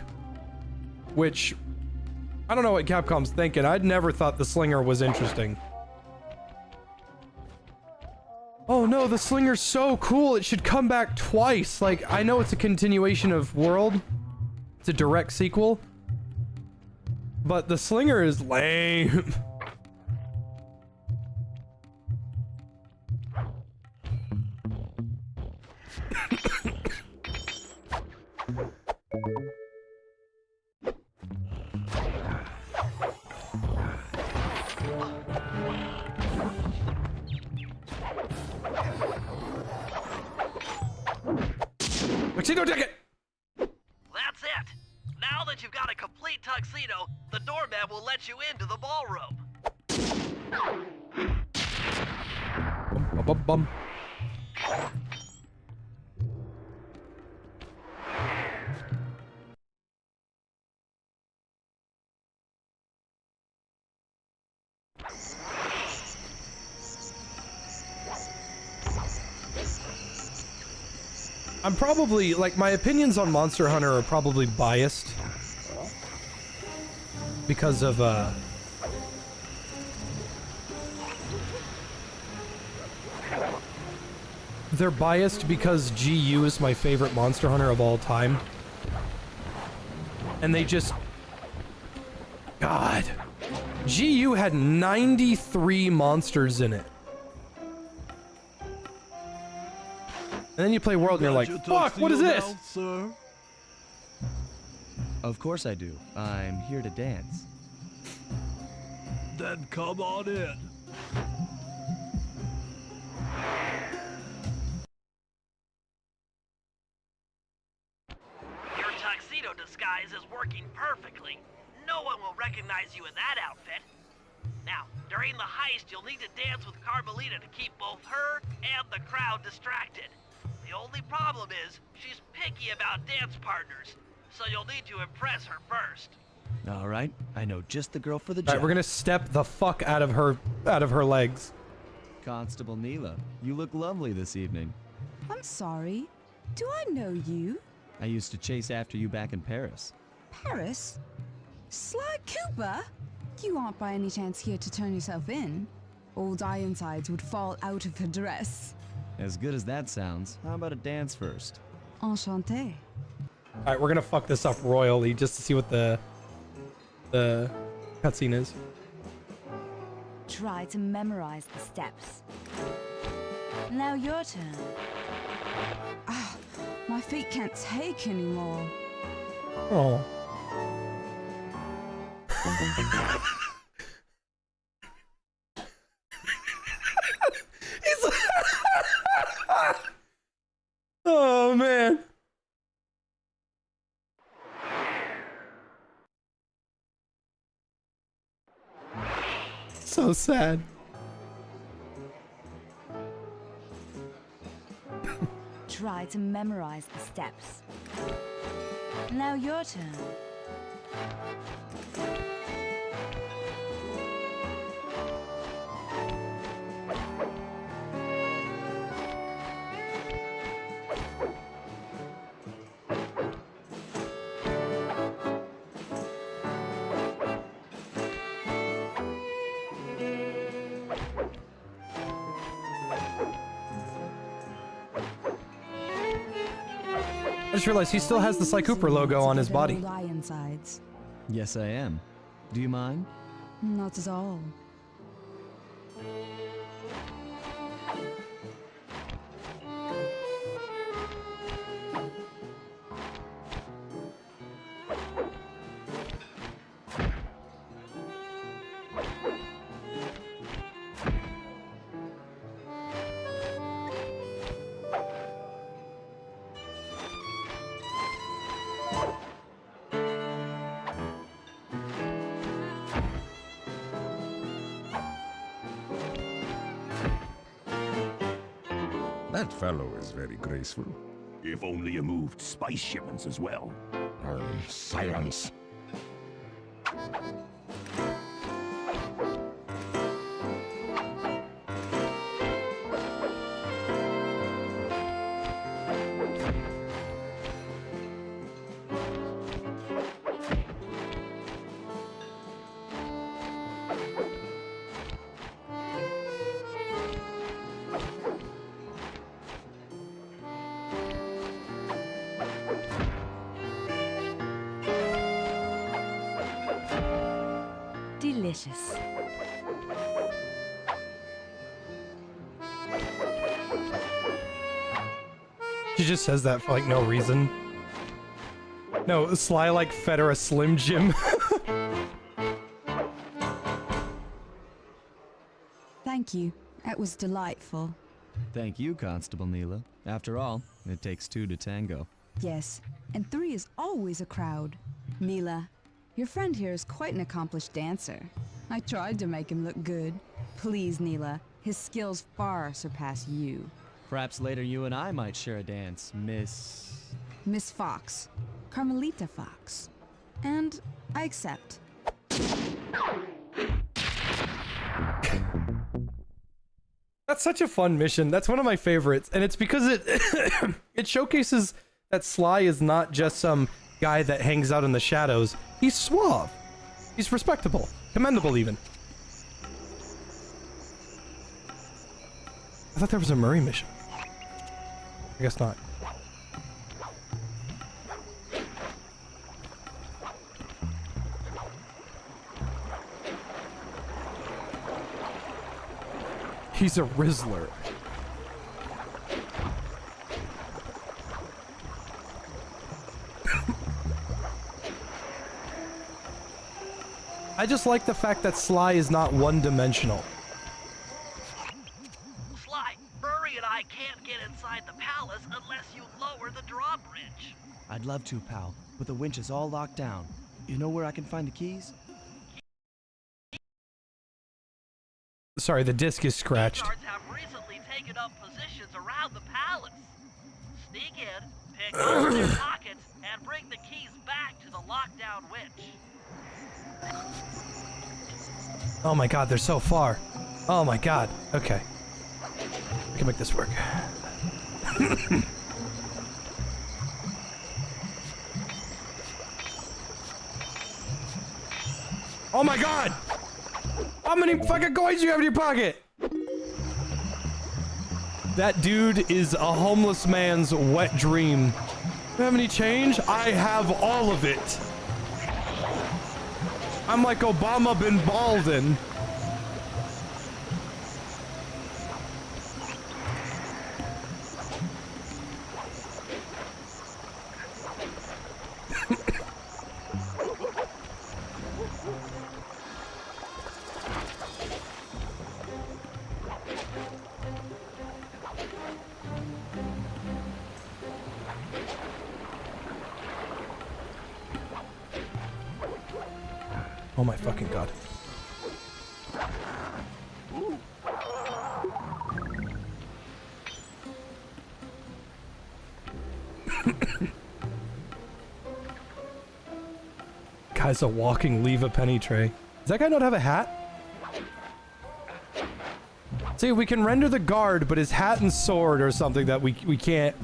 which I don't know what Capcom's thinking. I'd never thought the Slinger was interesting. Oh no, the Slinger's so cool, it should come back twice. Like, I know it's a continuation of World. It's a direct sequel. But the Slinger is lame. Tuxedo ticket! That's it. Now that you've got a complete tuxedo, the doorman will let you into the ballroom. Bum, bum, bum. I'm probably, like, my opinions on Monster Hunter are probably biased because of, they're biased because GU is my favorite Monster Hunter of all time. And they just... God. GU had 93 monsters in it. And then you play World and you're like, fuck, what is this? Sir? Of course I do. I'm here to dance. Then come on in. disguise is working perfectly. No one will recognize you in that outfit. Now, during the heist, you'll need to dance with Carmelita to keep both her and the crowd distracted. The only problem is, she's picky about dance partners, so you'll need to impress her first. All right, I know just the girl for the job. All right, we're gonna step the fuck out of her legs. Constable Neela, you look lovely this evening. I'm sorry. Do I know you? I used to chase after you back in Paris. Paris? Sly Cooper? You aren't by any chance here to turn yourself in? Old Ironsides would fall out of her dress. As good as that sounds, how about a dance first? Enchanté. All right, we're gonna fuck this up royally just to see what the cutscene is. Try to memorize the steps. Now your turn. Ah, my feet can't take anymore. Oh. Oh man. So sad. Try to memorize the steps. Now your turn. I just realized he still has the Sly Cooper logo on his body. Yes, I am. Do you mind? Not at all. That fellow is very graceful. If only you moved spice shipments as well. Silence. Delicious. She just says that for like no reason. No, Sly like fed her a Slim Jim. Thank you. That was delightful. Thank you, Constable Neela. After all, it takes two to tango. Yes, and three is always a crowd. Neela, your friend here is quite an accomplished dancer. I tried to make him look good. Please, Neela, his skills far surpass you. Perhaps later you and I might share a dance, Miss Fox. Carmelita Fox. And I accept. That's such a fun mission. That's one of my favorites. And it's because it it showcases that Sly is not just some guy that hangs out in the shadows. He's suave. He's respectable. Commendable, even. I thought there was a Murray mission. I guess not. He's a Rizzler. I just like the fact that Sly is not one-dimensional. Sly, Murray and I can't get inside the palace unless you lower the drawbridge. I'd love to, pal. but the winch is all locked down. You know where I can find the keys? Sorry, the disc is scratched. Guards have recently taken up positions around the palace. Sneak in, pick up their pockets, and bring the keys back to the lockdown winch. Oh my god, they're so far. Oh my god. Okay. I can make this work. Oh my god! How many fucking coins do you have in your pocket? That dude is a homeless man's wet dream. You have any change? I have all of it. I'm like Obama bin Baldwin. Oh my fucking god. Guy's a walking leave a penny tray. Does that guy not have a hat? See, we can render the guard, but his hat and sword are something that we can't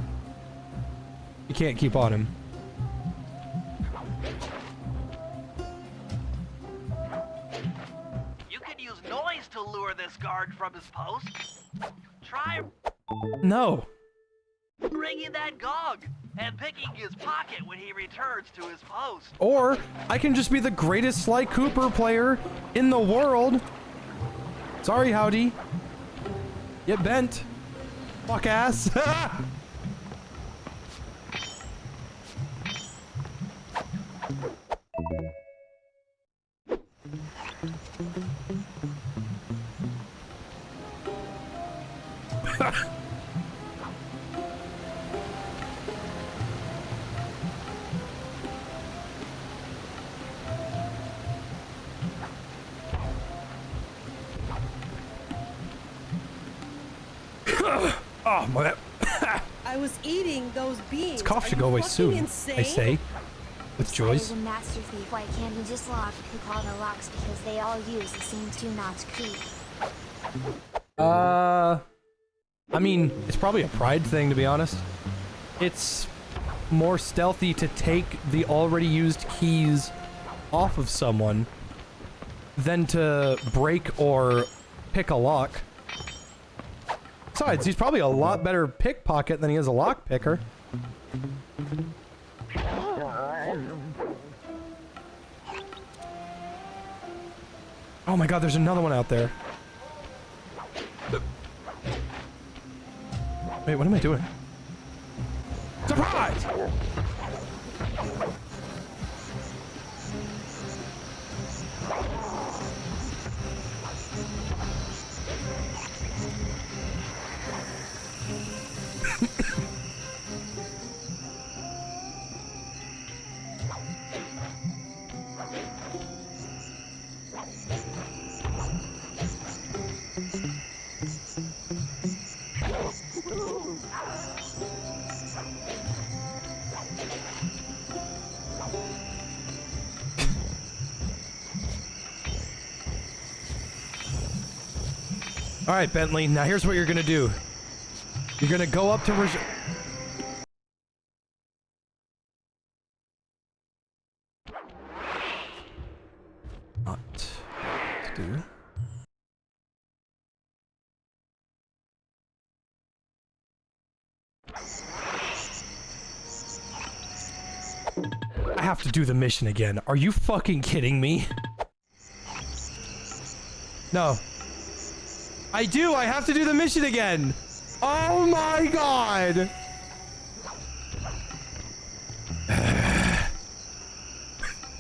keep on him. Guard from his post. Try No. bringing that gog and picking his pocket when he returns to his post. Or I can just be the greatest Sly Cooper player in the world. Sorry, Howdy. Get bent. Fuck ass. Oh my. I was eating those beans. This cough should Are go you away fucking soon, insane? I say. With Joyce. As a master thief, why can't he just lock pick all the locks because they all use the same two-notch key? I mean, it's probably a pride thing, to be honest. It's more stealthy to take the already used keys off of someone than to break or pick a lock. Besides, he's probably a lot better pickpocket than he is a lock picker. Oh my god, there's another one out there. Wait, what am I doing? Surprise! All right, Bentley, now here's what you're gonna do. You're gonna go up to Rajan. Not to do. I have to do the mission again. Are you fucking kidding me? No. I do! I have to do the mission again! Oh my god!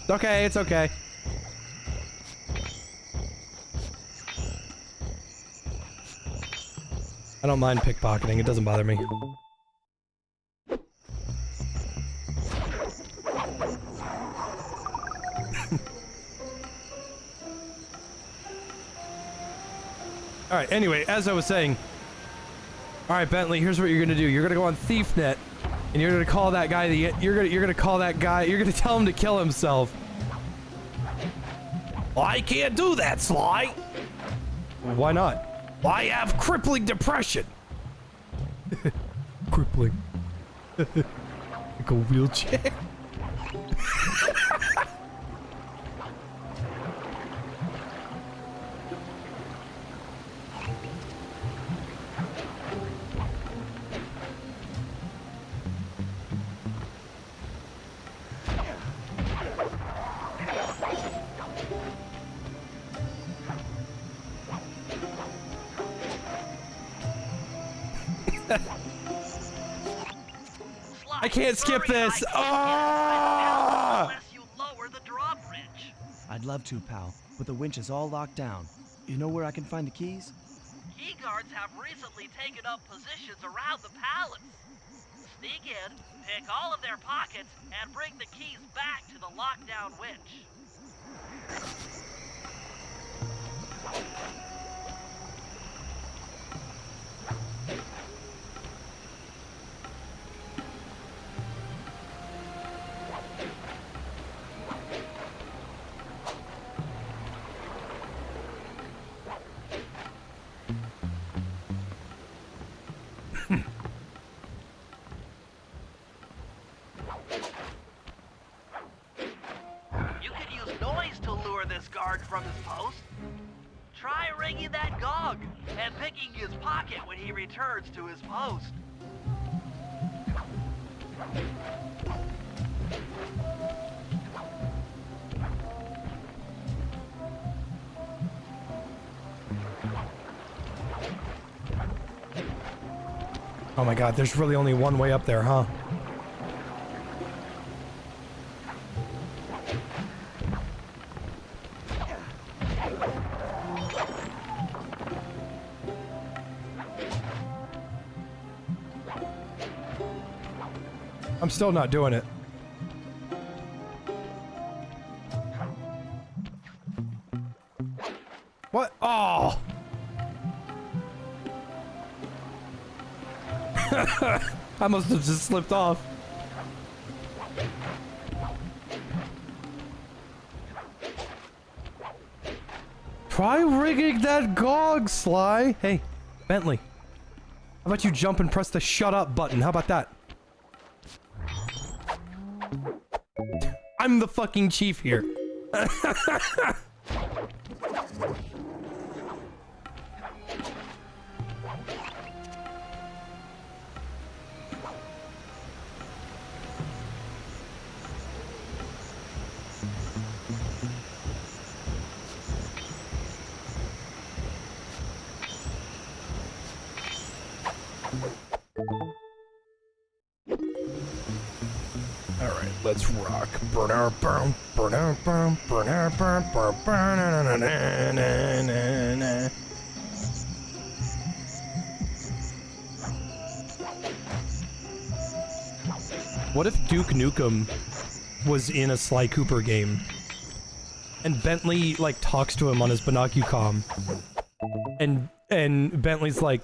It's okay, it's okay. I don't mind pickpocketing, it doesn't bother me. All right, anyway, as I was saying, all right, Bentley, here's what you're gonna do. You're gonna go on ThiefNet, and you're gonna call that guy you're gonna call that guy, you're gonna tell him to kill himself. Well, I can't do that, Sly. Why not? Well, I have crippling depression. Crippling. Like a wheelchair. I can't skip this. Ah! Unless you lower the drawbridge. I'd love to, pal, but the winch is all locked down. You know where I can find the keys? Key guards have recently taken up positions around the palace. Sneak in, pick all of their pockets, and bring the keys back to the lockdown winch. From his post. Try ringing that gong and picking his pocket when he returns to his post. Oh my god, there's really only one way up there, huh? I'm still not doing it. What? Oh! I must have just slipped off. Try rigging that gong, Sly. Hey, Bentley. How about you jump and press the shut up button? How about that? I'm the fucking chief here. Alright, let's rock. What if Duke Nukem was in a Sly Cooper game? And Bentley, like, talks to him on his binocucom. And Bentley's like,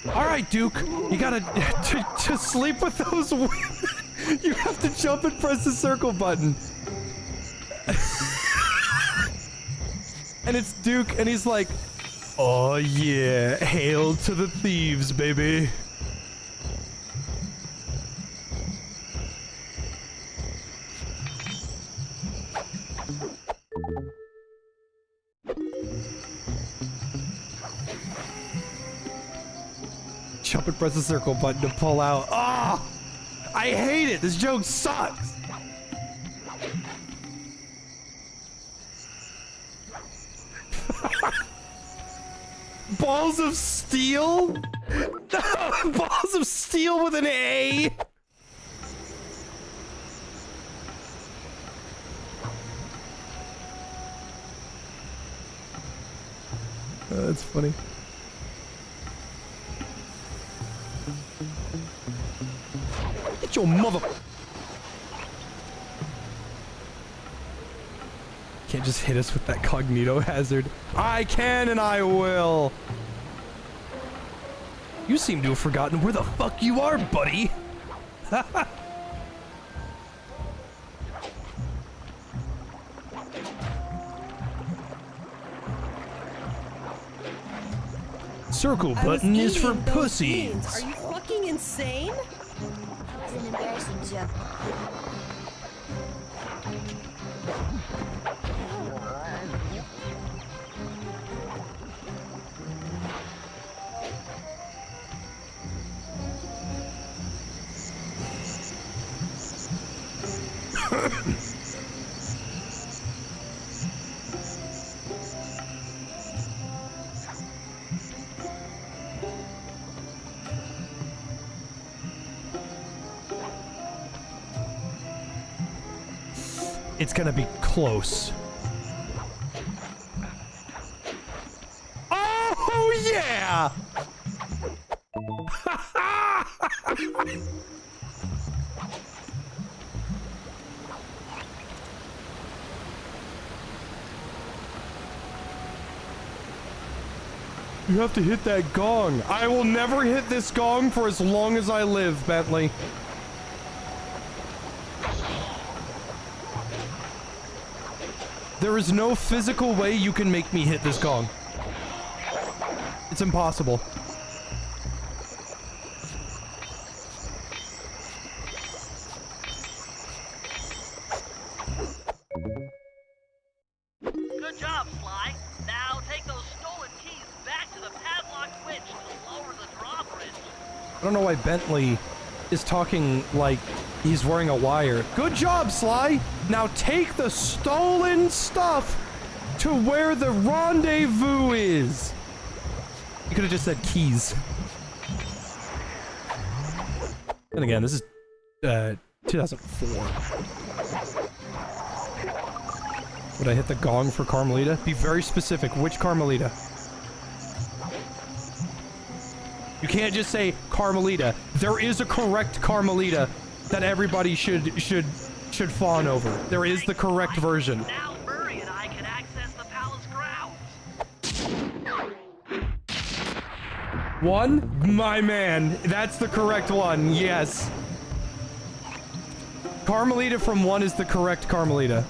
alright, Duke, you gotta, to sleep with those women, you have to jump and press the circle button. And it's Duke, and he's like, oh yeah, hail to the thieves, baby. Jump and press the circle button to pull out. Ah! Oh, I hate it! This joke sucks! Balls of steel? No! Balls of steel with an A! That's funny. Get your mother... Can't Just hit us with that cognito hazard. I can and I will. You seem to have forgotten where the fuck you are, buddy. Circle button is for pussies. Are you fucking insane? That was an embarrassing joke. It's gonna be close. Oh yeah! You have to hit that gong. I will never hit this gong for as long as I live, Bentley. There is no physical way you can make me hit this gong. It's impossible. Good job, Sly. Now take those stolen keys back to the padlock switch to lower the drawbridge. I don't know why Bentley is talking like he's wearing a wire. Good job, Sly! Now take the stolen stuff to where the rendezvous is! You could have just said keys. And again, this is 2004. Would I hit the gong for Carmelita? Be very specific. Which Carmelita? You can't just say Carmelita. There is a correct Carmelita that everybody should fawn over. There is the correct version. Now Murray and I can access the palace grounds. One? My man. That's the correct one. Yes. Carmelita from 1 is the correct Carmelita.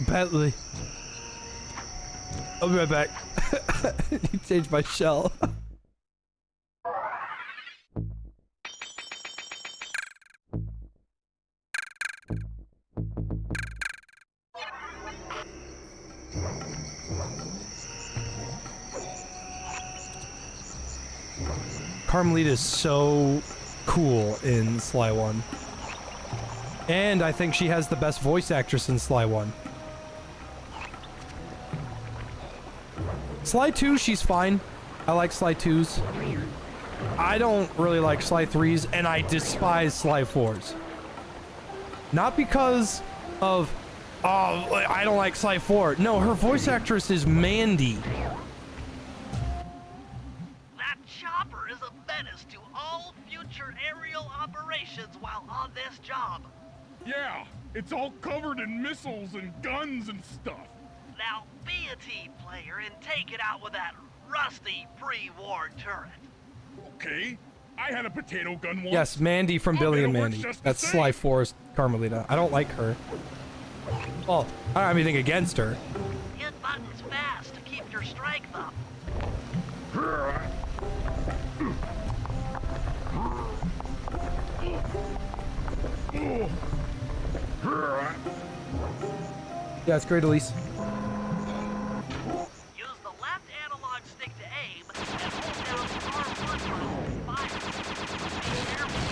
Bentley. I'll be right back. You changed my shell. Carmelita is so cool in Sly 1. And I think she has the best voice actress in Sly 1. Sly 2, she's fine. I like Sly 2s. I don't really like Sly 3s, and I despise Sly 4s. Not because of, oh, I don't like Sly 4. No, her voice actress is Mandy. That chopper is a menace to all future aerial operations while on this job. Yeah, it's all covered in missiles and guns and stuff. Now be a team player and take it out with that rusty pre-war turret. Okay, I had a potato gun once. Yes, Mandy from Billy and Mandy. That's Sly 4's Carmelita. I don't like her. Well, I don't have anything against her. Hit buttons fast to keep your strength up. Yeah, it's great, Elise. Use the left analog stick to aim and hold down R1 to hold fire. Be careful.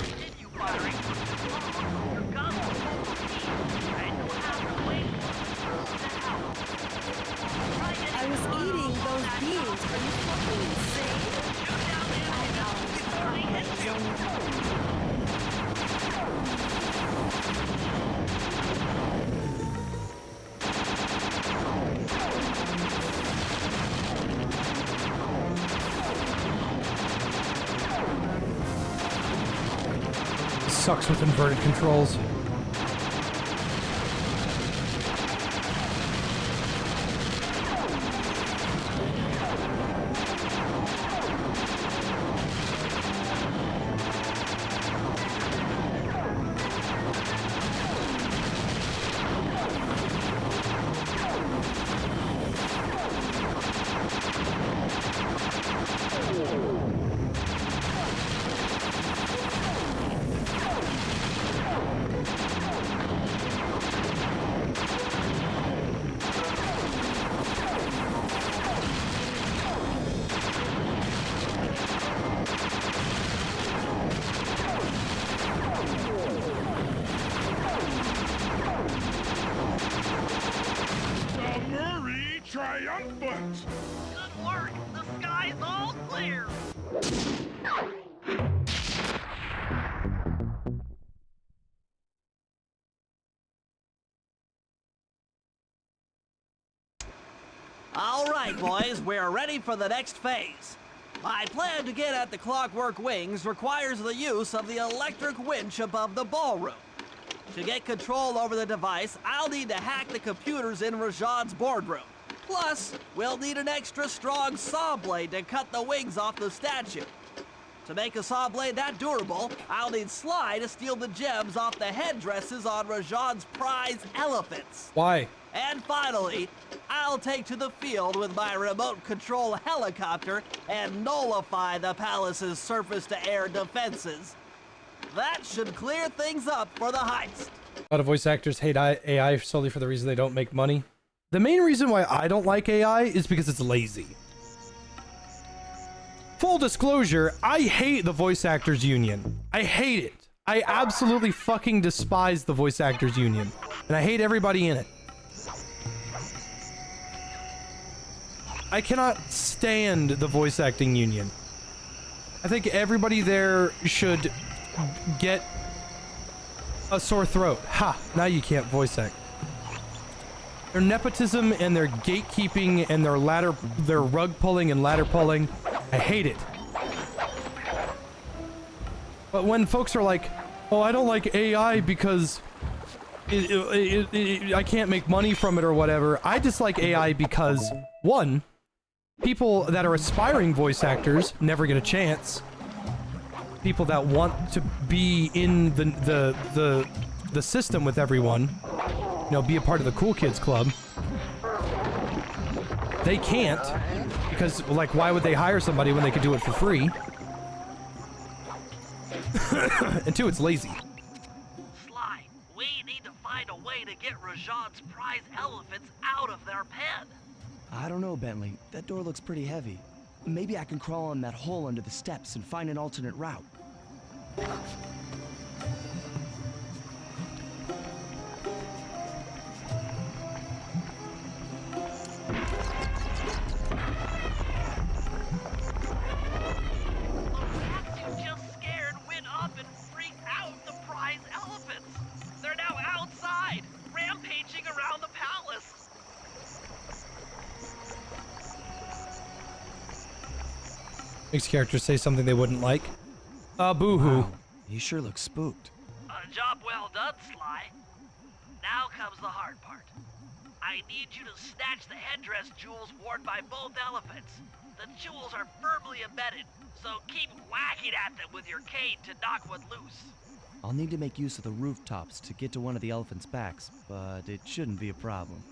Continue firing from your gun will hold the key, and you'll have to wait for it to help. I was eating those beans. Are you fucking insane? Shoot down the enemy before they hit you. sucks with inverted controls. Triumphant! Good work! The sky's all clear! All right, boys, we're ready for the next phase. My plan to get at the Clockwork wings requires the use of the electric winch above the ballroom. To get control over the device, I'll need to hack the computers in Rajan's boardroom. Plus, we'll need an extra strong saw blade to cut the wings off the statue. To make a saw blade that durable, I'll need Sly to steal the gems off the headdresses on Rajan's prize elephants. Why? And finally, I'll take to the field with my remote control helicopter and nullify the palace's surface-to-air defenses. That should clear things up for the heist. A lot of voice actors hate AI solely for the reason they don't make money. The main reason why I don't like AI is because it's lazy. Full disclosure, I hate the voice actors union. I hate it. I absolutely fucking despise the voice actors union. And I hate everybody in it. I cannot stand the voice acting union. I think everybody there should get a sore throat. Ha! Now you can't voice act. Their nepotism and their gatekeeping and their rug pulling and ladder pulling, I hate it. But when folks are like, oh, I don't like AI because I can't make money from it or whatever, I dislike AI because, one, people that are aspiring voice actors never get a chance. People that want to be in the system with everyone, you know, be a part of the cool kids club, they can't, because, like, why would they hire somebody when they could do it for free? And two, it's lazy. Sly, we need to find a way to get Rajan's prize elephants out of their pen. I don't know, Bentley. That door looks pretty heavy. Maybe I can crawl in that hole under the steps and find an alternate route. Makes characters say something they wouldn't like. Boo-hoo. Wow, you sure look spooked. Job well done, Sly. Now comes the hard part. I need you to snatch the headdress jewels worn by both elephants. The jewels are firmly embedded, so keep whacking at them with your cane to knock one loose. I'll need to make use of the rooftops to get to one of the elephants' backs, but it shouldn't be a problem.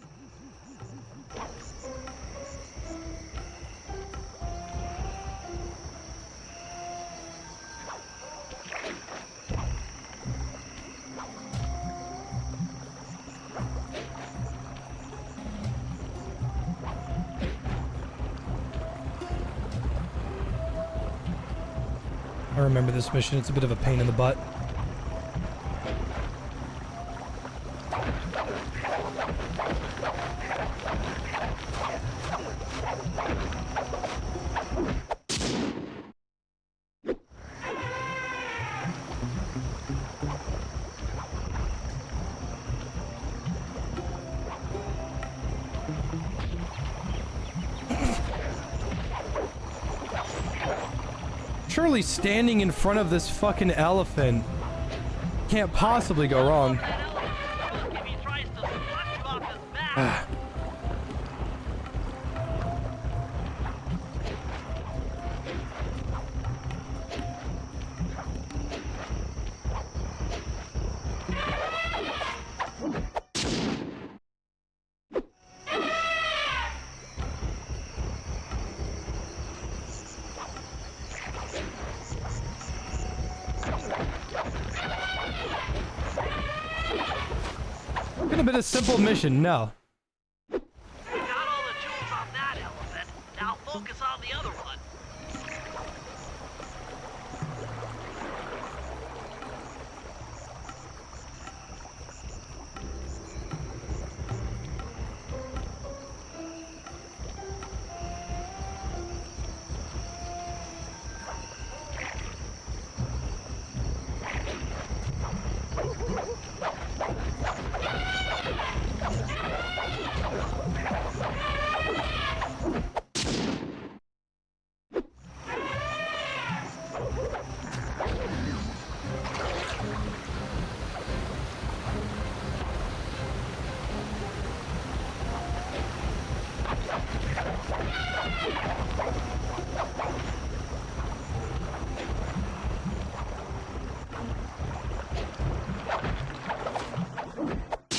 I remember this mission. It's a bit of a pain in the butt. Surely standing in front of this fucking elephant Can't possibly go wrong. Could have been a simple mission, no. Got all the jewels on that elephant. Now focus on the other one.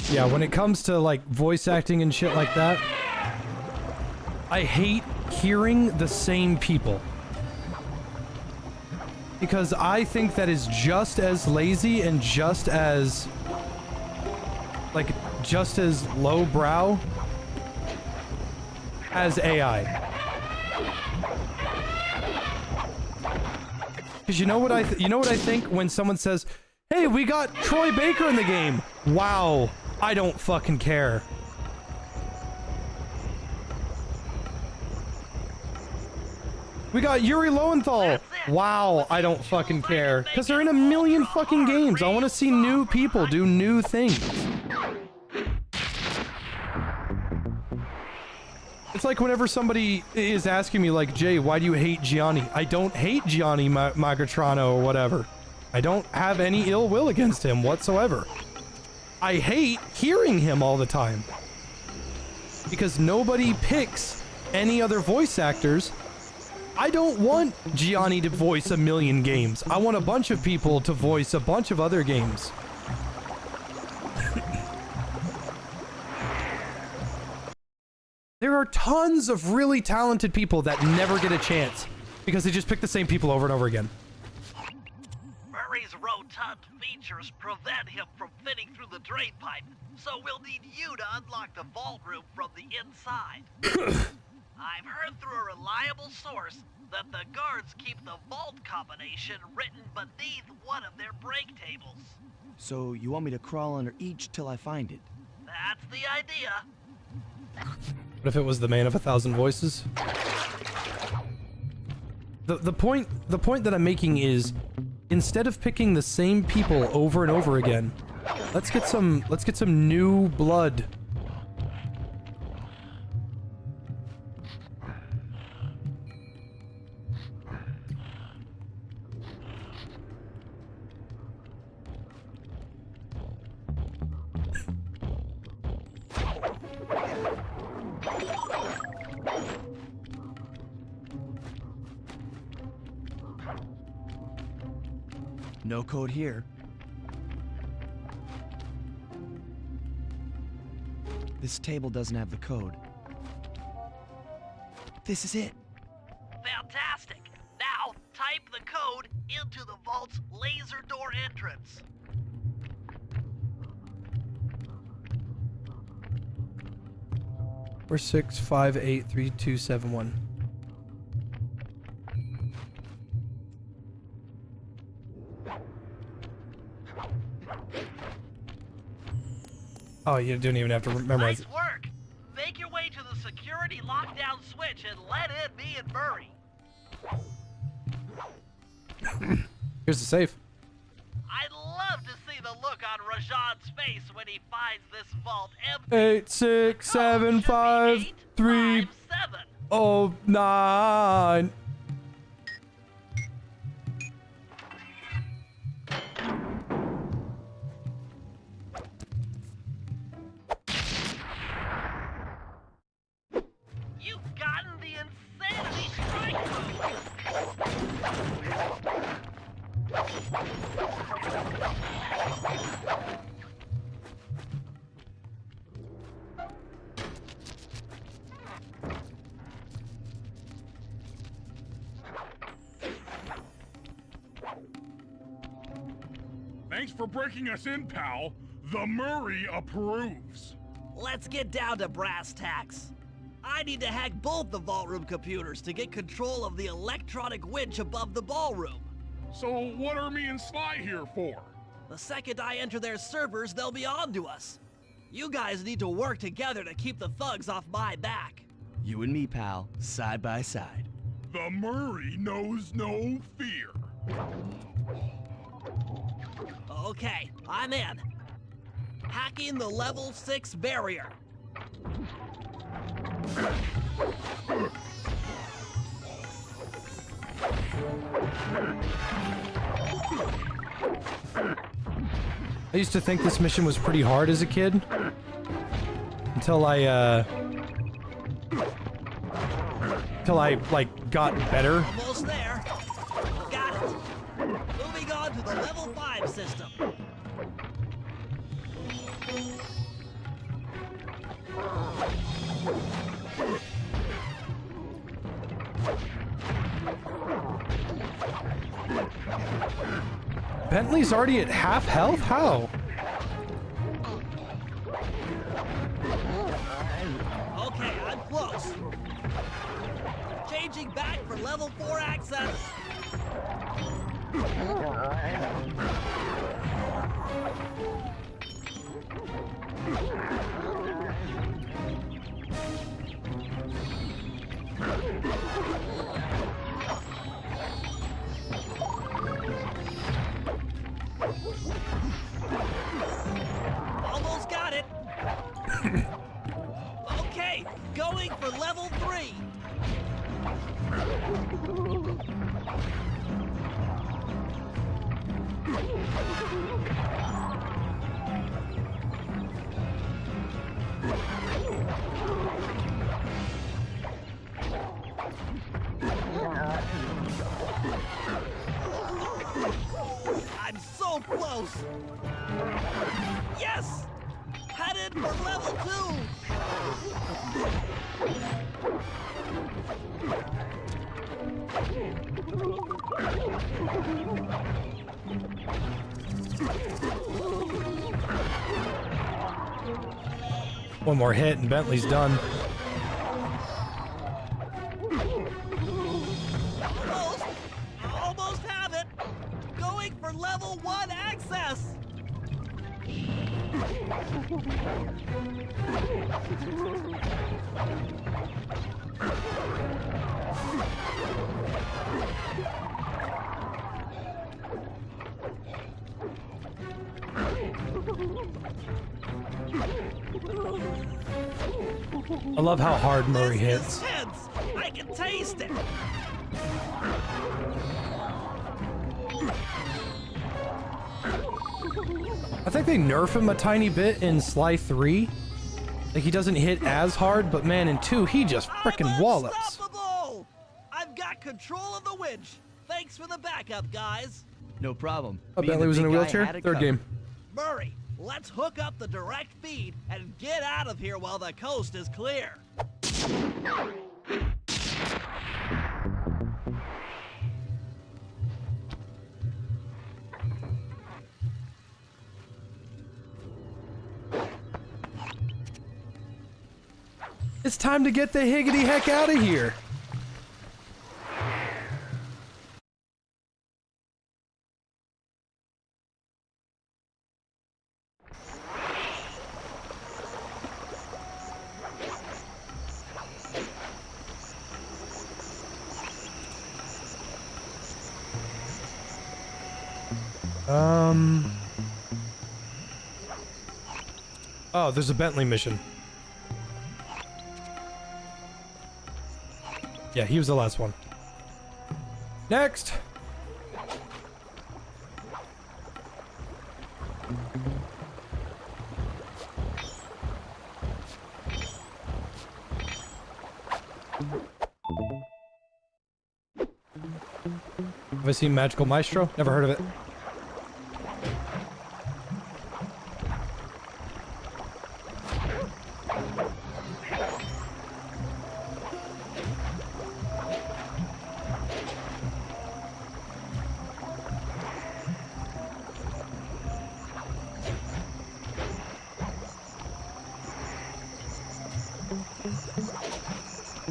Yeah, when it comes to like voice acting and shit like that, I hate hearing the same people. Because I think that is just as lazy and just as lowbrow as AI. Because you know what I think when someone says, "Hey, we got Troy Baker in the game." Wow, I don't fucking care. We got Yuri Lowenthal. Wow, I don't fucking care. Because they're in a million fucking games. I want to see new people do new things. It's like whenever somebody is asking me like, "Jay, why do you hate Gianni?" I don't hate Gianni Magatrano or whatever. I don't have any ill will against him whatsoever. I hate hearing him all the time. Because nobody picks any other voice actors. I don't want Gianni to voice a million games. I want a bunch of people to voice a bunch of other games. There are tons of really talented people that never get a chance because they just pick the same people over and over again. Murray's rotund features prevent him from fitting through the drain pipe, so we'll need you to unlock the vault room from the inside. I've heard through a reliable source that the guards keep the vault combination written beneath one of their break tables. So you want me to crawl under each till I find it? That's the idea. What if it was the man of 1,000 voices? The point that I'm making is, instead of picking the same people over and over again, let's get some new blood. No code here. This table doesn't have the code. This is it. Fantastic. Now, type the code into the vault's laser door entrance. We're 6583271. Oh, you don't even have to memorize it. Nice work. Make your way to the security lockdown switch and let in me and Murray. Here's the safe. I'd love to see the look on Rajan's face when he finds this vault empty. 8675309. Thanks for breaking us in, pal. The Murray approves. Let's get down to brass tacks. I need to hack both the vault room computers to get control of the electronic winch above the ballroom. So what are me and Sly here for? The second I enter their servers, they'll be on to us. You guys need to work together to keep the thugs off my back. You and me, pal, side by side. The Murray knows no fear. Okay, I'm in. Hacking the level 6 barrier. I used to think this mission was pretty hard as a kid. Until I like, got better. Almost there. Got it. Moving on to the level 5 system. Bentley's already at half health? How? Okay, I'm close. Changing back for level 4 access. Almost got it. Okay, going for level 3. I'm so close. Yes! Headed for level 2. One more hit and Bentley's done. Almost have it. Going for level 1 access. I love how hard Murray hits. Intense. I can taste it. I think they nerf him a tiny bit in Sly 3. Like, he doesn't hit as hard, but man, in 2, he just frickin' wallops. Unstoppable! I've got control of the winch. Thanks for the backup, guys. No problem. Oh, Bentley was in a wheelchair? Third game. Murray, let's hook up the direct feed and get out of here while the coast is clear. It's time to get the higgity heck out of here. Oh, there's a Bentley mission. Yeah, he was the last one. Next! Have I seen Magical Maestro? Never heard of it.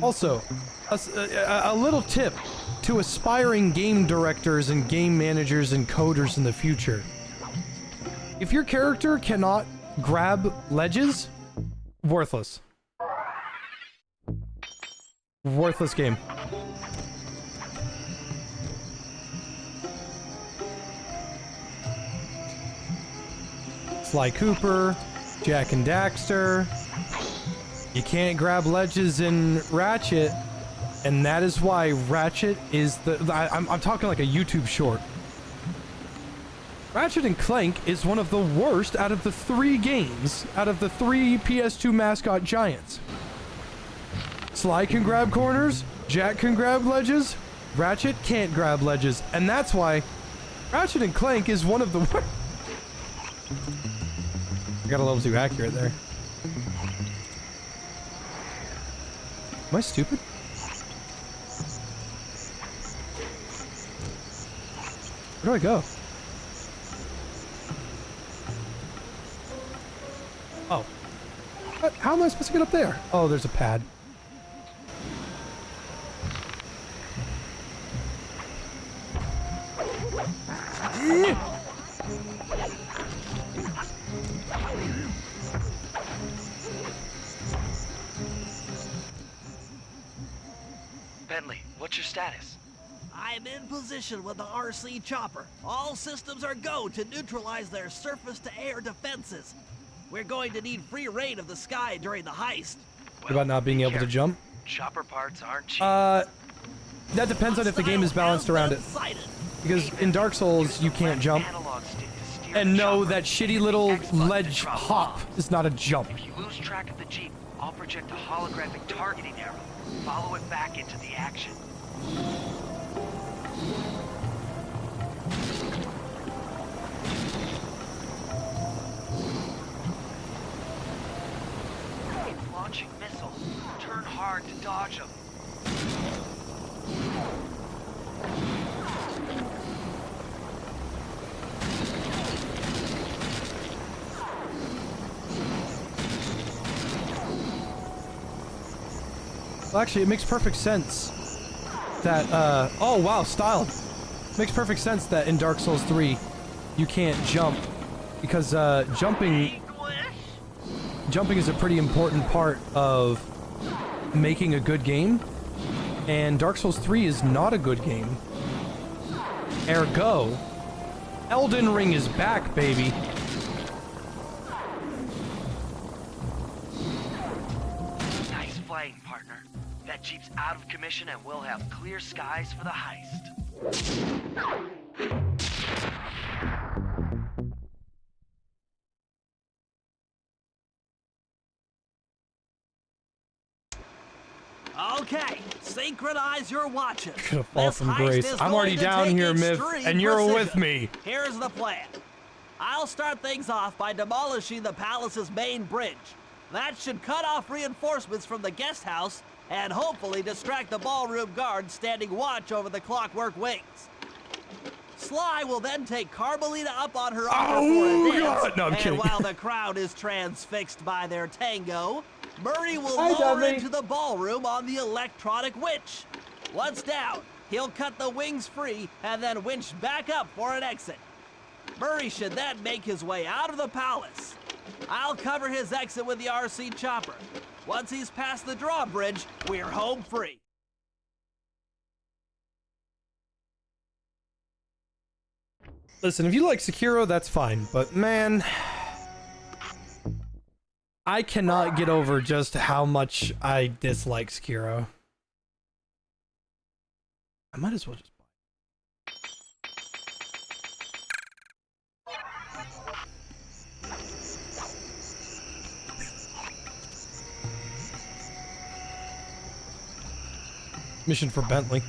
Also, a little tip to aspiring game directors and game managers and coders in the future. If your character cannot grab ledges, worthless. Worthless game. Sly Cooper, Jack and Daxter. You can't grab ledges in Ratchet, and that is why Ratchet is the... I'm talking like a YouTube short. Ratchet and Clank is one of the worst out of the 3 games, out of the 3 PS2 mascot giants. Sly can grab corners, Jack can grab ledges, Ratchet can't grab ledges, and that's why Ratchet and Clank is one of the worst. I got a little too accurate there. Am I stupid? Where do I go? Oh. What? How am I supposed to get up there? Oh, there's a pad. Bentley, what's your status? I'm in position with the RC chopper. All systems are go to neutralize their surface-to-air defenses. We're going to need free reign of the sky during the heist. What about not being able to jump? Chopper parts aren't cheap. That depends on if the game is balanced around it. Because in Dark Souls, you can't jump. And no, that shitty little ledge hop is not a jump. If you lose track of the Jeep, I'll project a holographic targeting arrow. Follow it back into the action. It's launching missiles. Turn hard to dodge them. Well, actually, it makes perfect sense that, oh wow, styled. Makes perfect sense that in Dark Souls 3, you can't jump, because, jumping is a pretty important part of making a good game, and Dark Souls 3 is not a good game. Ergo, Elden Ring is back, baby. Nice flying, partner. That Jeep's out of commission and we'll have clear skies for the heist. Okay, synchronize your watches. Gonna fall from grace. I'm already down here, Miv, and you're with me. Here's the plan. I'll start things off by demolishing the palace's main bridge. That should cut off reinforcements from the guest house and hopefully distract the ballroom guards standing watch over the Clockwork wings. Sly will then take Carmelita up on her offer for a dance, No, I'm kidding. while the crowd is transfixed by their tango, Murray will lower into the ballroom on the electronic winch. Once down, he'll cut the wings free and then winch back up for an exit. Murray should then make his way out of the palace. I'll cover his exit with the RC chopper. Once he's past the drawbridge, we're home free. Listen, if you like Sekiro, that's fine, but man, I cannot get over just how much I dislike Sekiro. I might as well just mission for Bentley.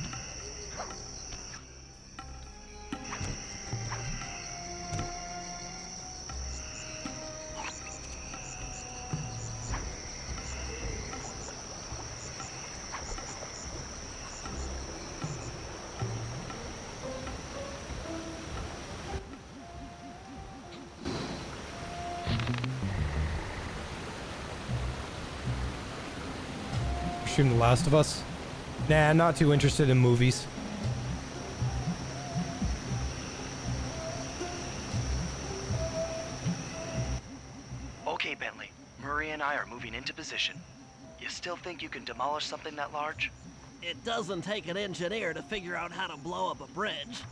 stream The Last of Us. Nah, not too interested in movies. Okay, Bentley. Murray and I are moving into position. You still think you can demolish something that large? It doesn't take an engineer to figure out how to blow up a bridge.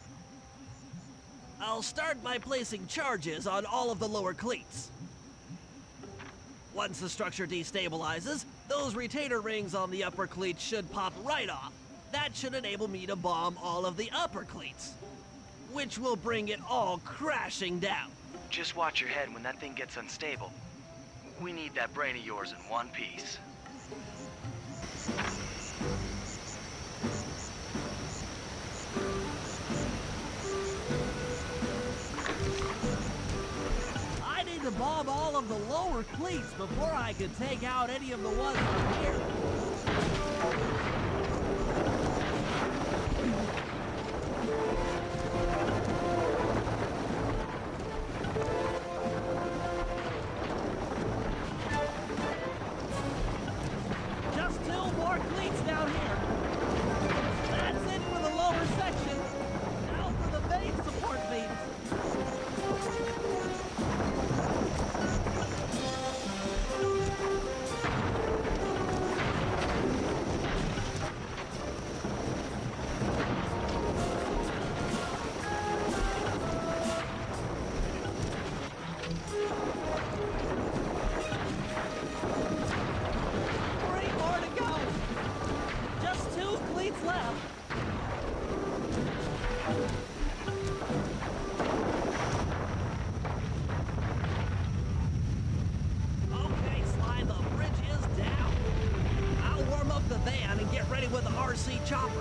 I'll start by placing charges on all of the lower cleats. Once the structure destabilizes, those retainer rings on the upper cleats should pop right off. That should enable me to bomb all of the upper cleats, which will bring it all crashing down. Just watch your head when that thing gets unstable. We need that brain of yours in one piece. I need to bomb all of the lower cleats before I can take out any of the ones up here. Just 2 more cleats down here. That's it for the lower section. Now for the main support beams.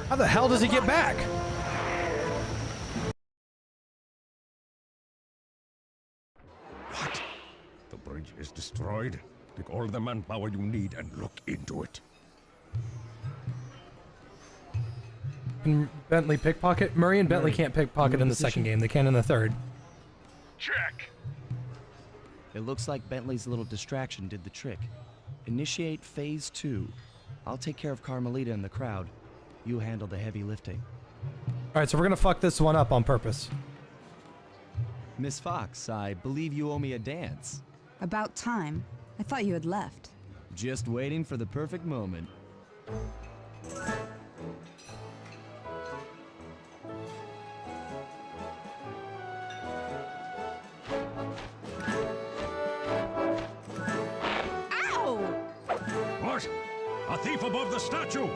How the hell does he get back? What? The bridge is destroyed? Take all the manpower you need and look into it. Can Bentley pickpocket? Murray and Bentley can't pickpocket in the second game. They can in the third. Check. It looks like Bentley's little distraction did the trick. Initiate phase 2. I'll take care of Carmelita and the crowd. You handle the heavy lifting. Alright, so we're gonna fuck this one up on purpose. Miss Fox, I believe you owe me a dance. About time. I thought you had left. Just waiting for the perfect moment. Ow! What? A thief above the statue!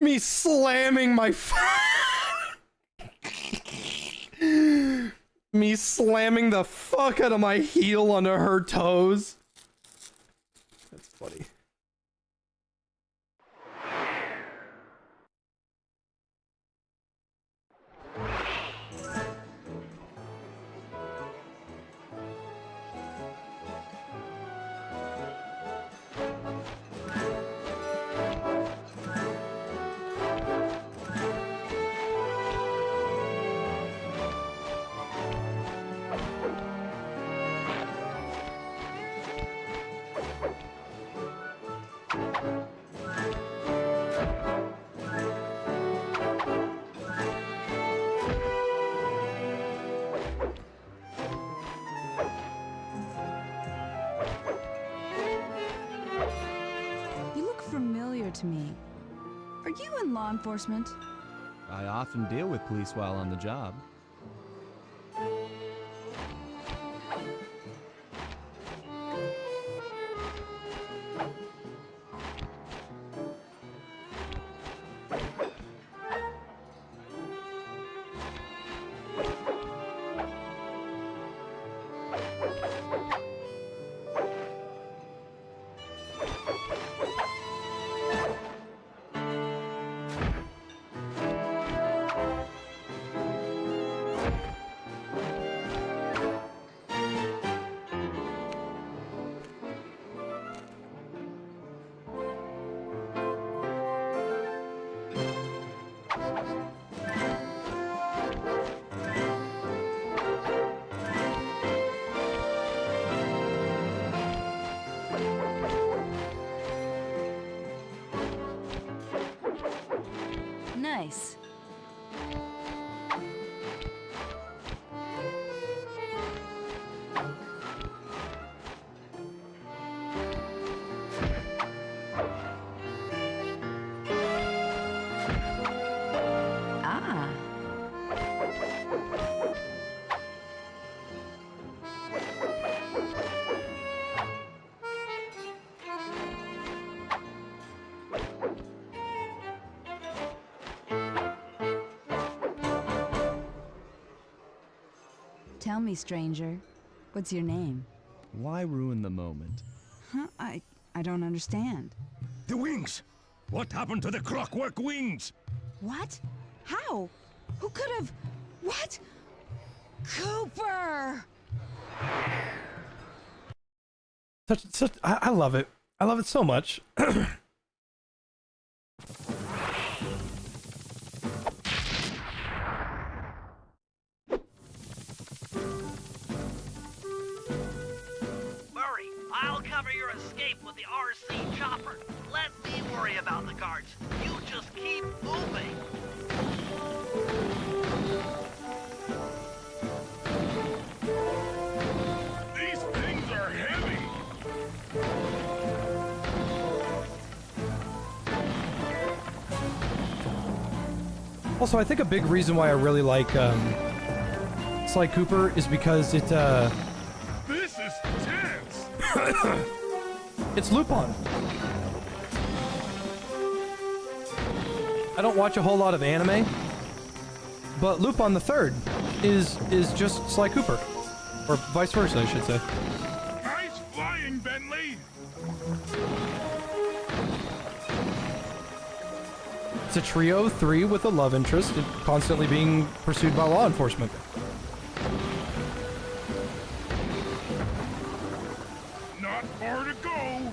Me slamming my me slamming the fuck out of my heel onto her toes. That's funny. To me. Are you in law enforcement? I often deal with police while on the job. Nice. Ah. Tell me, stranger, what's your name? Why ruin the moment? Huh? I don't understand. The wings! What happened to the Clockwork wings? What? How? Who could have... What? Cooper! I love it. I love it so much. Murray, I'll cover your escape with the RC chopper. Let me worry about the guards. You just keep moving. These things are heavy. Also, I think a big reason why I really like Sly Cooper is because it This is tense. it's Lupin. I don't watch a whole lot of anime, but Lupin the Third is just Sly Cooper, or vice versa, I should say. Nice flying, Bentley. It's a trio, 3 with a love interest, and constantly being pursued by law enforcement. Not far to go.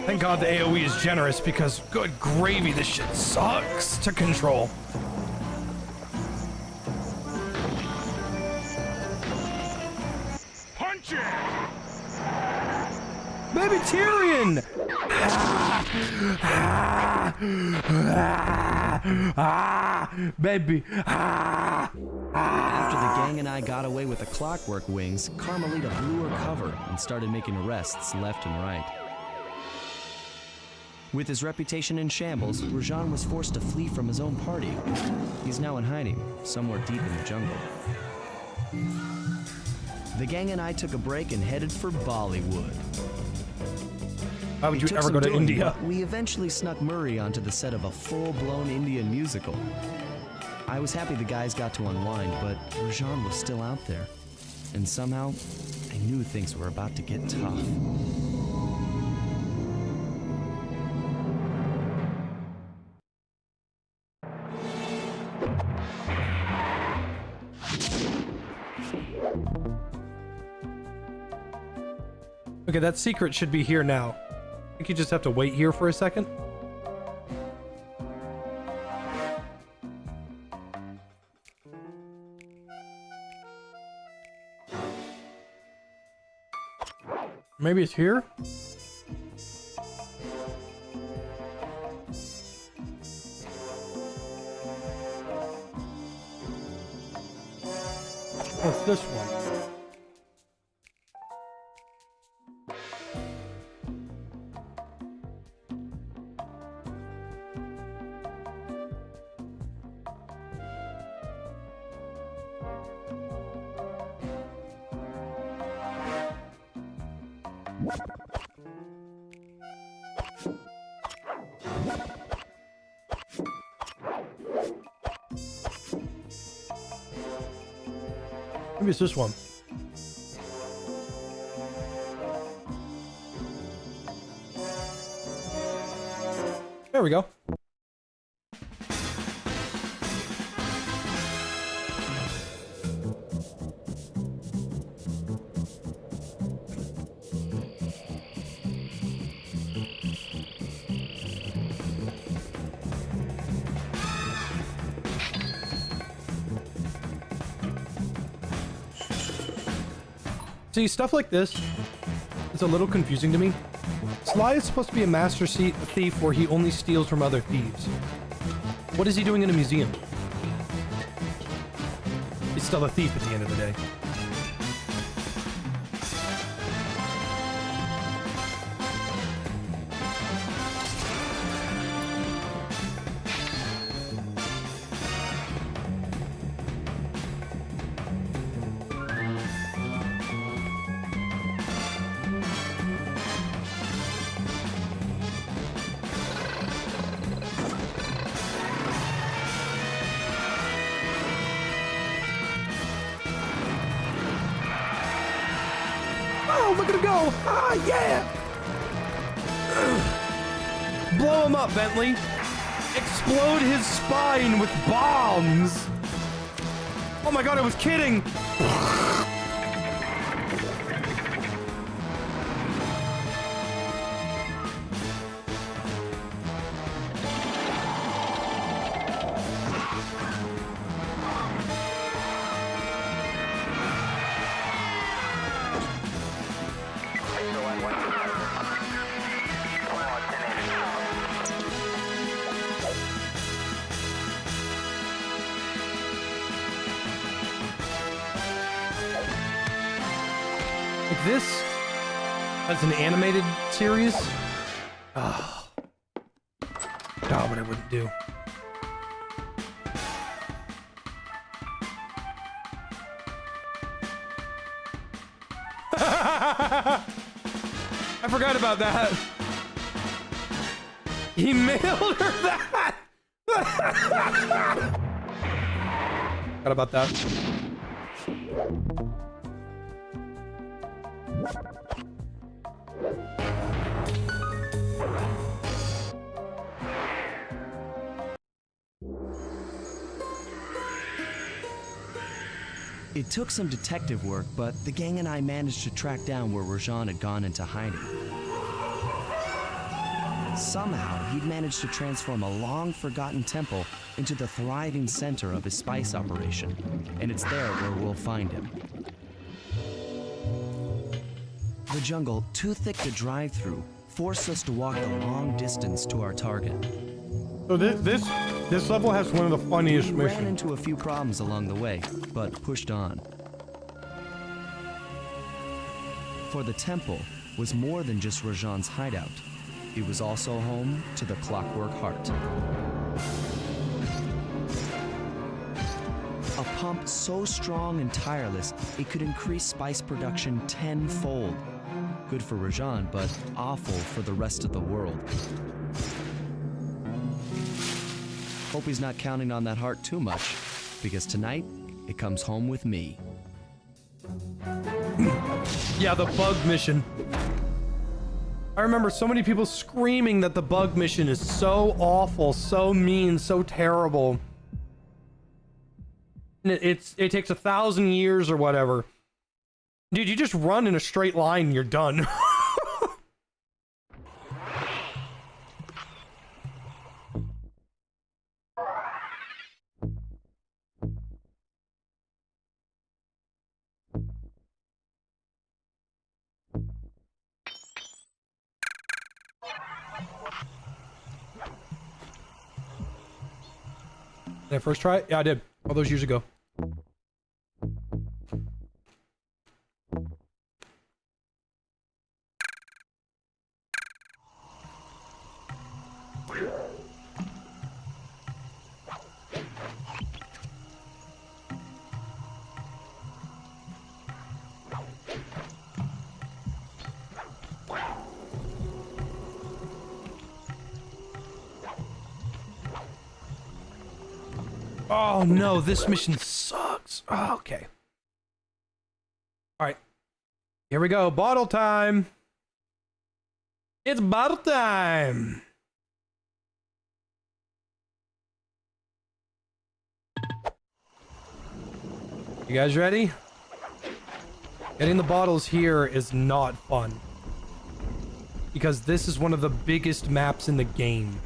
Thank God the AoE is generous, because good gravy, this shit sucks to control. Punch it! Baby Tyrion! Baby. After the gang and I got away with the Clockwork wings, Carmelita blew her cover and started making arrests left and right. With his reputation in shambles, Rajan was forced to flee from his own party. He's now in hiding, somewhere deep in the jungle. The gang and I took a break and headed for Bollywood. Why would It you took ever some go to doing, India? but we eventually snuck Murray onto the set of a full-blown Indian musical. I was happy the guys got to unwind, but Rajan was still out there. And somehow, I knew things were about to get tough. Okay, that secret should be here now. I think you just have to wait here for a second. Maybe it's here? What's this one? Maybe it's this one. There we go. See, stuff like this is a little confusing to me. Sly is supposed to be a master thief where he only steals from other thieves. What is he doing in a museum? He's still a thief at the end of the day. Look at him go! Ah, yeah! Blow him up, Bentley! Explode his spine with bombs! Oh my god, I was kidding! Like this, as an animated series, oh, God, what I wouldn't do. I forgot about that. He mailed her that. Forgot about that. It took some detective work, but the gang and I managed to track down where Rajan had gone into hiding. Somehow, he'd managed to transform a long-forgotten temple into the thriving center of his spice operation, and it's there where we'll find him. The jungle, too thick to drive through, forced us to walk the long distance to our target. So this level has one of the funniest missions. We ran into a few problems along the way, but pushed on. For the temple was more than just Rajan's hideout. It was also home to the Clockwork Heart. A pump so strong and tireless, it could increase spice production tenfold. Good for Rajan, but awful for the rest of the world. Hope he's not counting on that heart too much, because tonight, it comes home with me. Yeah, the bug mission. I remember so many people screaming that the bug mission is so awful, so mean, so terrible. And it takes 1,000 years or whatever. Dude, you just run in a straight line and you're done. Did I first try it? Yeah, I did. All those years ago. Oh no, this mission sucks. Oh, okay. All right. Here we go. Bottle time. It's bottle time. You guys ready? Getting the bottles here is not fun. Because this is one of the biggest maps in the game.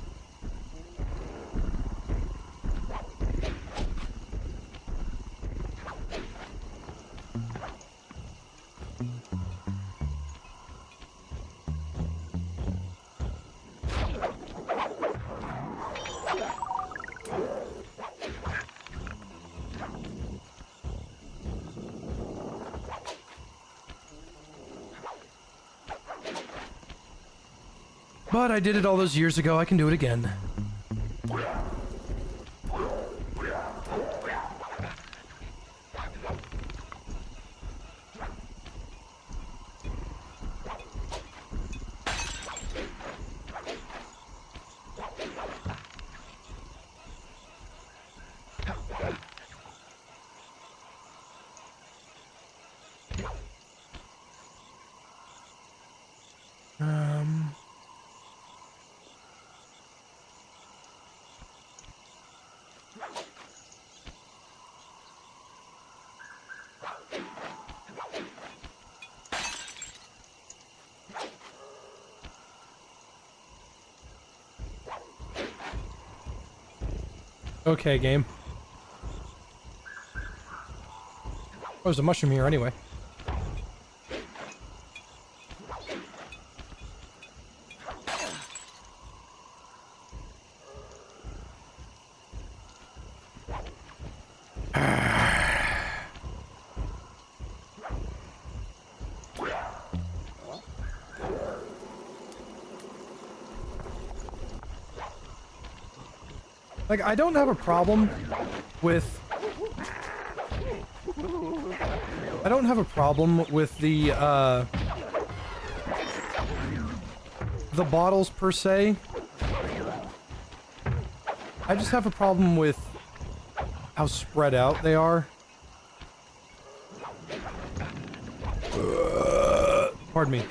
But I did it all those years ago, I can do it again. Okay, game. Oh, there's a mushroom here anyway. Like, I don't have a problem with... I don't have a problem with the bottles per se. I just have a problem with how spread out they are. Pardon me.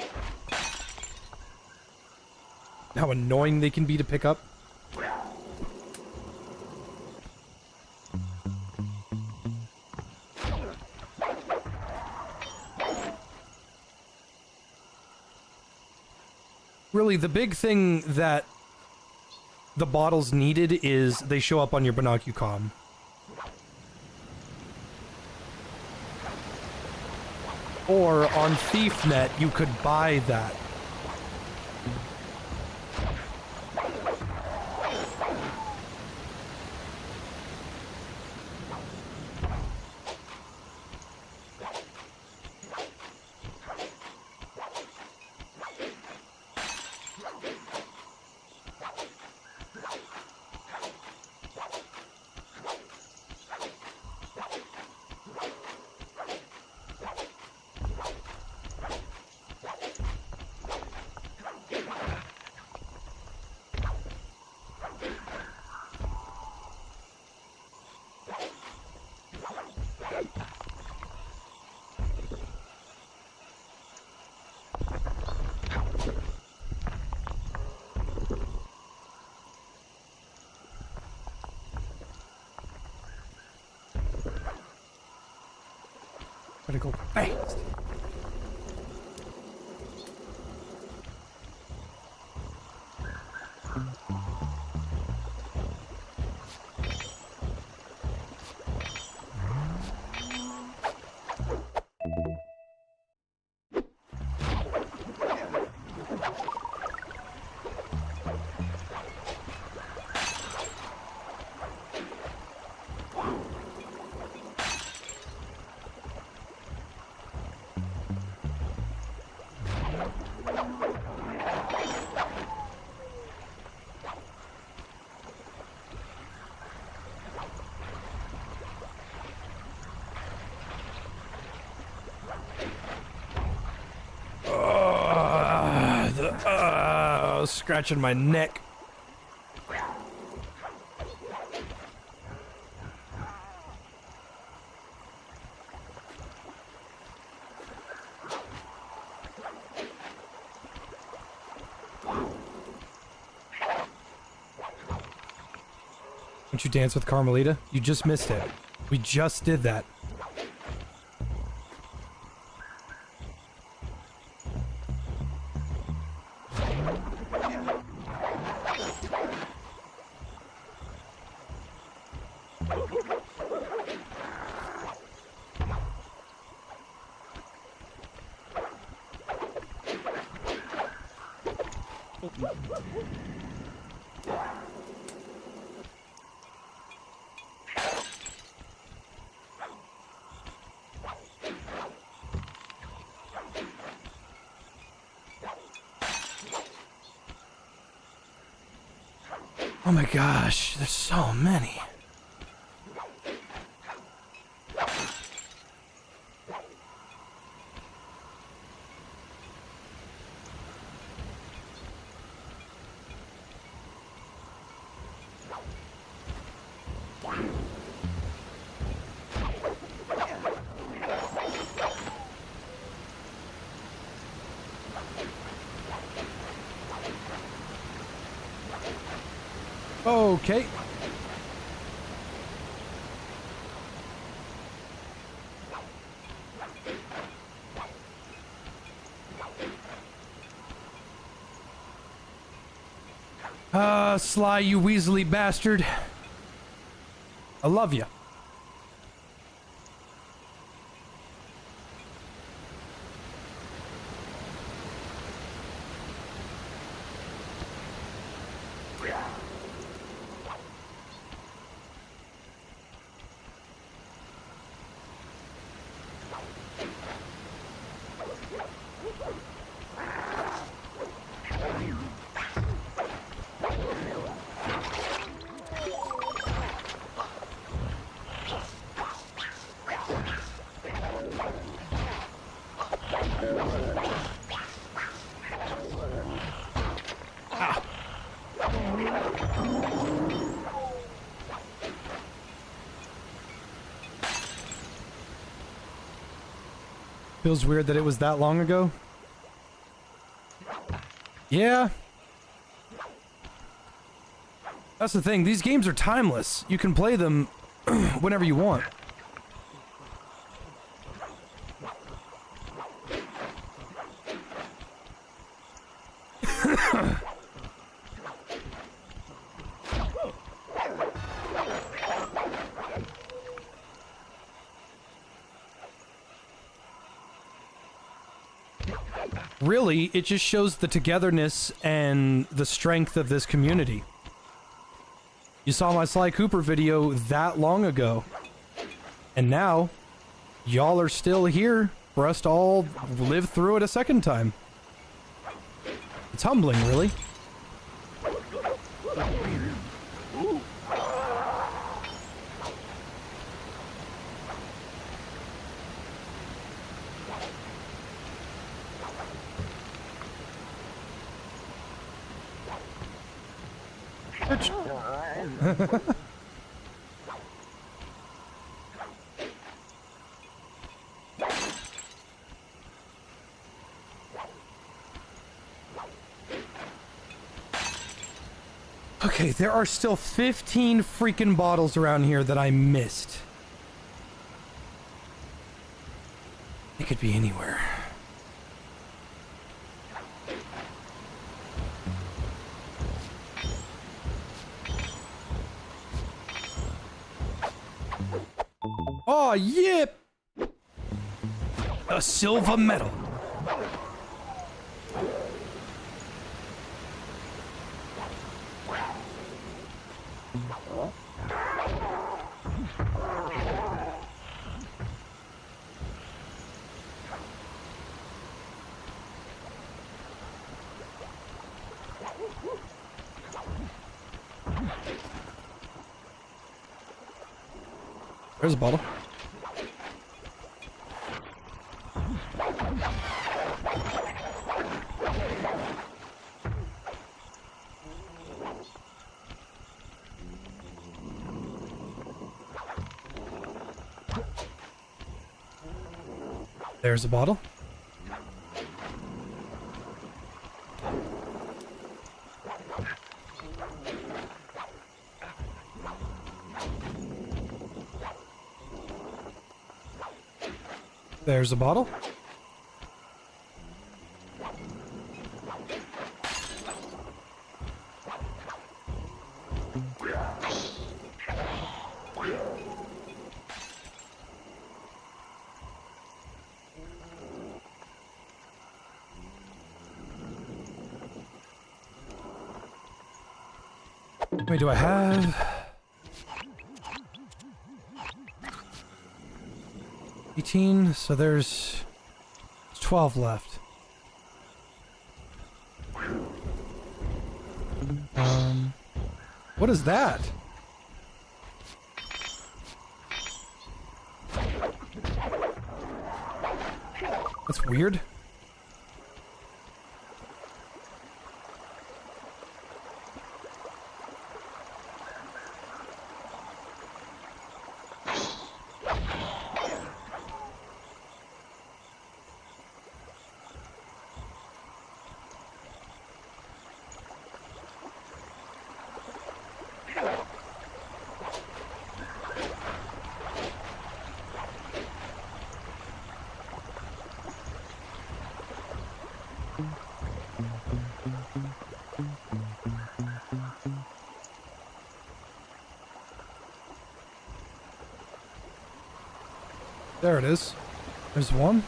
How annoying they can be to pick up. Really, the big thing that the bottles needed is they show up on your binocucom. Or on ThiefNet, you could buy that. Gotta go fast. Scratching my neck. Don't you dance with Carmelita? You just missed it. We just did that. Oh my gosh, there's so many. Okay. Sly, you weaselly bastard. I love you. Feels weird that it was that long ago. Yeah. That's the thing. These games are timeless. You can play them whenever you want. Really, it just shows the togetherness and the strength of this community. You saw my Sly Cooper video that long ago. And now, y'all are still here for us to all live through it a second time. It's humbling, really. Okay, there are still 15 freaking bottles around here that I missed. It could be anywhere. Oh, yeah! A silver medal. There's a bottle. There's a bottle. There's a bottle. Wait, do I have 18? So there's 12 left. What is that? That's weird. There it is. There's one.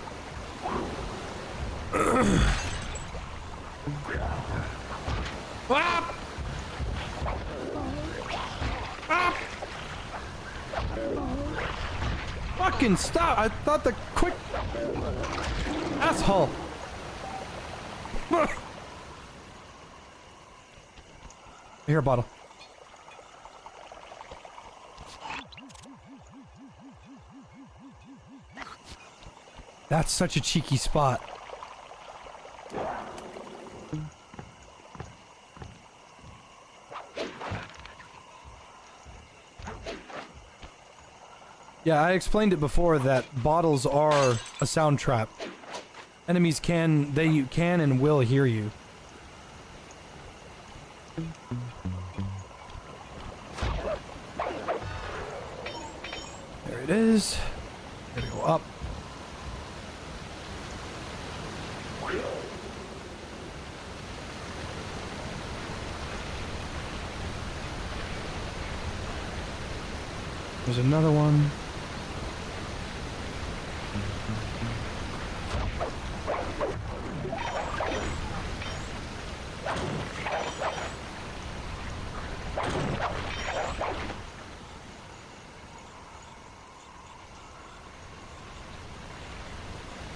Ah! Ah! Fucking stop! I thought the quick asshole. Here, a bottle. That's such a cheeky spot. Yeah, I explained it before that bottles are a sound trap. Enemies can and will hear you. There it is. Gotta go up. There's another one.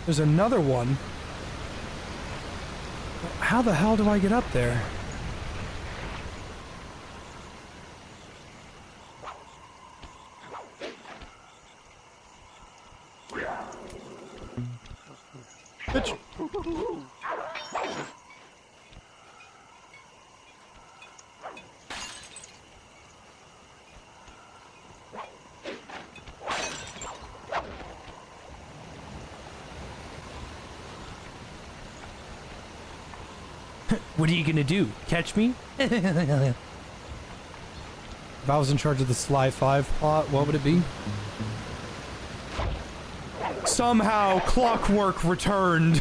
There's another one. How the hell do I get up there? Bitch. What are you gonna do? Catch me? If I was in charge of the Sly 5 plot, what would it be? Somehow, Clockwork returned.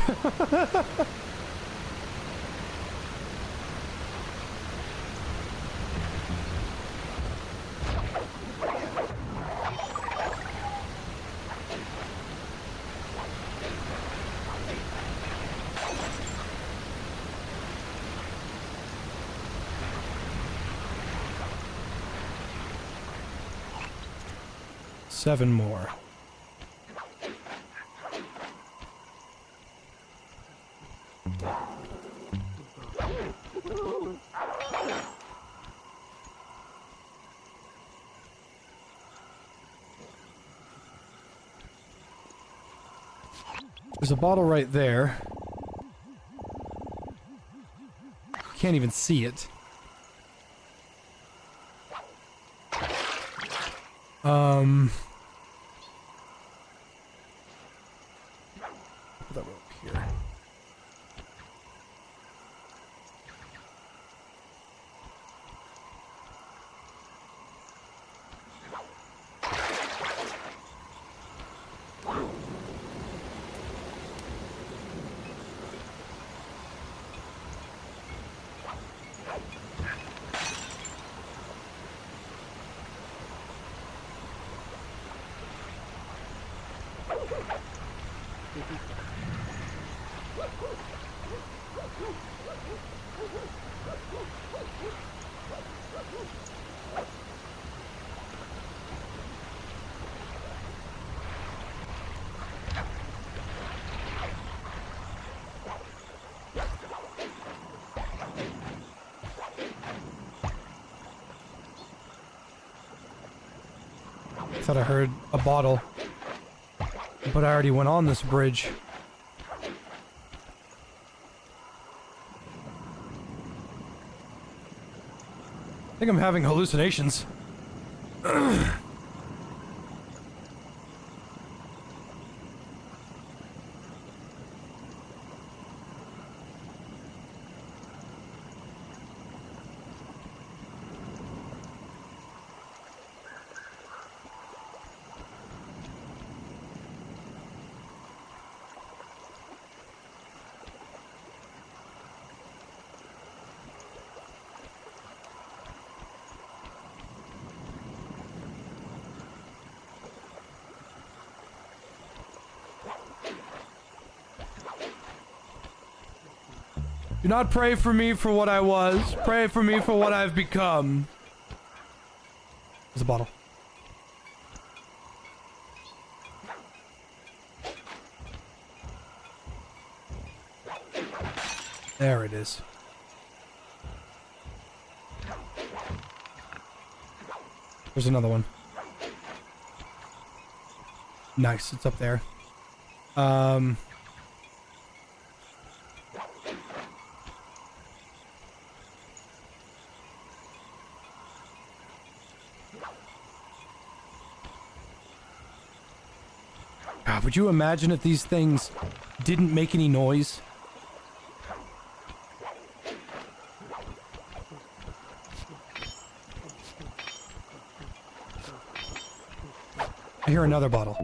Seven more. There's a bottle right there. Can't even see it. Put that up here. thought I heard a bottle. But I already went on this bridge. I think I'm having hallucinations. Do not pray for me for what I was. Pray for me for what I've become. There's a bottle. There it is. There's another one. Nice, it's up there. God, would you imagine if these things didn't make any noise? I hear another bottle.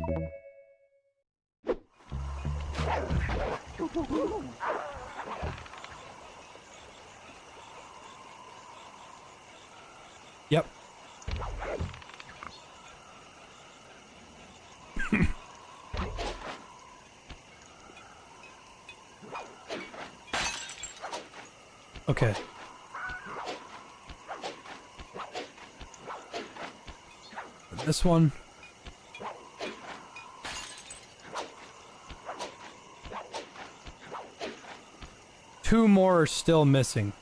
Yep. Okay. This one. Two more are still missing.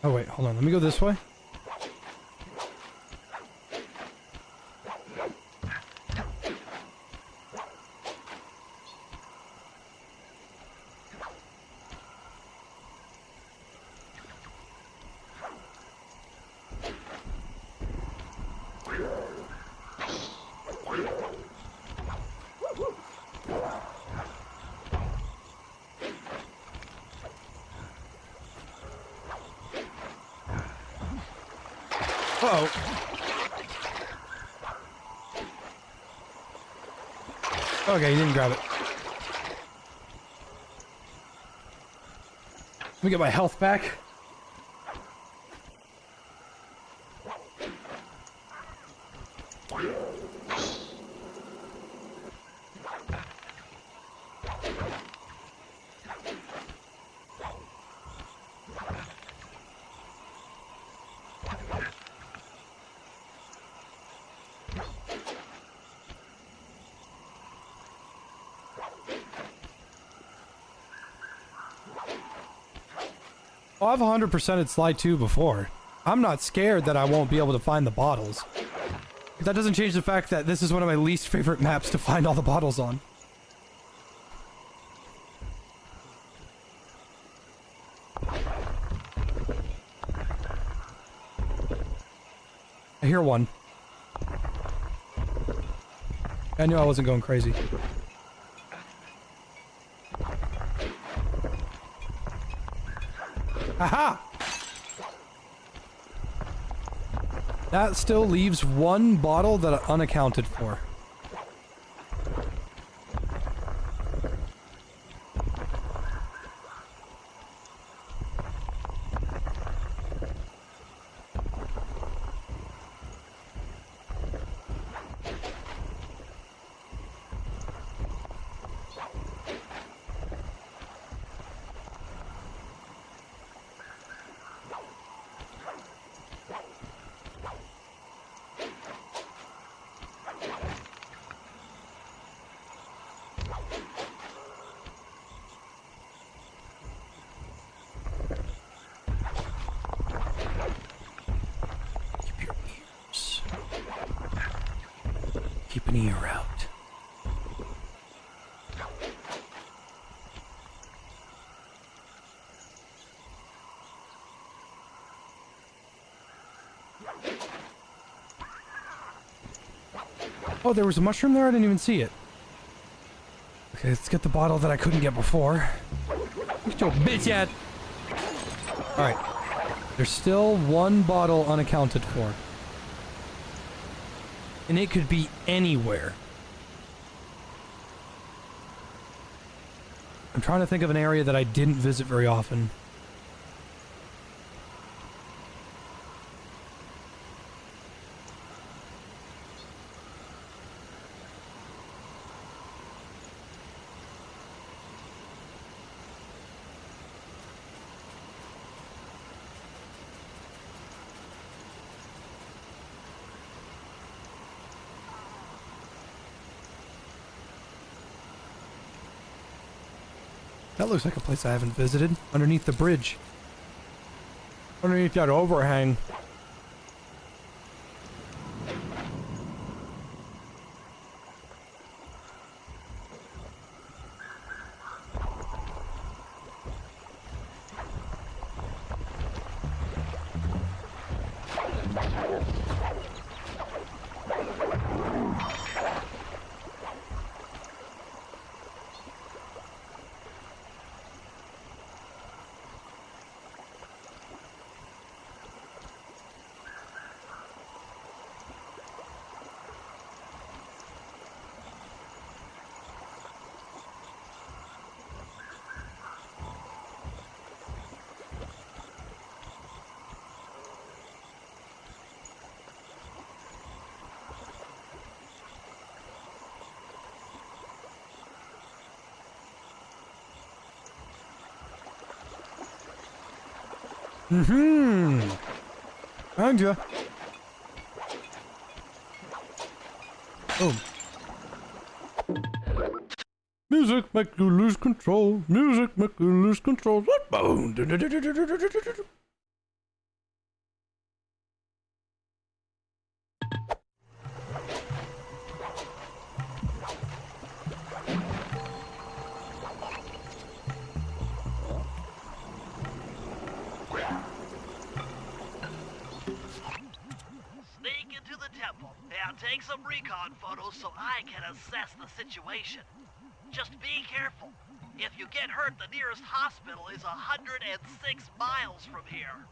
Oh wait, hold on. Let me go this way. Uh-oh. Okay, he didn't grab it. Let me get my health back. Well, I've 100%ed slide 2 before. I'm not scared that I won't be able to find the bottles. That doesn't change the fact that this is one of my least favorite maps to find all the bottles on. I hear one. I knew I wasn't going crazy. Aha! That still leaves one bottle that are unaccounted for. keep an ear out. Oh, there was a mushroom there? I didn't even see it. Okay, let's get the bottle that I couldn't get before. Get your bitch yet. Alright. There's still one bottle unaccounted for. And it could be anywhere. I'm trying to think of an area that I didn't visit very often. That looks like a place I haven't visited. Underneath the bridge. Underneath that overhang. Found ya. Oh. Music make you lose control. Music make you lose control. Boom. Take some recon photos so I can assess the situation. Just be careful. If you get hurt, the nearest hospital is 106 miles from here.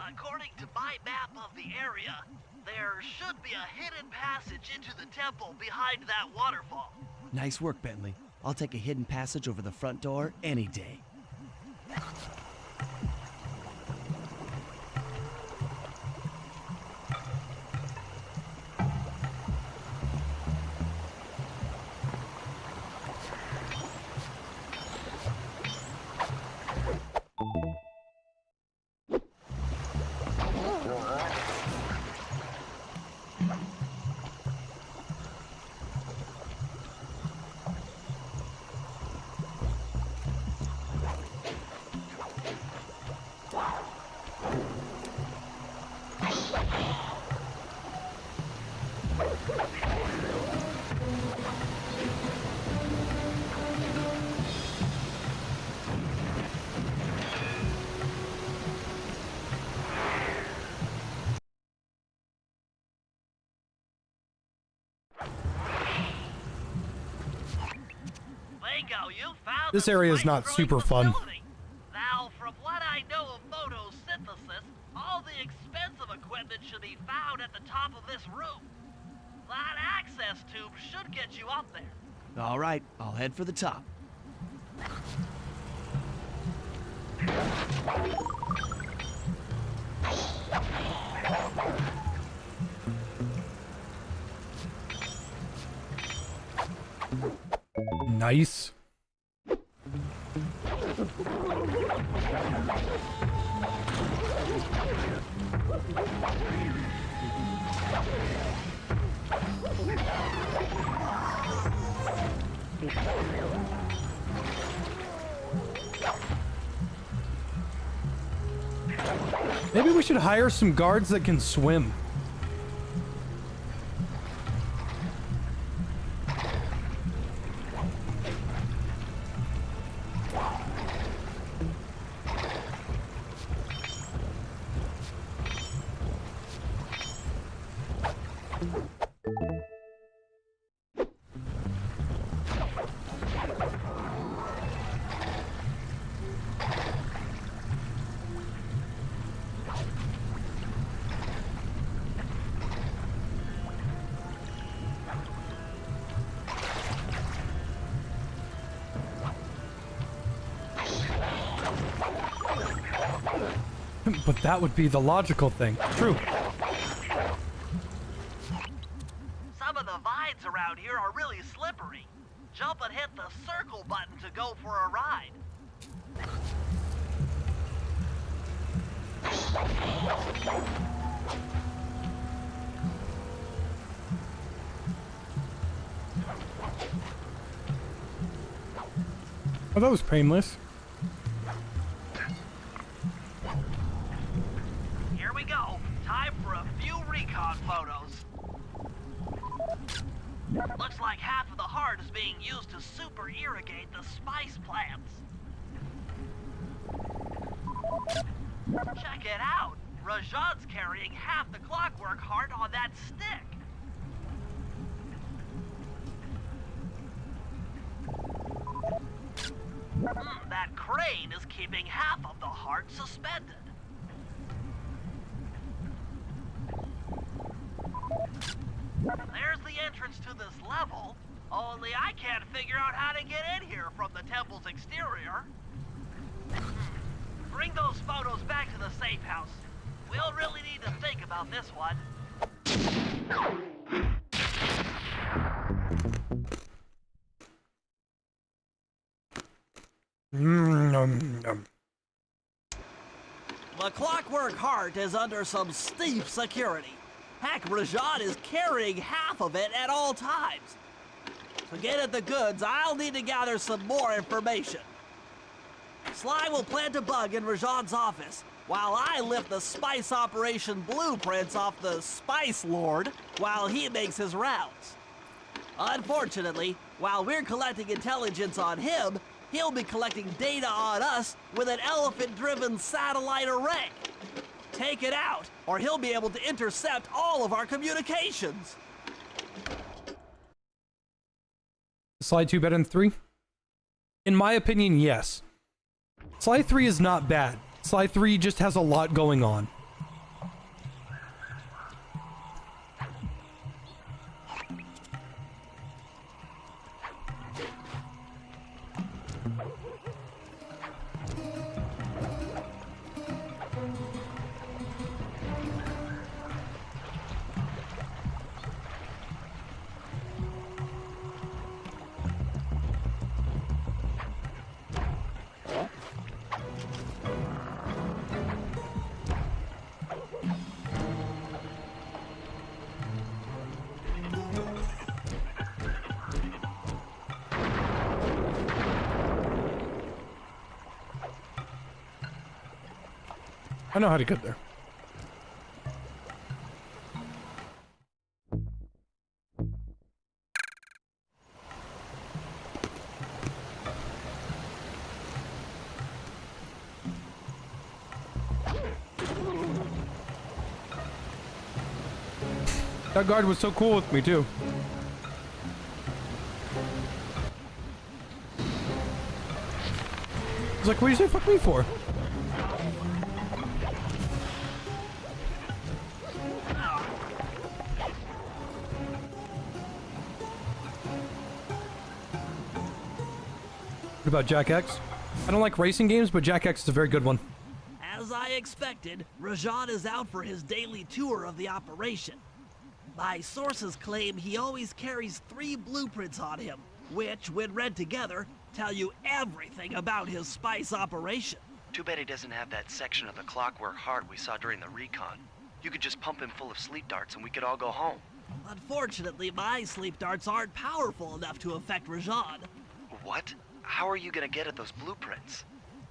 According to my map of the area, there should be a hidden passage into the temple behind that waterfall. Nice work, Bentley. I'll take a hidden passage over the front door any day. This area is not super fun. Now, from what I know of photosynthesis, all the expensive equipment should be found at the top of this room. That access tube should get you up there. All right, I'll head for the top. Nice. Maybe we should hire some guards that can swim. But that would be the logical thing. True. Some of the vines around here are really slippery. Jump and hit the circle button to go for a ride. Oh, that was painless. Here we go. Time for a few recon photos. Looks like half of the heart is being used to super irrigate the spice plants. Check it out. Rajan's carrying half the Clockwork heart on that stick. That crane is keeping half of the heart suspended. There's the entrance to this level, only I can't figure out how to get in here from the temple's exterior. Bring those photos back to the safe house. We'll really need to think about this one. The Clockwork heart is under some steep security. Heck, Rajan is carrying half of it at all times. To get at the goods, I'll need to gather some more information. Sly will plant a bug in Rajan's office, while I lift the spice operation blueprints off the Spice Lord while he makes his rounds. Unfortunately, while we're collecting intelligence on him, he'll be collecting data on us with an elephant-driven satellite array. Take it out, or he'll be able to intercept all of our communications. Slide 2 better than 3? In my opinion, yes. Slide 3 is not bad. Slide 3 just has a lot going on. I know how to get there. That guard was so cool with me too. He's like, what do you say fuck me for? What about Jack X? I don't like racing games, but Jack X is a very good one. As I expected, Rajan is out for his daily tour of the operation. My sources claim he always carries 3 blueprints on him, which, when read together, tell you everything about his spice operation. Too bad he doesn't have that section of the Clockwork heart we saw during the recon. You could just pump him full of sleep darts and we could all go home. Unfortunately, my sleep darts aren't powerful enough to affect Rajan. What? How are you gonna get at those blueprints?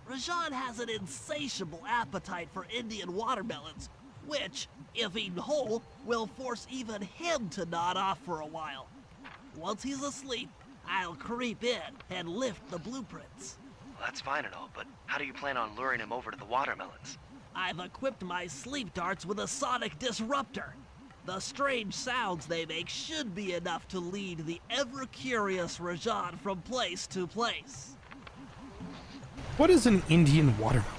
Rajan has an insatiable appetite for Indian watermelons, which, if eaten whole, will force even him to nod off for a while. Once he's asleep, I'll creep in and lift the blueprints. Well, that's fine and all, but how do you plan on luring him over to the watermelons? I've equipped my sleep darts with a sonic disruptor. The strange sounds they make should be enough to lead the ever-curious Rajan from place to place. What is an Indian watermelon?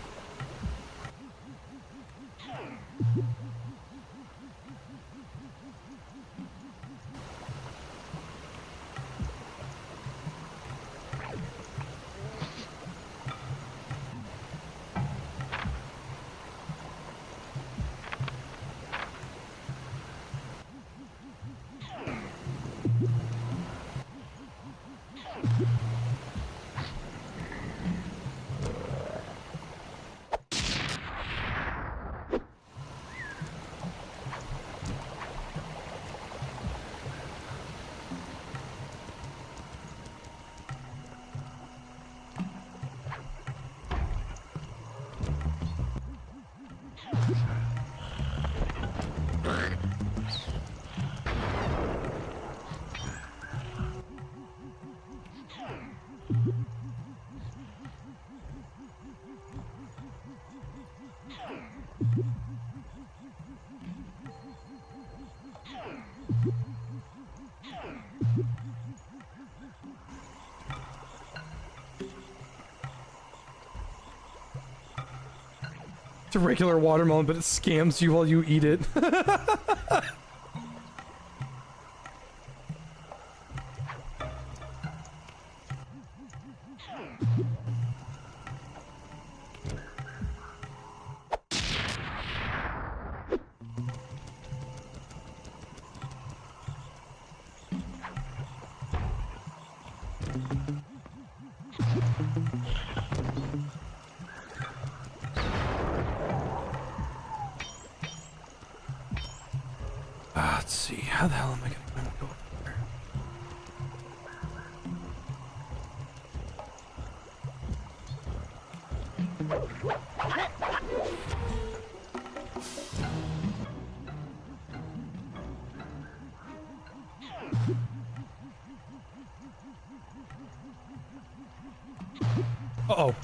It's a regular watermelon, but it scams you while you eat it. Let's see, how the hell am I gonna go up there? Uh-oh.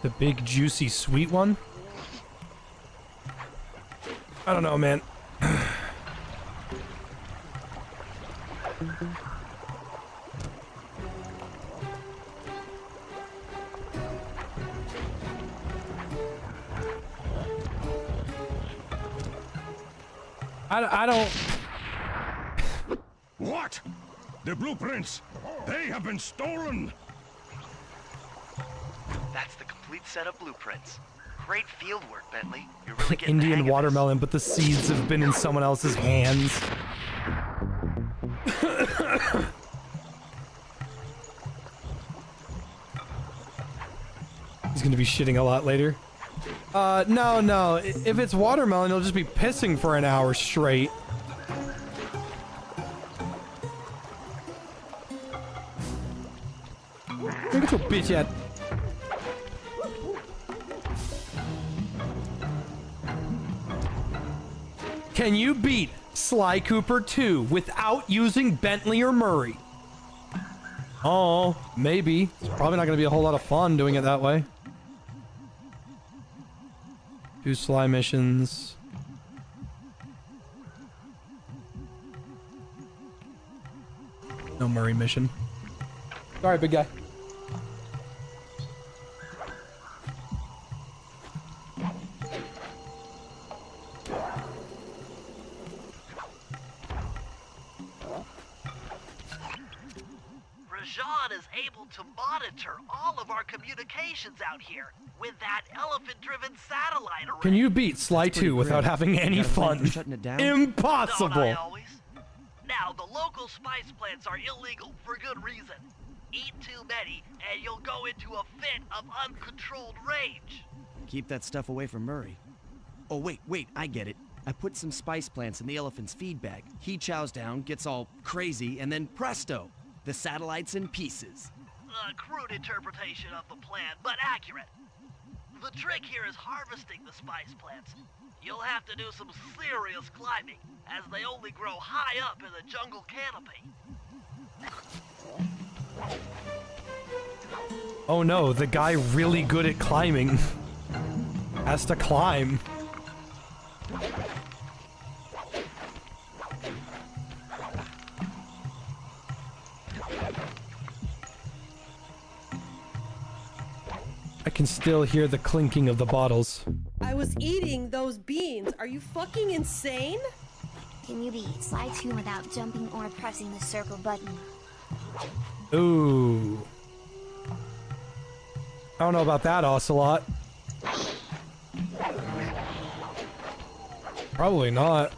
The big, juicy, sweet one? I don't know, man. I don't... What? The blueprints! They have been stolen! That's the complete set of blueprints. Great field work, Bentley. You're really getting Indian watermelon, but the seeds have been in someone else's hands. He's gonna be shitting a lot later. No. If it's watermelon, he'll just be pissing for an hour straight. Look at your bitch at. Can you beat Sly Cooper 2 without using Bentley or Murray? Oh, maybe. It's probably not going to be a whole lot of fun doing it that way. 2 Sly missions. No Murray mission. Sorry, big guy. Rajan is able to monitor all of our communications out here with that elephant-driven satellite array. Can you beat Sly 2 without having any fun? Impossible! Don't I always? Now, the local spice plants are illegal for good reason. Eat too many, and you'll go into a fit of uncontrolled rage. Keep that stuff away from Murray. Oh, wait, I get it. I put some spice plants in the elephant's feed bag. He chows down, gets all crazy, and then presto! The satellite's in pieces. A crude interpretation of the plan, but accurate. The trick here is harvesting the spice plants. You'll have to do some serious climbing, as they only grow high up in the jungle canopy. Oh no, the guy really good at climbing has to climb. I can still hear the clinking of the bottles. I was eating those beans. Are you fucking insane? Can you beat Sly 2 without jumping or pressing the circle button? Ooh. I don't know about that, Ocelot. Probably not.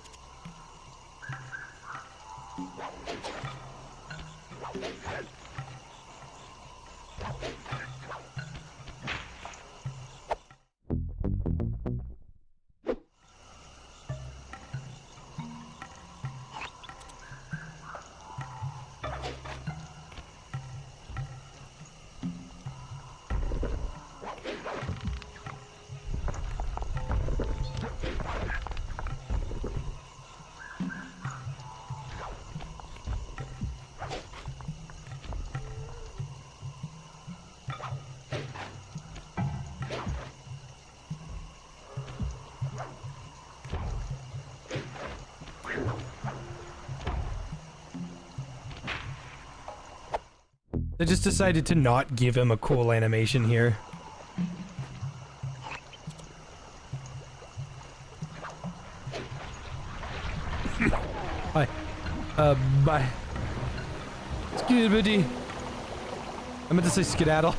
They just decided to not give him a cool animation here. Hi. Bye. Excuse me. I meant to say skedaddle.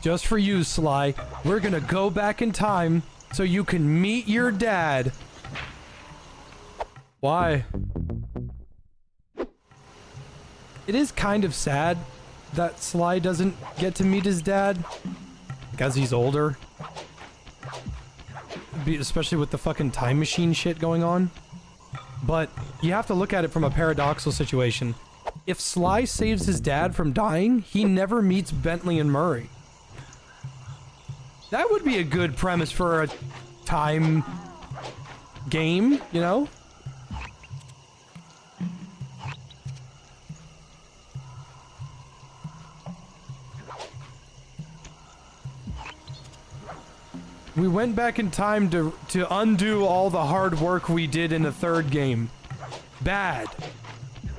Just for you, Sly, we're gonna go back in time so you can meet your dad. Why? It is kind of sad that Sly doesn't get to meet his dad because he's older. Especially with the fucking time machine shit going on. But you have to look at it from a paradoxical situation. If Sly saves his dad from dying, he never meets Bentley and Murray. That would be a good premise for a time game, you know? We went back in time to undo all the hard work we did in the third game. Bad.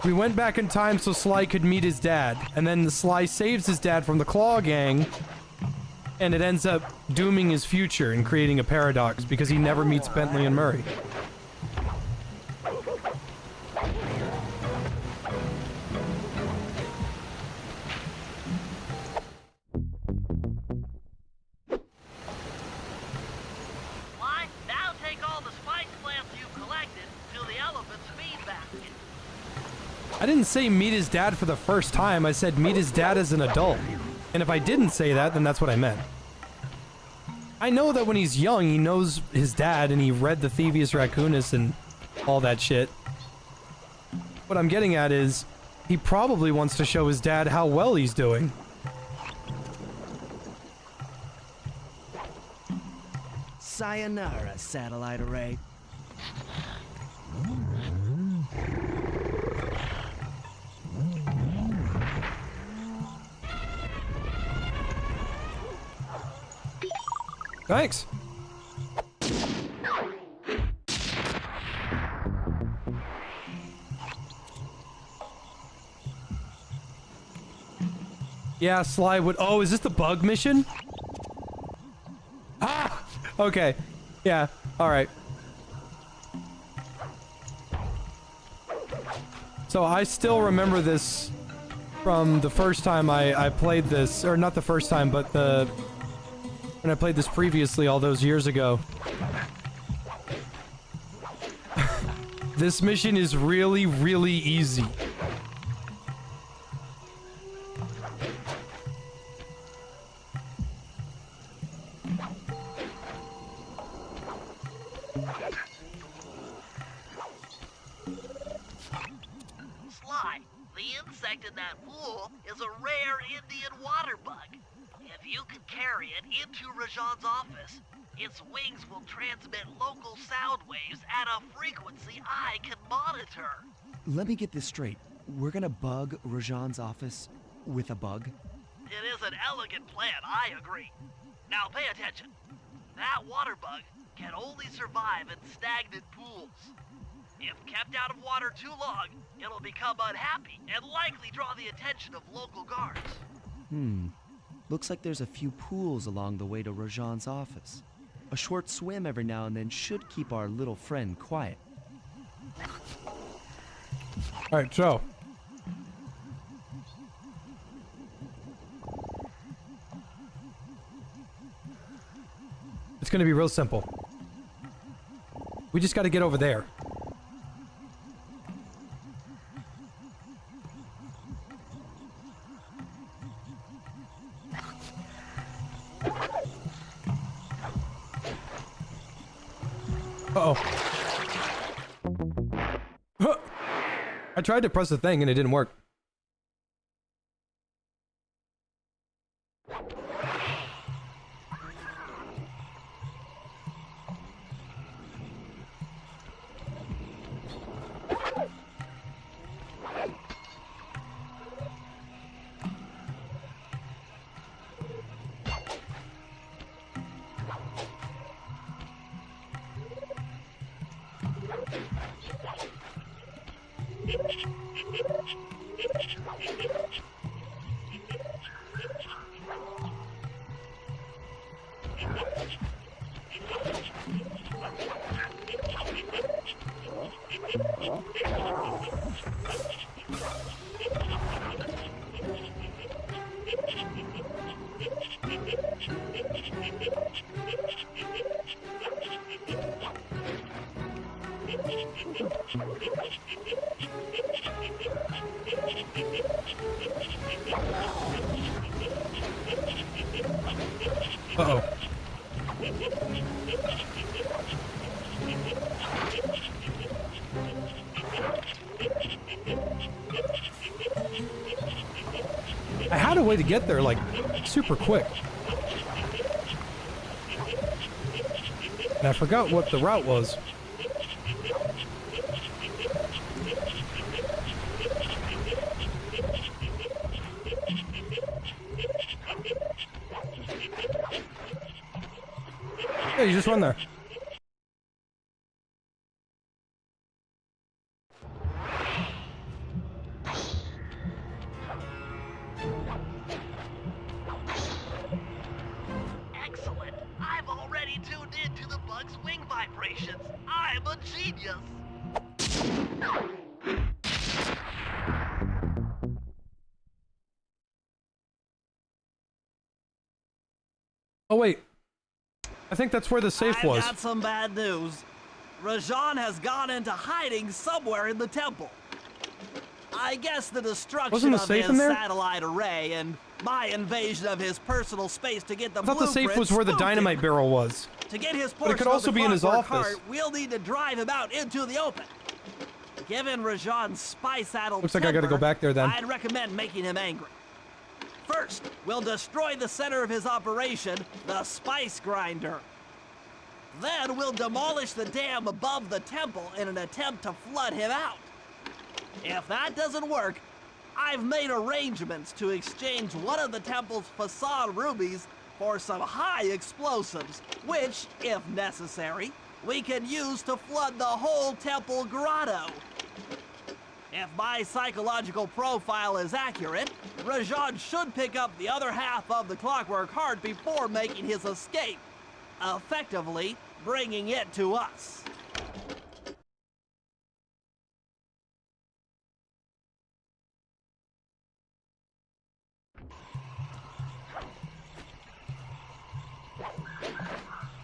We went back in time so Sly could meet his dad, and then Sly saves his dad from the Claw Gang, and it ends up dooming his future and creating a paradox because he never meets Bentley and Murray. Why? Now take all the spice plants you collected to the elephant's feed basket. I didn't say meet his dad for the first time, I said meet his dad as an adult. And if I didn't say that, then that's what I meant. I know that when he's young, he knows his dad and he read the Thieves Raccoonus and all that shit. What I'm getting at is, he probably wants to show his dad how well he's doing. Sayonara, satellite array. Thanks. Yeah, Sly would. Oh, is this the bug mission? Ah! Okay. Yeah. Alright. So I still remember this from the first time I played this, or not the first time, but when I played this previously all those years ago. This mission is really, really easy. Sly, the insect in that pool is a rare Indian water bug. If you can carry it into Rajan's office, its wings will transmit local sound waves at a frequency I can monitor. Let me get this straight. We're gonna bug Rajan's office with a bug? It is an elegant plan, I agree. Now pay attention. That water bug can only survive in stagnant pools. If kept out of water too long, it'll become unhappy and likely draw the attention of local guards. Looks like there's a few pools along the way to Rajan's office. A short swim every now and then should keep our little friend quiet. Alright, so. It's gonna be real simple. We just gotta get over there. Uh-oh. Huh. I tried to press the thing and it didn't work. Uh-oh. I had a way to get there, like, super quick. And I forgot what the route was. Yeah, you just run there. Excellent. I've already tuned into the bug's wing vibrations. I'm a genius. Oh, wait. I think that's where the safe was. I've got some bad news. Rajan has gone into hiding somewhere in the temple. I guess the destruction of his satellite array and my invasion of his personal space to get the I thought the safe was where the dynamite barrel was. To get his But it could portion also of the be in his Clockwork office. heart, we'll need to drive him out into the open. Given Rajan's spy-saddled Looks like I gotta go back there then. I'd recommend making him angry. First, we'll destroy the center of his operation, the spice grinder. Then we'll demolish the dam above the temple in an attempt to flood him out. If that doesn't work, I've made arrangements to exchange one of the temple's facade rubies for some high explosives, which, if necessary, we can use to flood the whole temple grotto. If my psychological profile is accurate, Rajan should pick up the other half of the Clockwork heart before making his escape, effectively bringing it to us.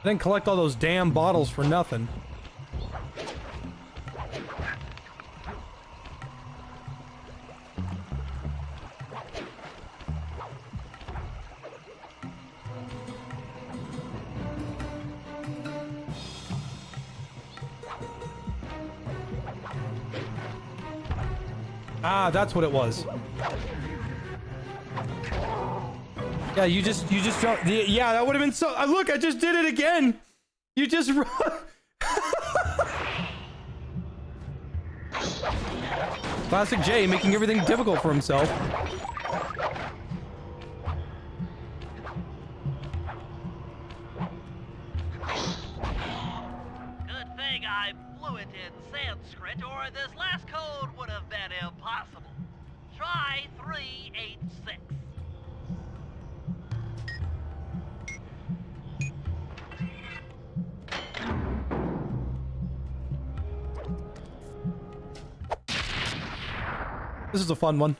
I didn't collect all those damn bottles for nothing. Ah, that's what it was. Yeah, you just don't. Yeah, that would have been so. Look, I just did it again. You just. Classic Jay making everything difficult for himself. Good thing I'm fluent in Sanskrit, or this last code would have been impossible. Try 386. This is a fun one.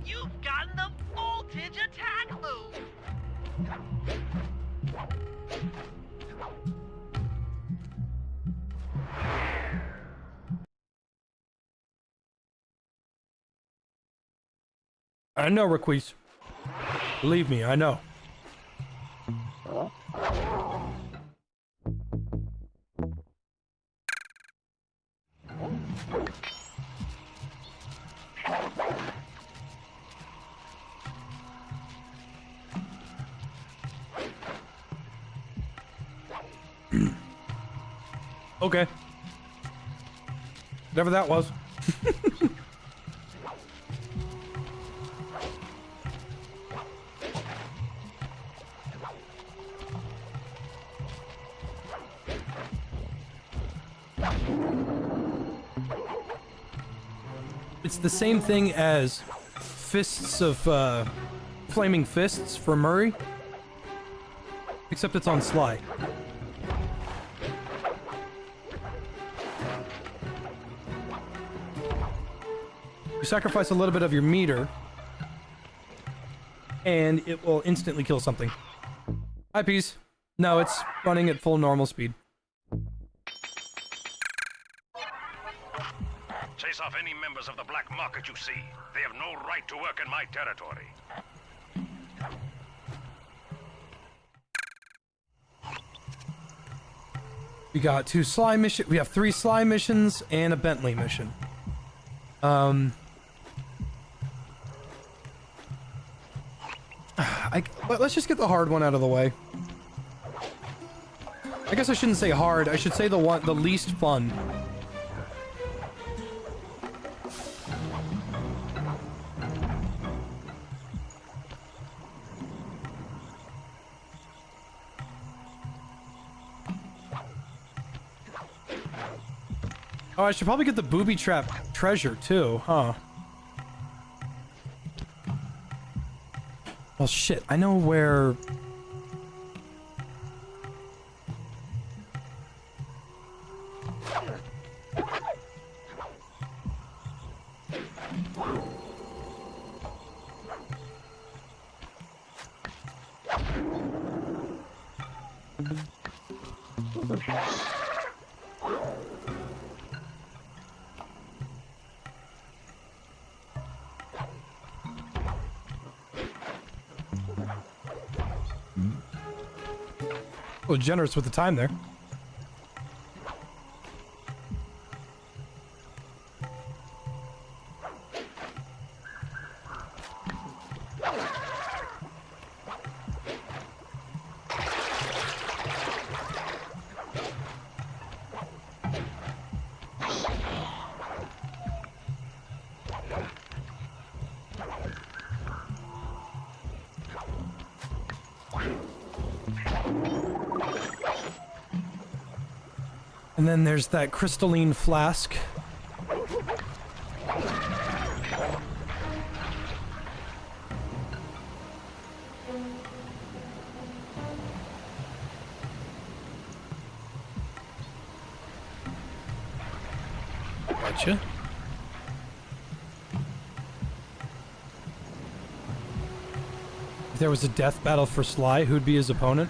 You've gotten the voltage attack move. I know, Requise. Believe me, I know. Okay. Whatever that was. It's the same thing as fists of flaming fists for Murray, except it's on Sly. You sacrifice a little bit of your meter, and it will instantly kill something. Hi, Peace. No, it's running at full normal speed. Chase off any members of the black market you see. They have no right to work in my territory. We got 2 Sly missions. We have 3 Sly missions and a Bentley mission. Let's just get the hard one out of the way. I guess I shouldn't say hard. I should say the least fun. Oh, I should probably get the booby trap treasure too, huh? Well, shit, I know where... Oh, generous with the time there. And then there's that crystalline flask. Gotcha. If there was a death battle for Sly, who'd be his opponent?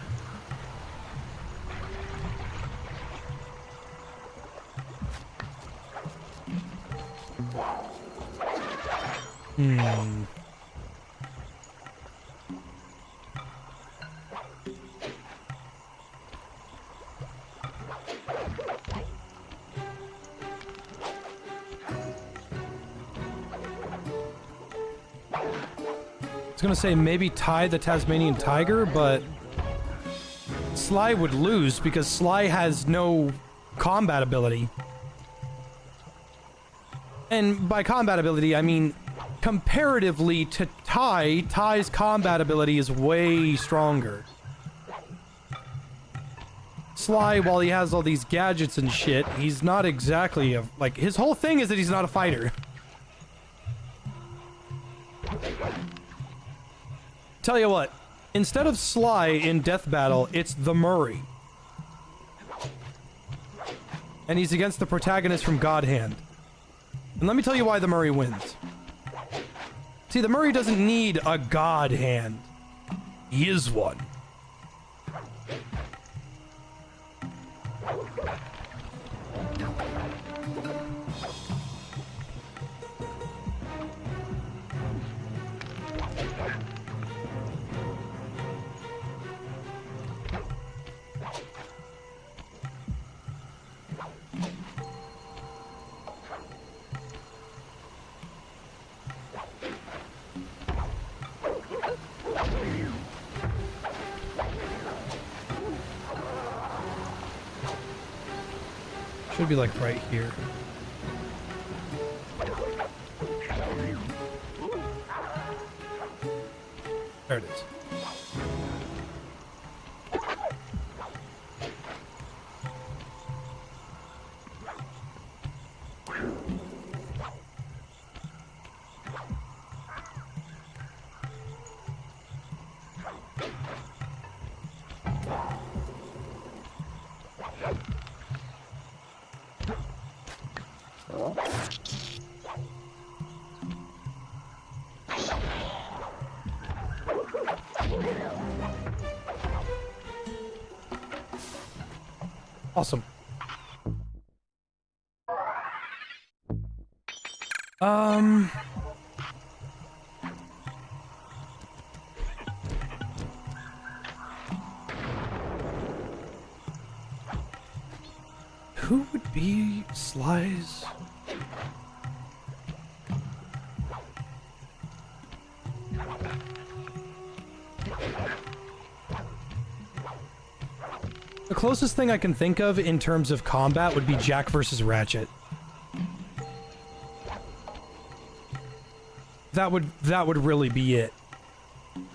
Hmm. I was gonna say maybe tie the Tasmanian Tiger, but Sly would lose because Sly has no combat ability. And by combat ability, I mean comparatively to Ty's combat ability is way stronger. Sly, while he has all these gadgets and shit, he's not exactly a, like, his whole thing is that he's not a fighter. Tell you what, instead of Sly in Death Battle, it's the Murray. And he's against the protagonist from God Hand. And let me tell you why the Murray wins. See, the Murray doesn't need a God Hand. He is one. Should be like right here. There it is. Awesome. Who would be Sly's? The closest thing I can think of in terms of combat would be Jack versus Ratchet. That would really be it.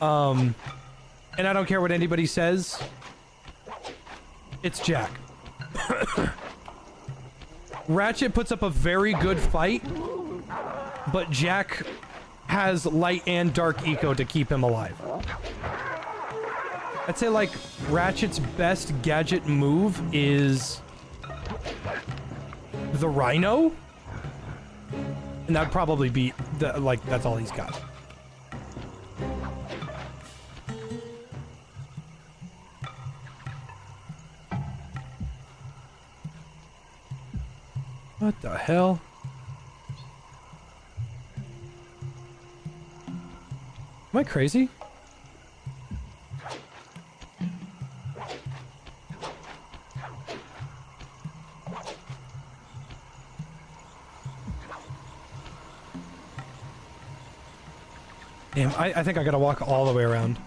And I don't care what anybody says. It's Jack. Ratchet puts up a very good fight, but Jack has light and dark eco to keep him alive. I'd say, like, Ratchet's best gadget move is the Rhino, and that'd probably be the, like, that's all he's got. What the hell? Am I crazy? Damn, I think I gotta walk all the way around.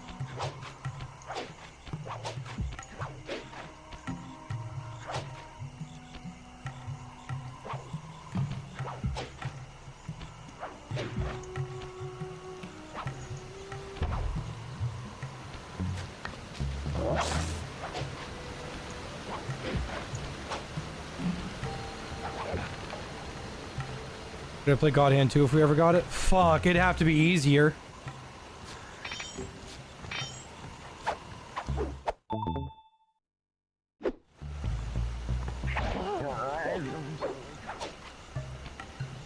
Could I play God Hand 2 if we ever got it? Fuck, it'd have to be easier.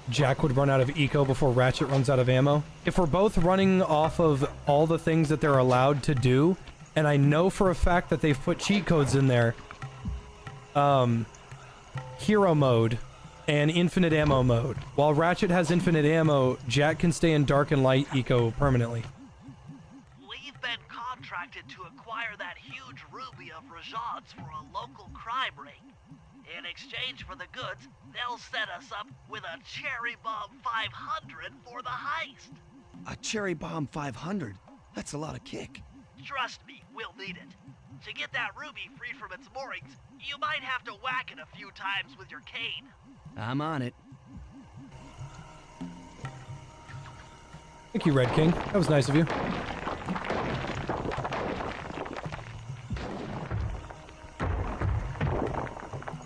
Jack would run out of eco before Ratchet runs out of ammo. If we're both running off of all the things that they're allowed to do, and I know for a fact that they've put cheat codes in there, hero mode and infinite ammo mode. While Ratchet has infinite ammo, Jack can stay in dark and light eco permanently. We've been contracted to acquire that huge ruby of Rajan's for a local crime ring. In exchange for the goods, they'll set us up with a Cherry Bomb 500 for the heist. A Cherry Bomb 500? That's a lot of kick. Trust me, we'll need it. To get that ruby free from its moorings, you might have to whack it a few times with your cane. I'm on it. Thank you, Red King. That was nice of you.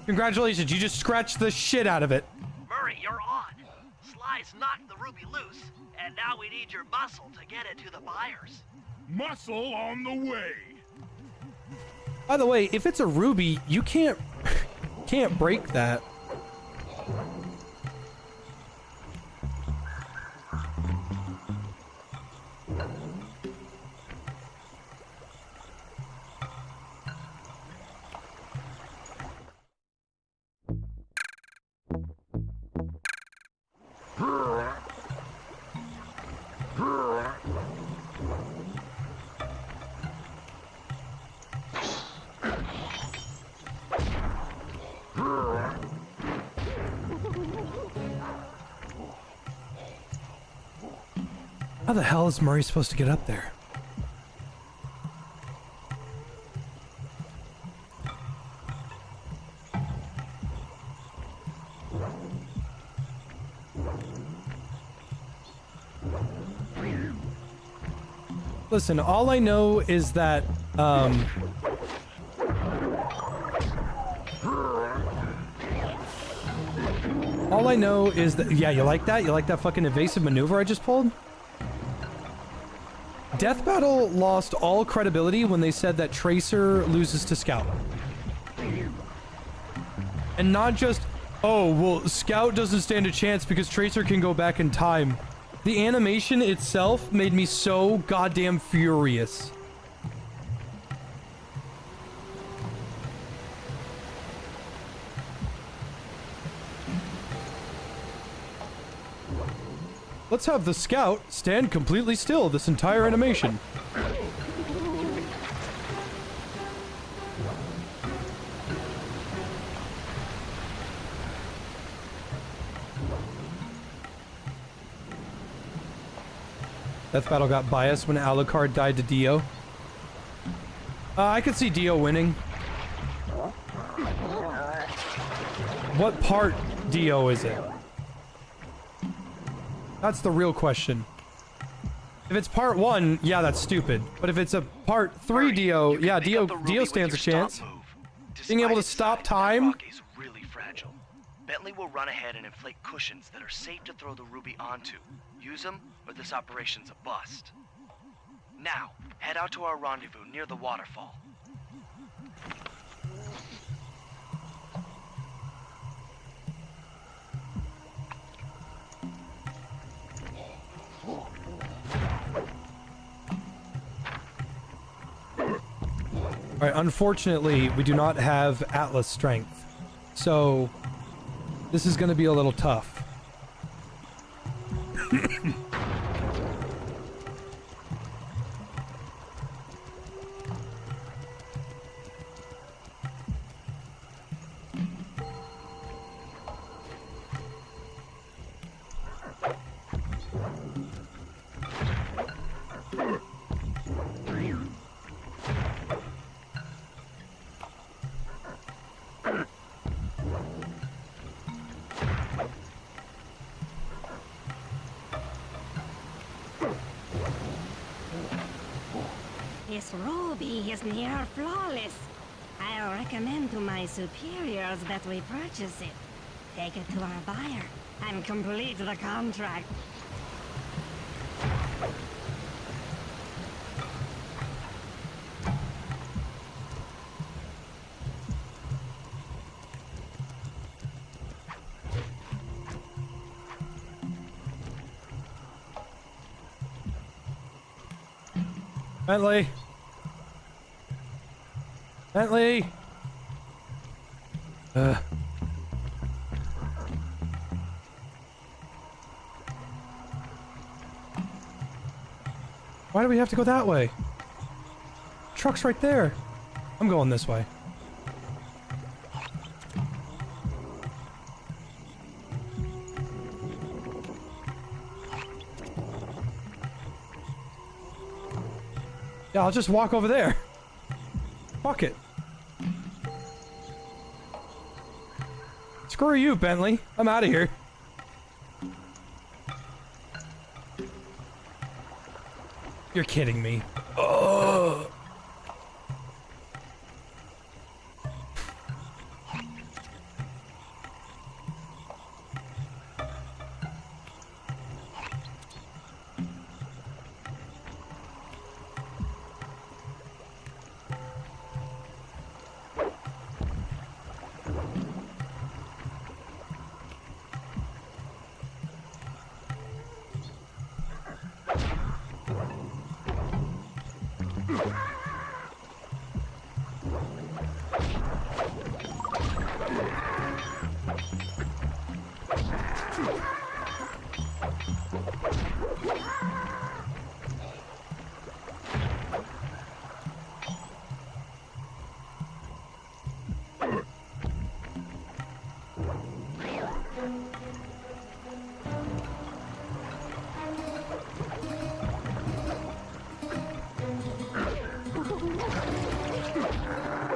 Congratulations, you just scratched the shit out of it. Murray, you're on. Sly's knocked the ruby loose, and now we need your muscle to get it to the buyers. Muscle on the way. By the way, if it's a ruby, you can't break that. How the hell is Murray supposed to get up there? Listen, all I know is that, all I know is that, yeah, you like that? You like that fucking evasive maneuver I just pulled? Death Battle lost all credibility when they said that Tracer loses to Scout. And not just, oh, well, Scout doesn't stand a chance because Tracer can go back in time. The animation itself made me so goddamn furious. Let's have the Scout stand completely still this entire animation. Death Battle got biased when Alucard died to Dio. I could see Dio winning. What part Dio is it? That's the real question. If it's part 1, yeah, that's stupid. But if it's a part 3 Dio, yeah, Dio stands a chance. Being able to stop time. Is really fragile. Bentley will run ahead and inflate cushions that are safe to throw the ruby onto. Use them, or this operation's a bust. Now, head out to our rendezvous near the waterfall. Alright, unfortunately, we do not have Atlas strength. So, this is going to be a little tough. This ruby is near flawless. I'll recommend to my superiors that we purchase it. Take it to our buyer and complete the contract. Bentley! Bentley! Why do we have to go that way? Truck's right there. I'm going this way. Yeah, I'll just walk over there. Fuck it. Screw you, Bentley. I'm out of here. You're kidding me. Ugh.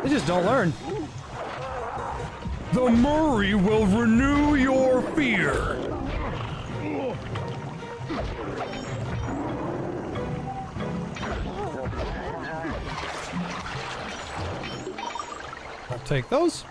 They just don't learn. The Murray will renew your fear. I'll take those.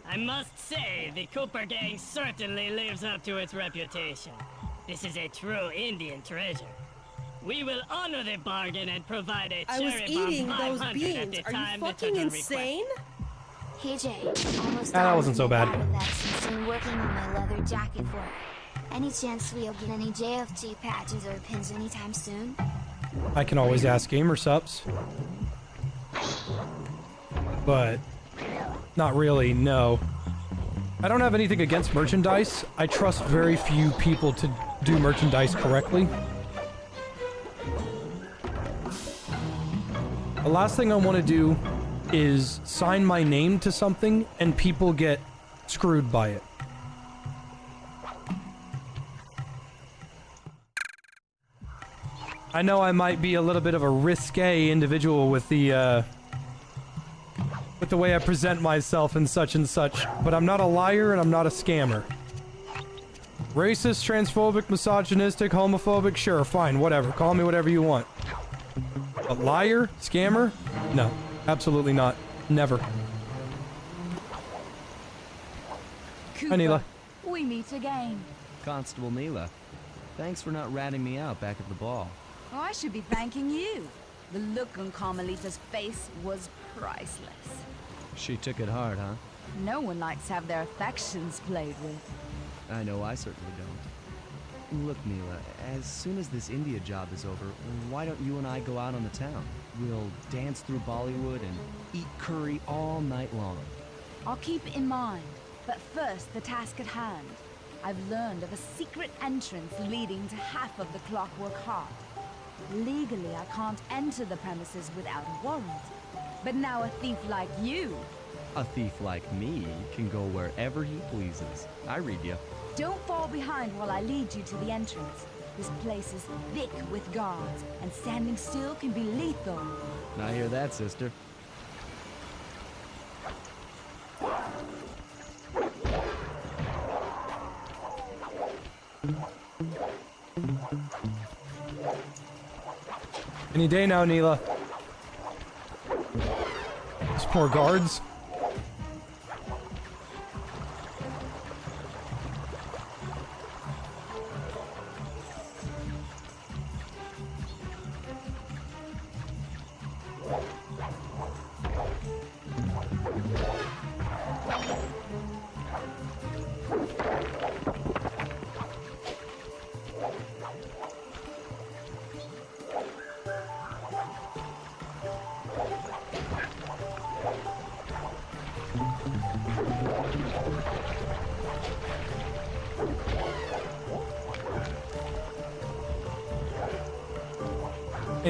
I must say, the Cooper gang certainly lives up to its reputation. This is a true Indian treasure. We will honor the bargain and provide a I was cherry eating bomb those 500 beans. at the Are you time the fucking tutor insane? Hey Jay, almost That wasn't so bad. I've been working on my leather jacket for it. Any chance we'll get any JFT patches or pins anytime soon? I can always ask Gamersups. But not really, no. I don't have anything against merchandise. I trust very few people to do merchandise correctly. The last thing I want to do is sign my name to something and people get screwed by it. I know I might be a little bit of a risque individual with the way I present myself and such, but I'm not a liar and I'm not a scammer. Racist, transphobic, misogynistic, homophobic, sure, fine, whatever. Call me whatever you want. A liar? Scammer? No, absolutely not. Never. Cooper, Hi, Neela. we meet again. Constable Neela, thanks for not ratting me out back at the ball. Oh, I should be thanking you. The look on Carmelita's face was priceless. She took it hard, huh? No one likes to have their affections played with. I know I certainly don't. Look, Neela, as soon as this India job is over, why don't you and I go out on the town? We'll dance through Bollywood and eat curry all night long. I'll keep it in mind. But first, the task at hand. I've learned of a secret entrance leading to half of the Clockwork heart. Legally, I can't enter the premises without a warrant. But now a thief like you... A thief like me can go wherever he pleases. I read you. Don't fall behind while I lead you to the entrance. This place is thick with guards, and standing still can be lethal. I hear that, sister. Any day now, Neela. These poor guards.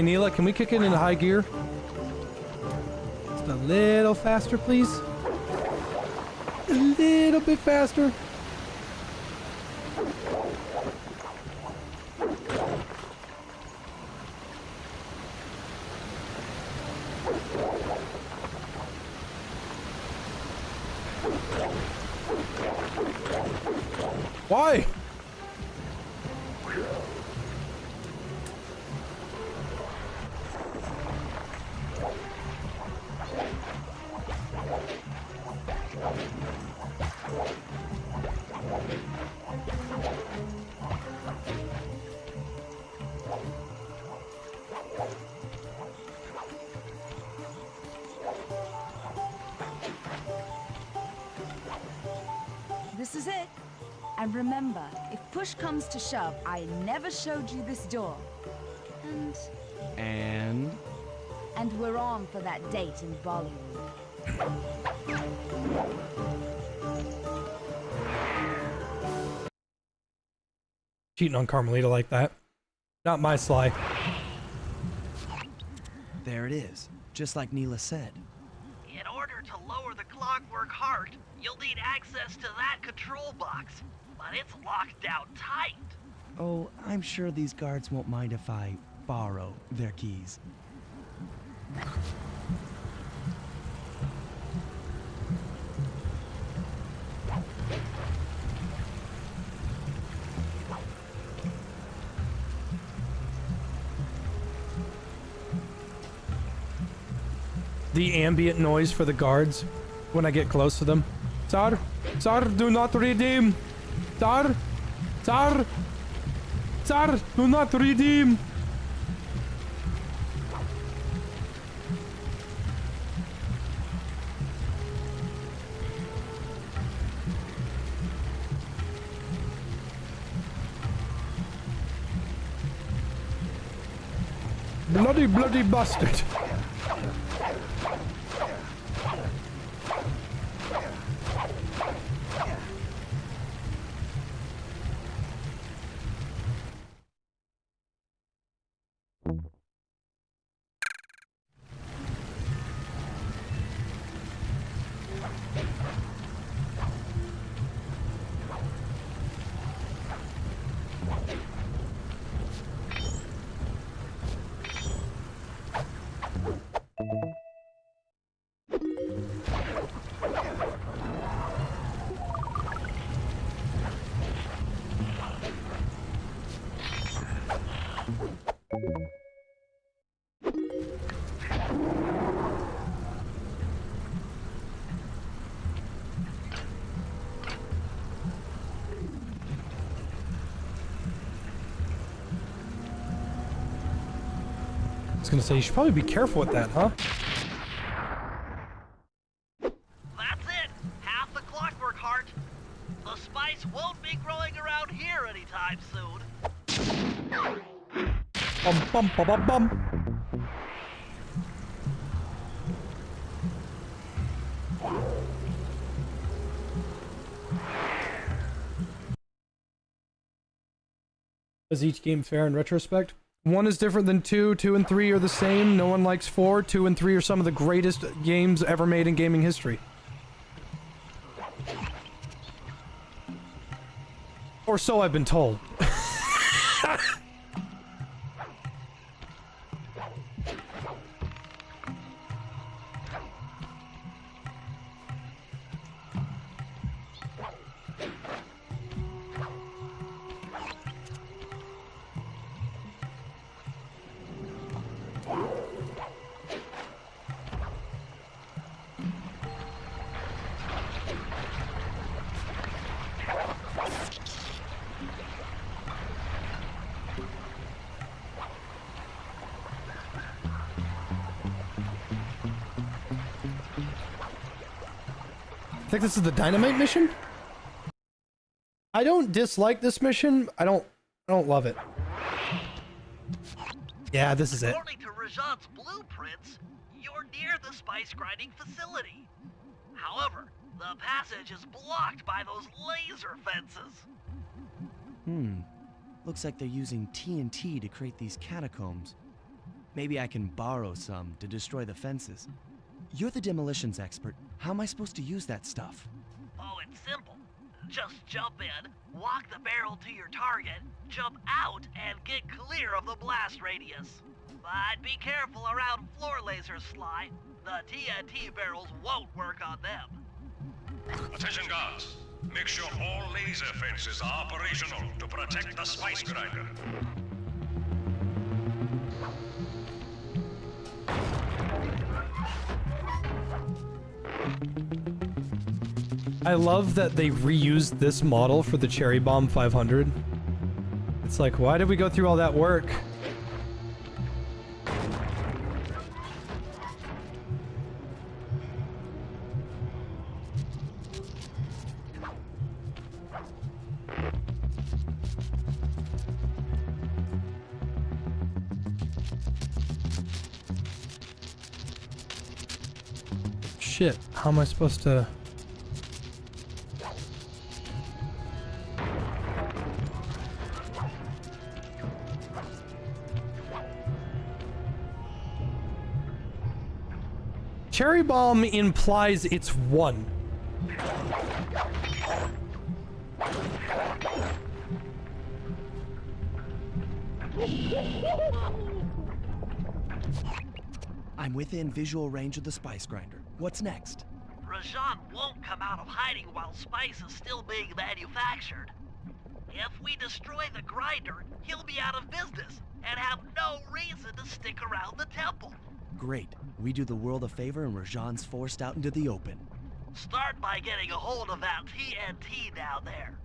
Hey, Neela, can we kick it into high gear? Just a little faster, please. A little bit faster. Why? This is it. And remember, if push comes to shove, I never showed you this door. And we're on for that date in Bollywood. Cheating on Carmelita like that. Not my Sly. There it is, just like Neela said. In order to lower the Clockwork heart, you'll need access to that control box, but it's locked down tight. Oh, I'm sure these guards won't mind if I borrow their keys. The ambient noise for the guards when I get close to them. Sir, sir, do not redeem. Sir, sir, sir, do not redeem. Bloody, bloody bastard. I was gonna say, you should probably be careful with that, huh? That's it! Half the Clockwork heart. The spice won't be growing around here anytime soon. Bum bum bum bum bum. Is each game fair in retrospect? 1 is different than 2, 2 and 3 are the same, no one likes 4, 2 and 3 are some of the greatest games ever made in gaming history. Or so I've been told. I think this is the dynamite mission? I don't dislike this mission. I don't love it. Yeah, this is it. According to Rajan's blueprints, you're near the spice grinding facility. However, the passage is blocked by those laser fences. Looks like they're using TNT to create these catacombs. Maybe I can borrow some to destroy the fences. You're the demolitions expert. How am I supposed to use that stuff? Oh, it's simple. Just jump in, walk the barrel to your target, jump out, and get clear of the blast radius. But be careful around floor lasers, Sly. The TNT barrels won't work on them. Attention guards. Make sure all laser fences are operational to protect the spice grinder. I love that they reused this model for the Cherry Bomb 500. It's like, why did we go through all that work? Shit, how am I supposed to... Cherry Bomb implies it's one. I'm within visual range of the spice grinder. What's next? Rajan won't come out of hiding while spice is still being manufactured. If we destroy the grinder, he'll be out of business and have no reason to stick around the temple. Great. We do the world a favor and Rajan's forced out into the open. Start by getting a hold of that TNT down there.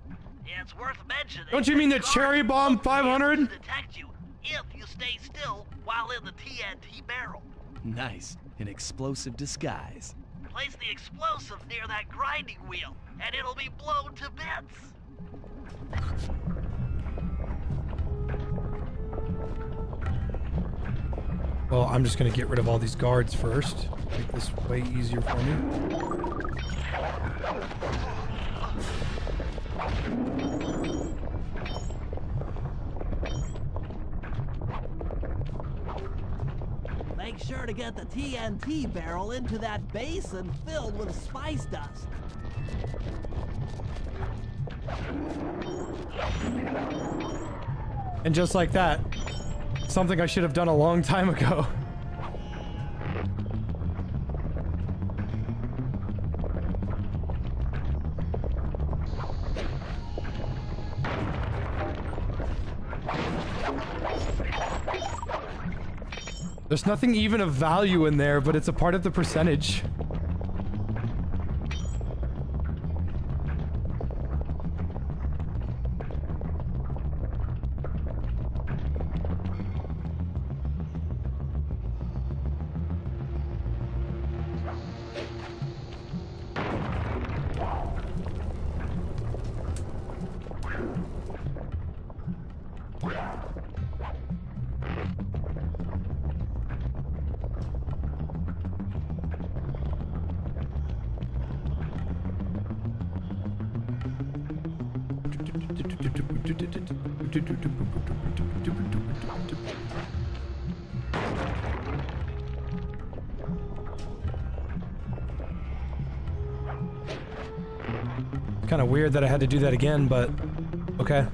It's worth mentioning. Don't you mean the Cherry Bomb 500? Detect you if you stay still while in the TNT barrel. Nice. An explosive disguise. Place the explosive near that grinding wheel, and it'll be blown to bits. Well, I'm just gonna get rid of all these guards first. Make this way easier for me. Make sure to get the TNT barrel into that basin filled with spice dust. And just like that, something I should have done a long time ago. There's nothing even of value in there, but it's a part of the percentage. Kind of weird that I had to do that again, but okay.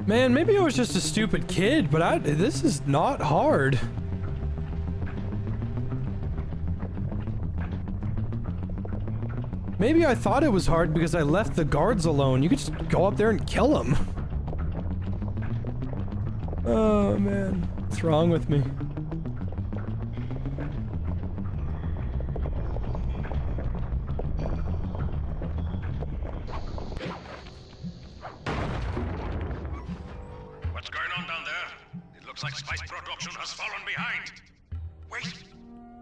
Man, maybe I was just a stupid kid, but this is not hard. Maybe I thought it was hard because I left the guards alone. You could just go up there and kill them. Oh man, what's wrong with me? What's going on down there? It looks like spice production has fallen behind. Wait,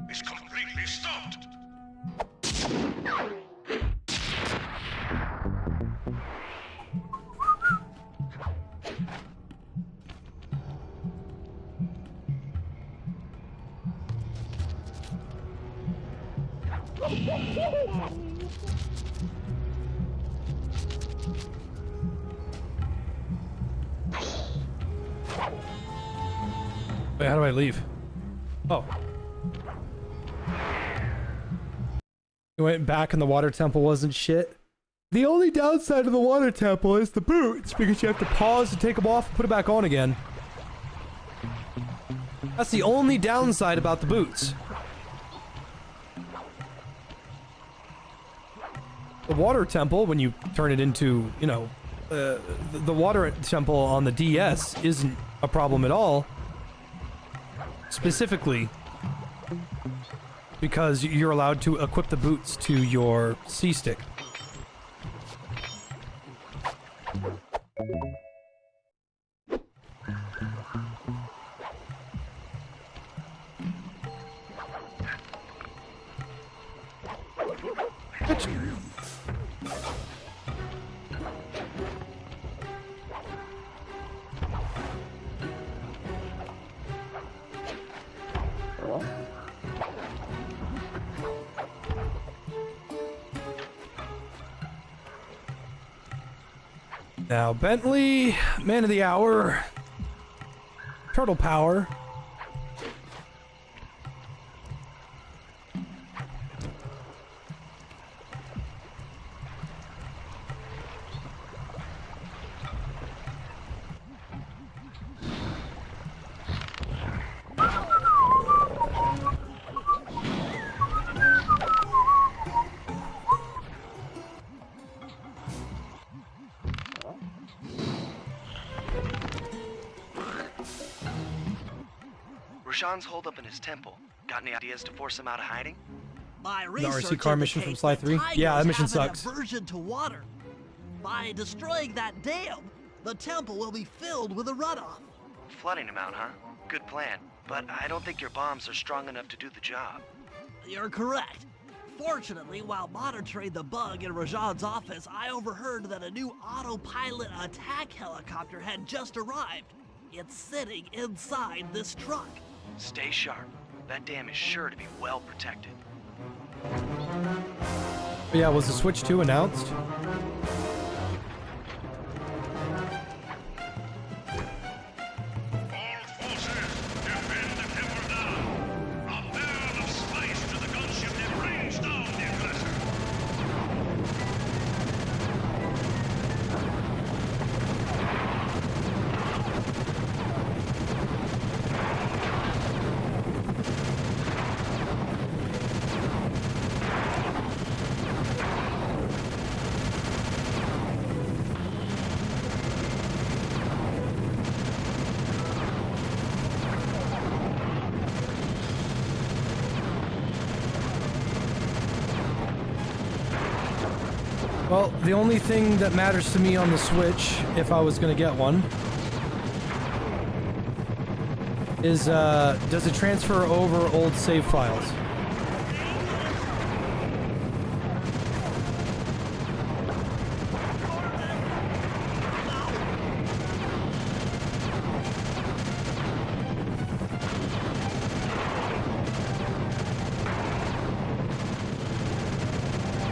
it's completely stopped. Wait, how do I leave? Oh. You went back and the water temple wasn't shit. The only downside of the water temple is the boots, because you have to pause to take them off and put it back on again. That's the only downside about the boots. The water temple, when you turn it into, you know, the water temple on the DS isn't a problem at all. Specifically because you're allowed to equip the boots to your C-stick. Now, Bentley, man of the hour, turtle power. Rajan's holed up in his temple. Got any ideas to force him out of hiding? My The research RC car mission from indicates Sly that 3? Yeah, that mission tigers have sucks. an aversion to water. By destroying that dam, the temple will be filled with a runoff. Flooding him out, huh? Good plan. But I don't think your bombs are strong enough to do the job. You're correct. Fortunately, while monitoring the bug in Rajan's office, I overheard that a new autopilot attack helicopter had just arrived. It's sitting inside this truck. Stay sharp. That dam is sure to be well protected. Yeah, was the Switch 2 announced? Well, the only thing that matters to me on the Switch, if I was gonna get one, is does it transfer over old save files?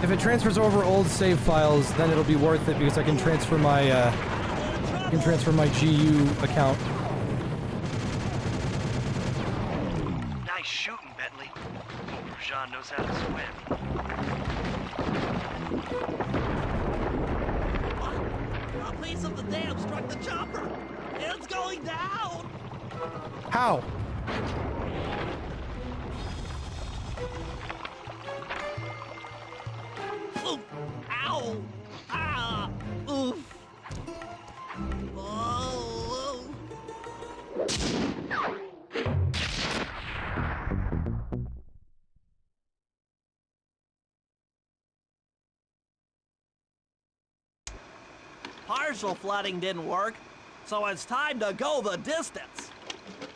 If it transfers over old save files, then it'll be worth it because I can transfer my GU account. Nice shooting, Bentley. Rajan knows how to swim. A piece of the dam struck the chopper. It's going down. How? Oof. Ow! Ah! Oof! Oh! Partial flooding didn't work, so it's time to go the distance.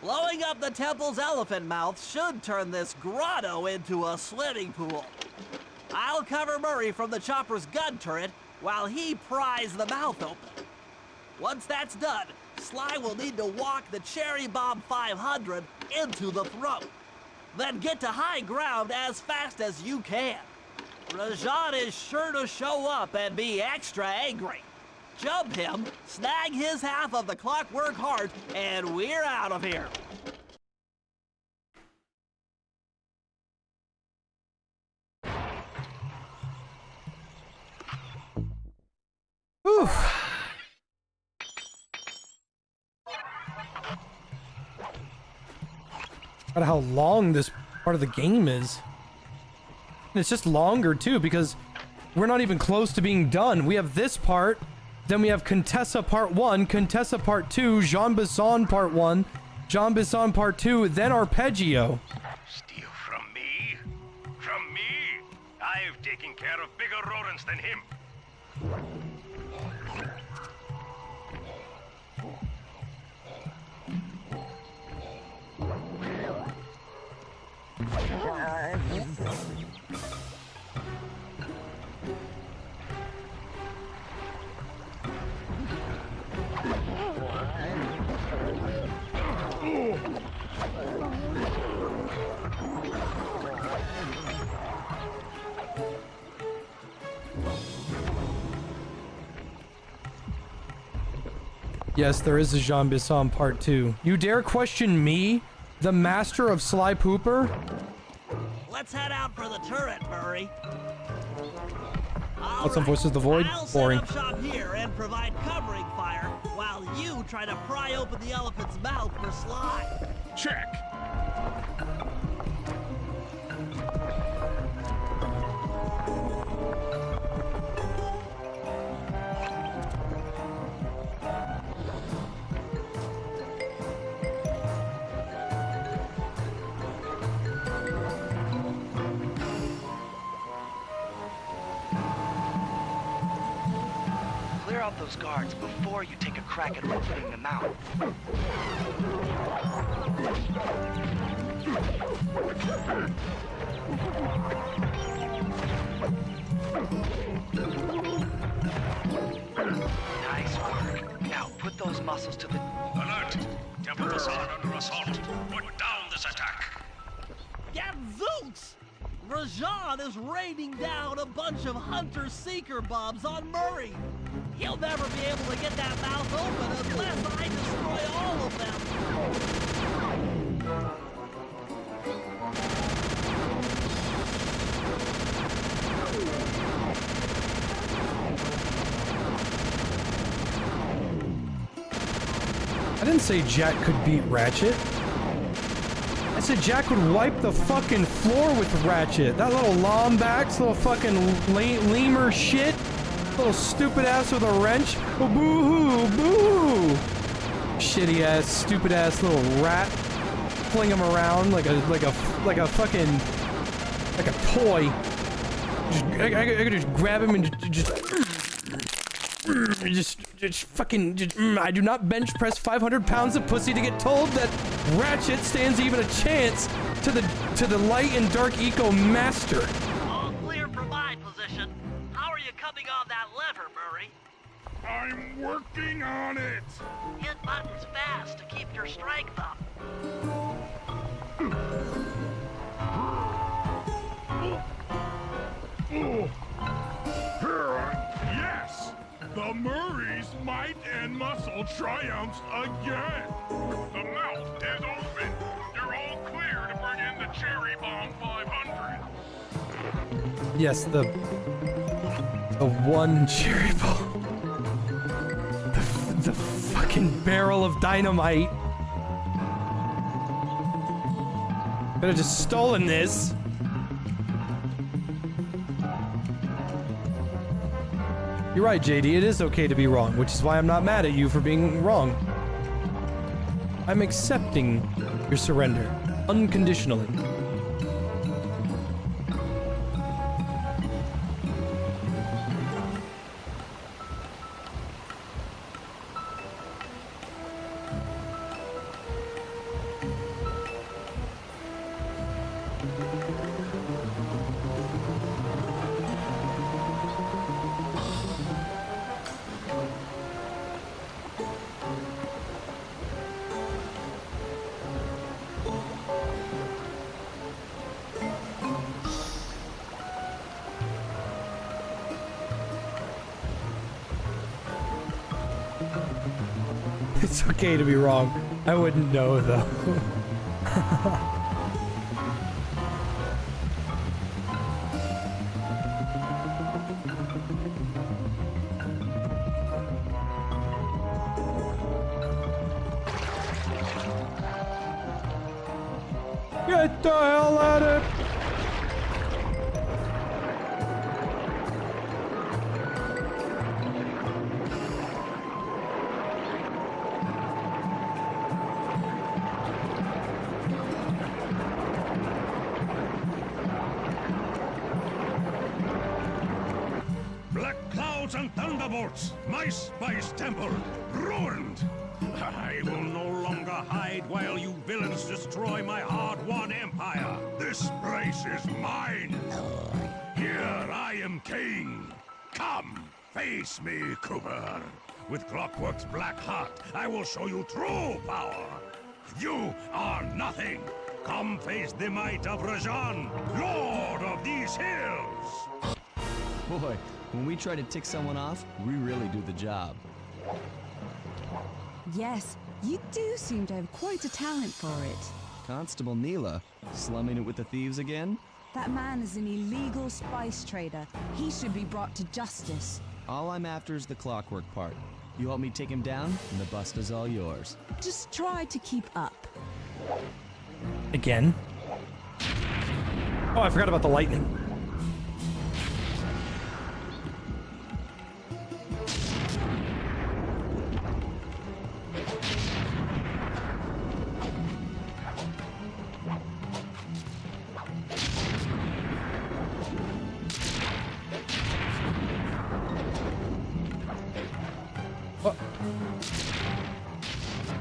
Blowing up the temple's elephant mouth should turn this grotto into a swimming pool. I'll cover Murray from the chopper's gun turret while he pries the mouth open. Once that's done, Sly will need to walk the Cherry Bomb 500 into the throat. Then get to high ground as fast as you can. Rajan is sure to show up and be extra angry. Jump him, snag his half of the Clockwork heart, and we're out of here. Whew. About how long this part of the game is. And it's just longer too, because we're not even close to being done. We have this part, then we have Contessa Part 1, Contessa Part 2, Jean Bisson Part 1, Jean Bisson Part 2, then Arpeggio. Steal from me? From me? I've taken care of bigger rodents than him. Yes, there is a Jean Bisson Part 2. You dare question me, the master of Sly Pooper? Let's head out for the turret, Murray. What's some Voices of the Void? I'll Boring. set up shop here and provide covering fire while you try to pry open the elephant's mouth for Sly. Check. Clear out those guards before you take a crack at opening them out. Nice work. Now put those muscles to the... Alert! Temple Facade under assault. Put down this attack. Gadzooks! Rajan is raining down a bunch of hunter-seeker bombs on Murray. He'll never be able to get that mouth open unless I destroy all of them. I didn't say Jack could beat Ratchet. I said Jack would wipe the fucking floor with Ratchet. That little Lombax, little fucking lemur shit. Little stupid ass with a wrench. Oh, boo-hoo, boo-hoo. Shitty ass, stupid ass little rat. Fling him around like a fucking, like a toy. I could just grab him and I do not bench press 500 pounds of pussy to get told that Ratchet stands even a chance to the light and dark eco master. All clear for my position. How are you coming on that lever, Murray? I'm working on it. Hit buttons fast to keep your strength up. Yes! The Murray's might and muscle triumphs again! The mouth is open! You're all clear to bring in the Cherry Bomb 500! Yes, the one cherry bomb. The fucking barrel of dynamite. Could have just stolen this. You're right, JD. It is okay to be wrong, which is why I'm not mad at you for being wrong. I'm accepting your surrender unconditionally. It's okay to be wrong. I wouldn't know though. Get the hell out of it! And thunderbolts, my spice temple ruined. I will no longer hide while you villains destroy my hard-won empire. This place is mine. Here I am king. Come, face me, Cooper. With Clockwork's black heart, I will show you true power. You are nothing. Come face the might of Rajan, lord of these hills. Boy, when we try to tick someone off, we really do the job. Yes, you do seem to have quite a talent for it. Constable Neela, slumming it with the thieves again? That man is an illegal spice trader. He should be brought to justice. All I'm after is the Clockwork part. You help me take him down, and the bust is all yours. Just try to keep up. Again? Oh, I forgot about the lightning.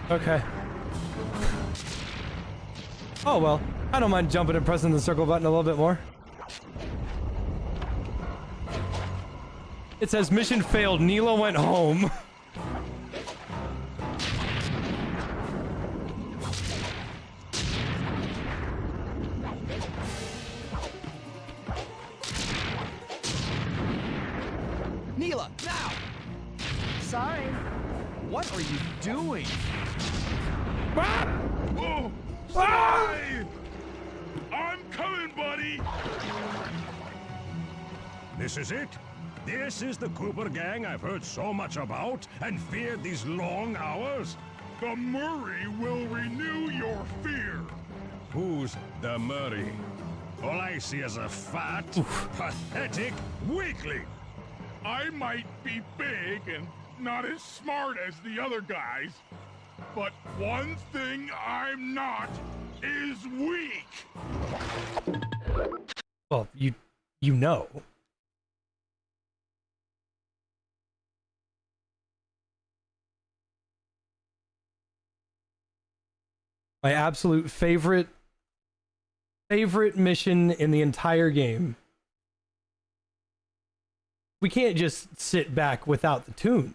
Okay. Oh well, I don't mind jumping and pressing the circle button a little bit more. It says mission failed, Neela went home. Neela, now! Sorry. What are you doing? Oh, Sly! I'm coming, buddy! This is it? This is the Cooper gang I've heard so much about and feared these long hours? The Murray will renew your fear. Who's the Murray? All I see is a fat, pathetic weakling. I might be big and not as smart as the other guys, but one thing I'm not is weak. Well, you know. My absolute favorite mission in the entire game. We can't just sit back without the tunes.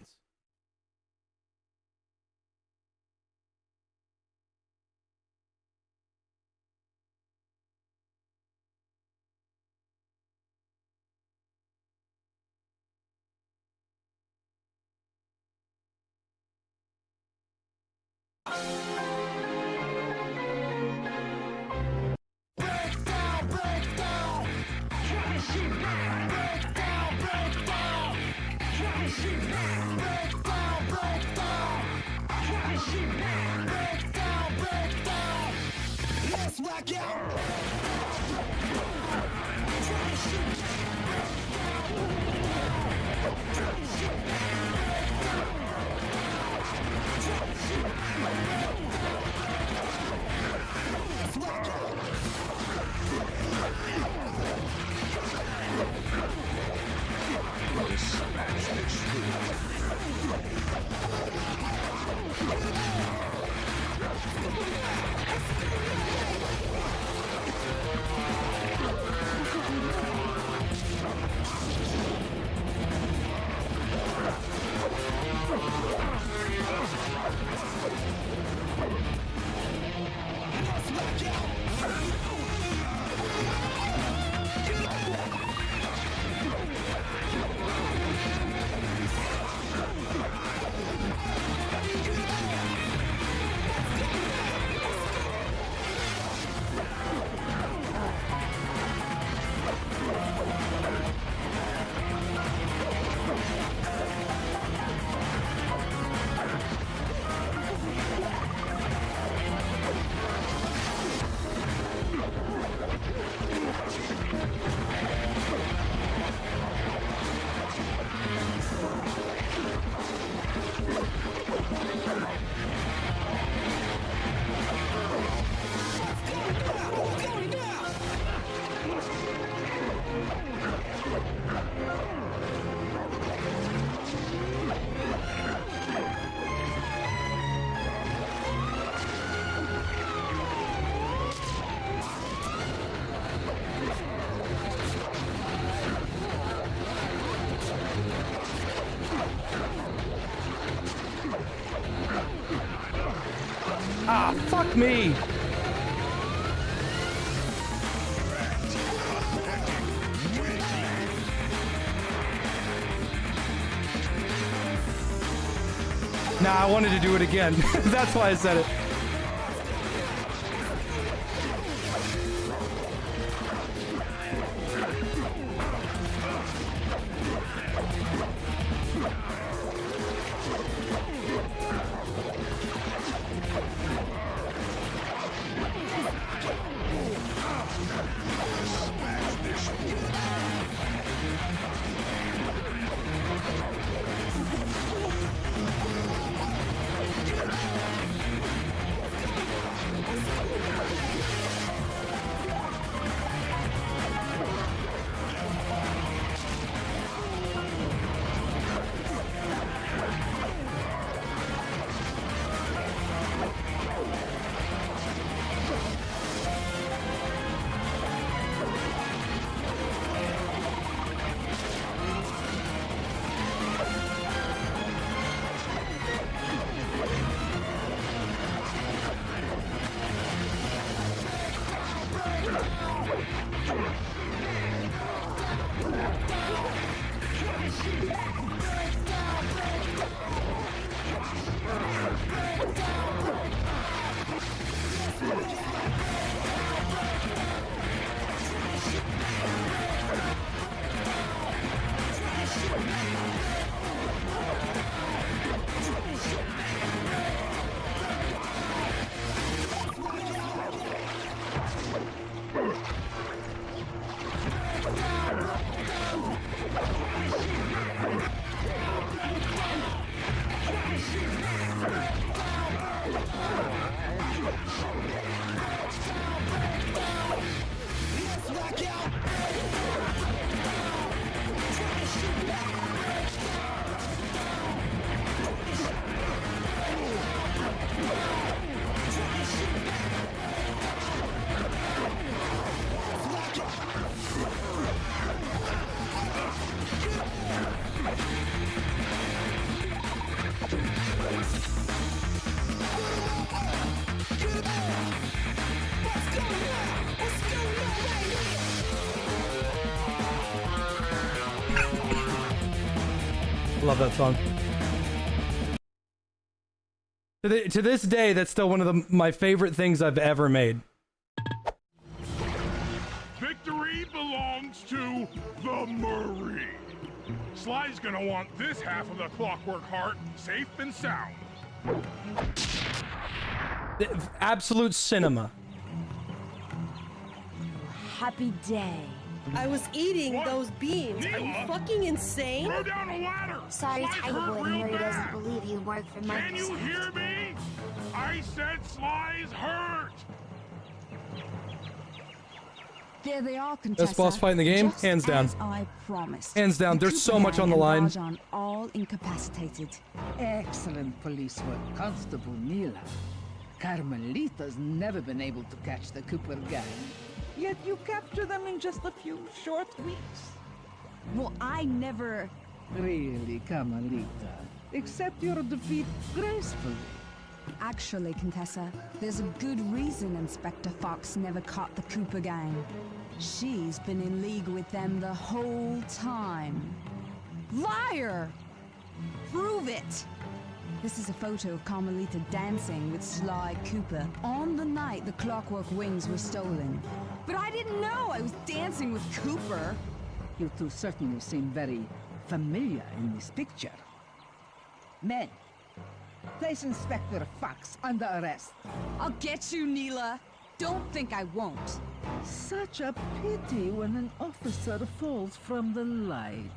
Ah, fuck me. Nah, I wanted to do it again. That's why I said it. Love that song. To this day, that's still one of my favorite things I've ever made. Victory belongs to the Marine. Sly's gonna want this half of the Clockwork heart safe and sound. Absolute cinema. Happy day. I was eating those beans. Are you fucking insane? Throw down a ladder. Sorry, Tiger Boy Murray doesn't believe you work for Microsoft. Can you hear me? I said Sly's hurt. There they are, Contessa. Best boss fight in the game, Just hands down. as I promised. Hands down. The There's so Cooper much on the gang line. and Rajan all incapacitated. Excellent police work, Constable Neela. Carmelita's never been able to catch the Cooper gang. Yet you capture them in just a few short weeks. Well, I never... Really, Carmelita. Accept your defeat gracefully. Actually, Contessa, there's a good reason Inspector Fox never caught the Cooper gang. She's been in league with them the whole time. Liar! Prove it! This is a photo of Carmelita dancing with Sly Cooper on the night the Clockwork wings were stolen. But I didn't know I was dancing with Cooper. You two certainly seem very familiar in this picture. Men, place Inspector Fox under arrest. I'll get you, Neela. Don't think I won't. Such a pity when an officer falls from the light.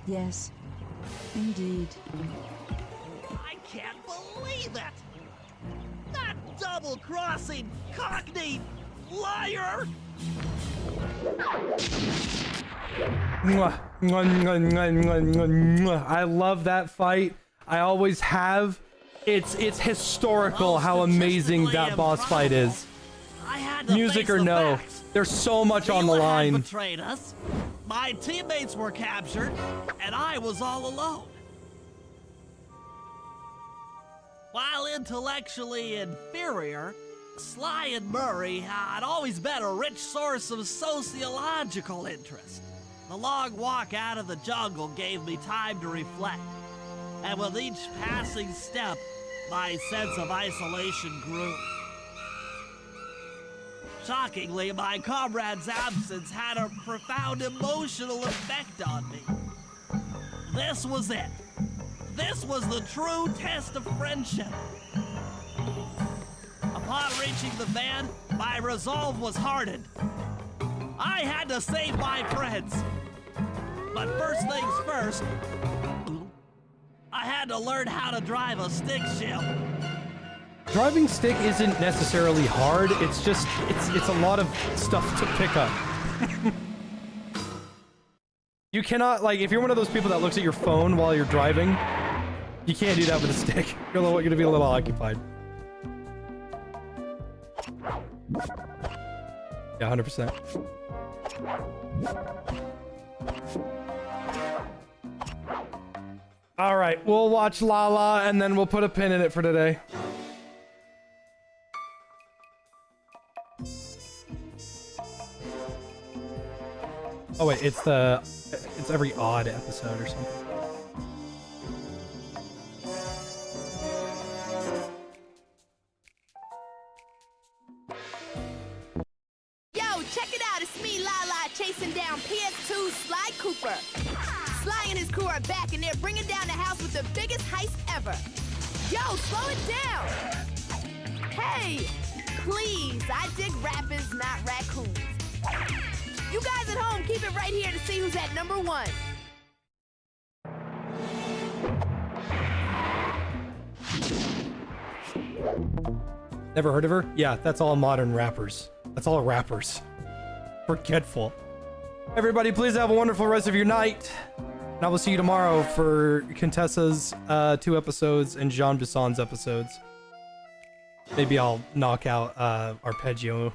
Yes, indeed. I can't believe it! That double-crossing, cockney liar! Mwah. Mwah, mwah, mwah, mwah, mwah. I love that fight. I always have. It's historical how amazing that boss fight is. Music or no, there's so much on the line. Betrayed us. My teammates were captured, and I was all alone. While intellectually inferior, Sly and Murray had always been a rich source of sociological interest. The long walk out of the jungle gave me time to reflect, and with each passing step, my sense of isolation grew. Shockingly, my comrade's absence had a profound emotional effect on me. This was it. This was the true test of friendship. Upon reaching the van, my resolve was hardened. I had to save my friends. But first things first, I had to learn how to drive a stick shift. Driving stick isn't necessarily hard, it's just, it's a lot of stuff to pick up. You cannot, like, if you're one of those people that looks at your phone while you're driving, you can't do that with a stick. You're gonna be a little occupied. Yeah, 100%. All right, we'll watch Lala and then we'll put a pin in it for today. Oh wait, it's every odd episode or something. Yo, check it out, it's me, Lala, chasing down PS2 Sly Cooper. Sly and his crew are back and they're bringing down the house with the biggest heist ever. Yo, slow it down. Hey, please, I dig rappers, not raccoons. You guys at home, keep it right here to see who's at number 1. Never heard of her? Yeah, that's all modern rappers. That's all rappers. Forgetful. Everybody, please have a wonderful rest of your night. And I will see you tomorrow for Contessa's 2 episodes and Jean Bisson's episodes. Maybe I'll knock out Arpeggio